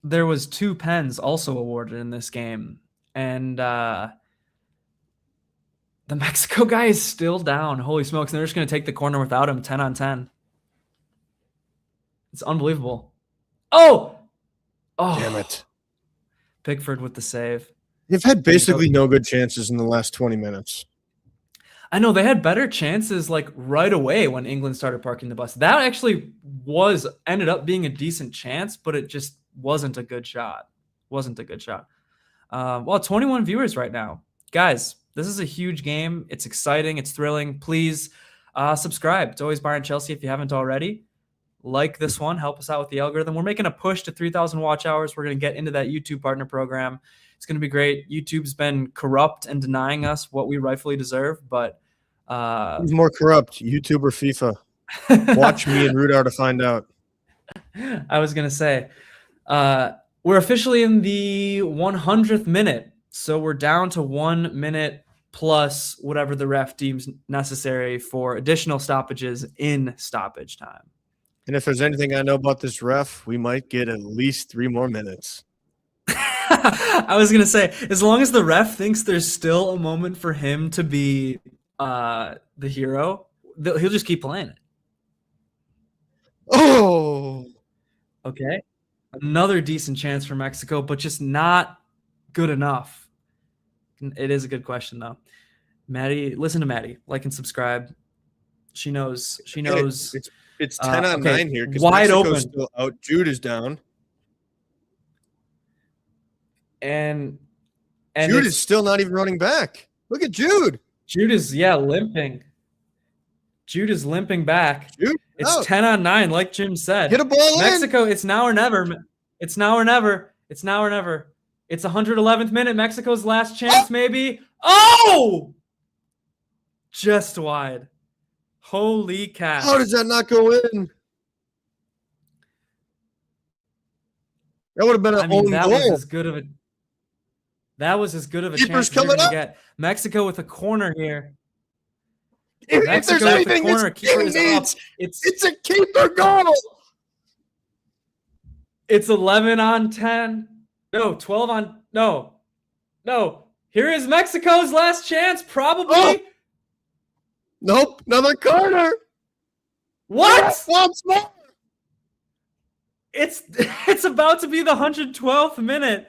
there was 2 pens also awarded in this game. And the Mexico guy is still down. Holy smokes. And they're just going to take the corner without him, 10 on 10. It's unbelievable. Oh! Damn it. Pickford with the save. They've had basically no good chances in the last 20 minutes. I know they had better chances like right away when England started parking the bus. That actually ended up being a decent chance, but it just wasn't a good shot. Wasn't a good shot. Well, 21 viewers right now. Guys, this is a huge game. It's exciting. It's thrilling. Please subscribe. It's always Bayern Chelsea if you haven't already. Like this one. Help us out with the algorithm. We're making a push to 3,000 watch hours. We're going to get into that YouTube partner program. It's going to be great. YouTube's been corrupt and denying us what we rightfully deserve, but who's more corrupt, YouTube or FIFA? Watch me and Rudar to find out. I was going to say, we're officially in the 100th minute, so we're down to 1 minute plus whatever the ref deems necessary for additional stoppages in stoppage time. And if there's anything I know about this ref, we might get at least 3 more minutes. I was going to say, as long as the ref thinks there's still a moment for him to be the hero, he'll just keep playing it. Oh! Okay. Another decent chance for Mexico, but just not good enough. It is a good question, though. Maddie, listen to Maddie. Like and subscribe. She knows. It's 10 on 9 here because wide Mexico's open. Still out. Jude is down. And Jude is still not even running back. Look at Jude. Jude is, limping. Jude is limping back. Jude, it's 10 on 9, like Jim said. Get a ball Mexico, in. it's now or never. It's now or never. It's now or never. It's 111th minute. Mexico's last chance, maybe. Oh! Just wide. Holy cow. How does that not go in? That would have been an own that goal. was as good of a Keeper's chance as you're coming gonna up. get. Mexico with a corner here. If there's anything this team needs, it's a keeper goal. It's 11 on 10. No, 12 on no. Here is Mexico's last chance, probably. Oh. Nope, another corner. What? Once more. It's about to be the 112th minute.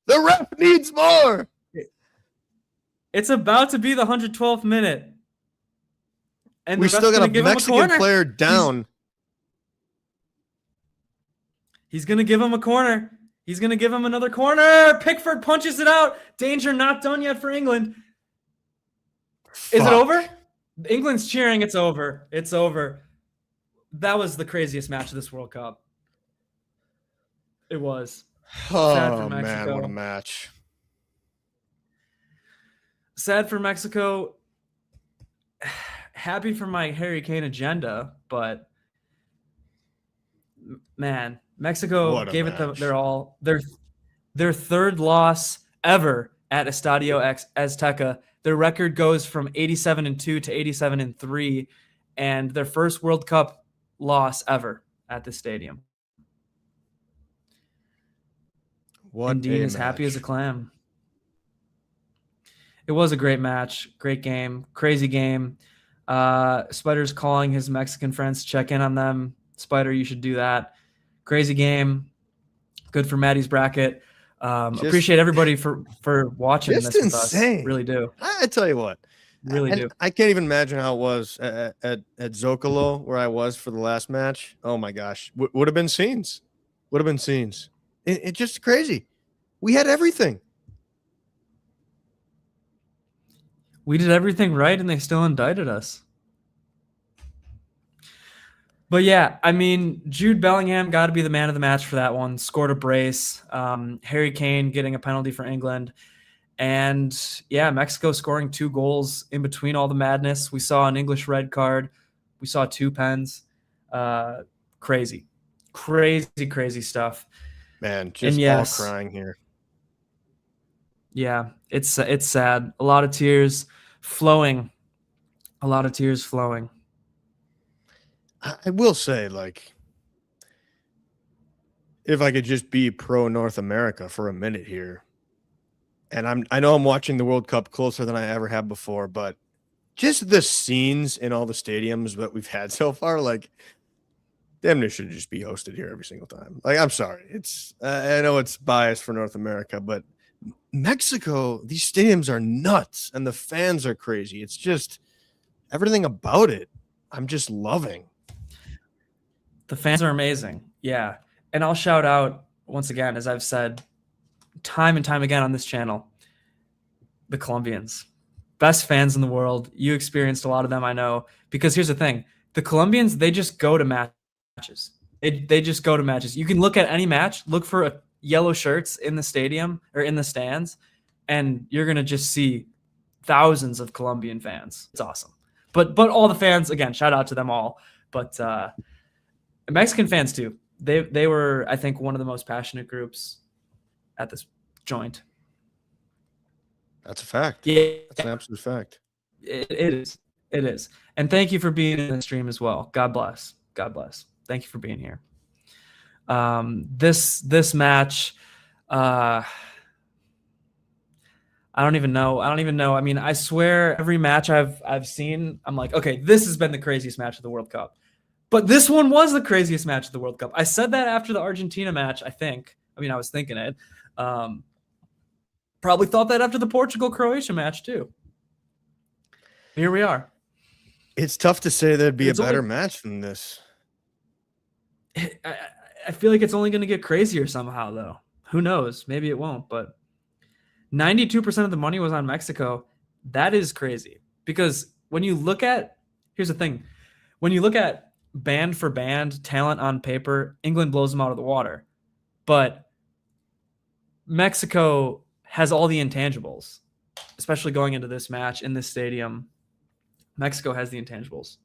The ref needs more. It's about to be the 112th minute. And we still got a Mexican player down. He's going to give him a corner. He's going to give him another corner. Pickford punches it out. Danger not done yet for England. Is it over? England's cheering. It's over. It's over. That was the craziest match of this World Cup. It was. Sad for Oh man, what a Mexico. match. Sad for Mexico. Happy for my Harry Kane agenda, but man, Mexico What a gave it their match. all. Their third loss ever at Estadio Azteca. Their record goes from 87-2 to 87-3, and their first World Cup loss ever at the stadium. What And Dean a is happy as a match. clam. It was a great match, great game, crazy game. Spider's calling his Mexican friends to check in on them. Spider, you should do that. Crazy game. Good for Maddie's bracket. Appreciate everybody for watching Just this with us. insane. Really do. I tell you what. Really do. I can't even imagine how it was at Zocalo where I was for the last match. Oh my gosh. Would have been scenes. Would have been scenes. It's just crazy. We had everything. We did everything right, and they still indicted us. But yeah, I mean, Jude Bellingham got to be the man of the match for that one. Scored a brace. Harry Kane getting a penalty for England. And yeah, Mexico scoring 2 goals in between all the madness. We saw an English red card. We saw 2 pens. Crazy stuff. Man, just all crying here. Yeah, it's sad. A lot of tears flowing. I will say, like, if I could just be pro North America for a minute here, and I know I'm watching the World Cup closer than I ever have before, but just the scenes in all the stadiums that we've had so far, like, damn, they should just be hosted here every single time. Like, I'm sorry, it's I know it's biased for North America, but Mexico, these stadiums are nuts, and the fans are crazy. It's just everything about it I'm just loving. The fans are amazing. Yeah. And I'll shout out once again, as I've said time and time again on this channel, the Colombians. Best fans in the world. You experienced a lot of them, I know. Because here's the thing. The Colombians, they just go to matches. They just go to matches. You can look at any match, look for yellow shirts in the stadium or in the stands, and you're going to just see thousands of Colombian fans. It's awesome. But all the fans, again, shout out to them all. But Mexican fans too. They were, I think, one of the most passionate groups at this joint. That's a fact. Yeah, that's an absolute fact. It is. It is. And thank you for being in the stream as well. God bless. God bless. Thank you for being here. This match, I don't even know. I mean, I swear every match I've seen, I'm like, okay, this has been the craziest match of the World Cup. But this one was the craziest match of the World Cup. I said that after the Argentina match, I think. I mean, I was thinking it. Probably thought that after the Portugal-Croatia match, too. Here we are. It's tough to say there'd be a better match than this. I feel like it's only going to get crazier somehow, though. Who knows? Maybe it won't, but 92% of the money was on Mexico. That is crazy. Because when you look at – here's the thing. When you look at band for band, talent on paper, England blows them out of the water. But Mexico has all the intangibles, especially going into this match in this stadium. Mexico has the intangibles.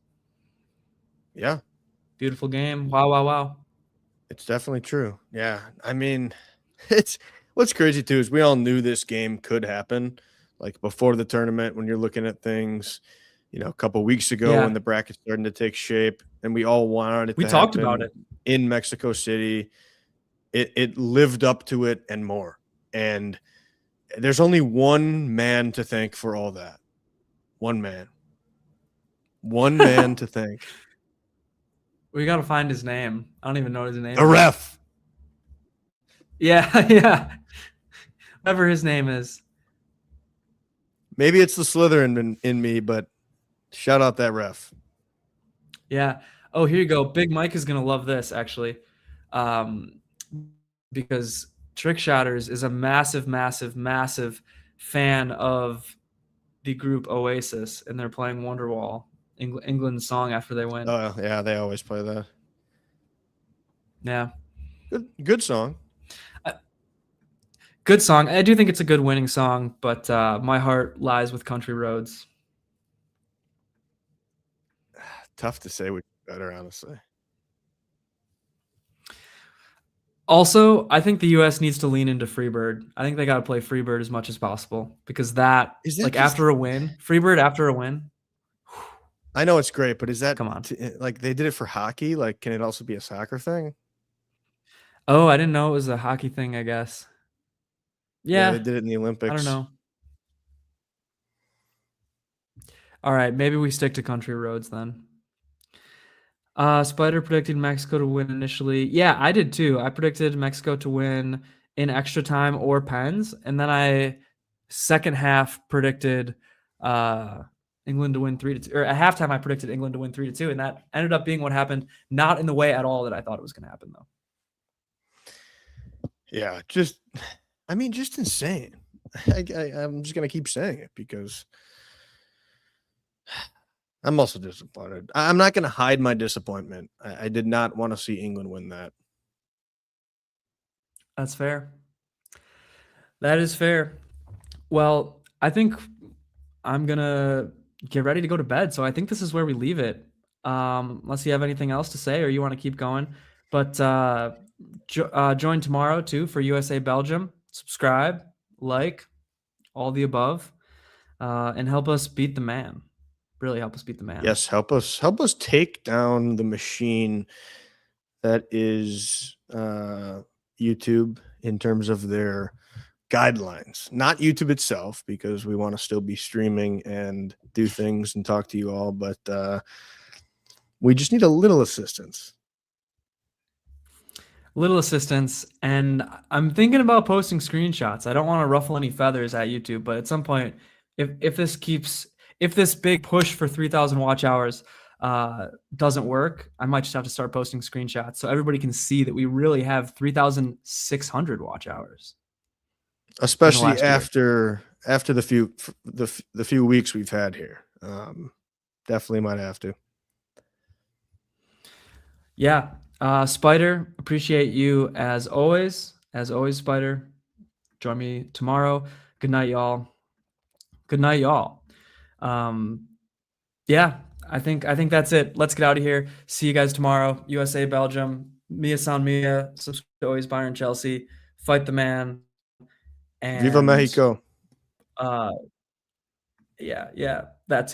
Yeah. Beautiful game. Wow. It's definitely true. Yeah. I mean, it's what's crazy too is we all knew this game could happen. Like before the tournament, when you're looking at things, you know, a couple of weeks ago when the bracket's starting to take shape, and we all wanted it. We talked about it in Mexico City. It lived up to it and more. And there's only one man to thank for all that. One man to thank. We got to find his name. I don't even know his name. The ref. Yeah. Whatever his name is. Maybe it's the Slytherin in me, but shout out that ref. Yeah. Oh, here you go. Big Mike is going to love this, actually. Because Trick Shotters is a massive fan of the group Oasis, and they're playing Wonderwall, England's song after they win. Oh, yeah, they always play that. Yeah. Good song. Good song. I do think it's a good winning song, but my heart lies with Country Roads. Tough to say which is better, honestly. Also, I think the U.S. needs to lean into Freebird. I think they got to play Freebird as much as possible because that, Is that like just? after a win, Freebird after a win. I know it's great, but is that Come on. like they did it for hockey? Like, can it also be a soccer thing? Oh, I didn't know it was a hockey thing, I guess. Yeah, they Yeah, did it in the I don't Olympics. know. All right, maybe we stick to Country Roads then. Spider predicted Mexico to win initially. Yeah, I did too. I predicted Mexico to win in extra time or pens, and then I second half predicted England to win 3-2. Or at halftime, I predicted England to win 3-2, and that ended up being what happened. Not in the way at all that I thought it was going to happen, though. Yeah, just insane. I'm just gonna keep saying it because I'm also disappointed. I'm not gonna hide my disappointment. I did not want to see England win that. That's fair. That is fair. Well, I think I'm gonna get ready to go to bed. So I think this is where we leave it. Unless you have anything else to say or you want to keep going. But join tomorrow too for USA Belgium. Subscribe, like, all the above, and help us beat the man. Really help us beat the man. Yes, help us take down the machine that is YouTube in terms of their guidelines, not YouTube itself, because we want to still be streaming and do things and talk to you all, but we just need a little assistance. Little assistance, and I'm thinking about posting screenshots. I don't want to ruffle any feathers at YouTube, but at some point, if this big push for 3,000 watch hours doesn't work, I might just have to start posting screenshots so everybody can see that we really have 3,600 watch hours. Especially after the few weeks we've had here. Definitely might have to. Yeah. Spider, appreciate you as always. As always, Spider. Join me tomorrow. Good night, y'all. Good night, y'all. Yeah, I think that's it. Let's get out of here. See you guys tomorrow. USA Belgium. Mia San Mia. Subscribe to always Bayern Chelsea. Fight the man. And Viva Mexico. yeah, that too.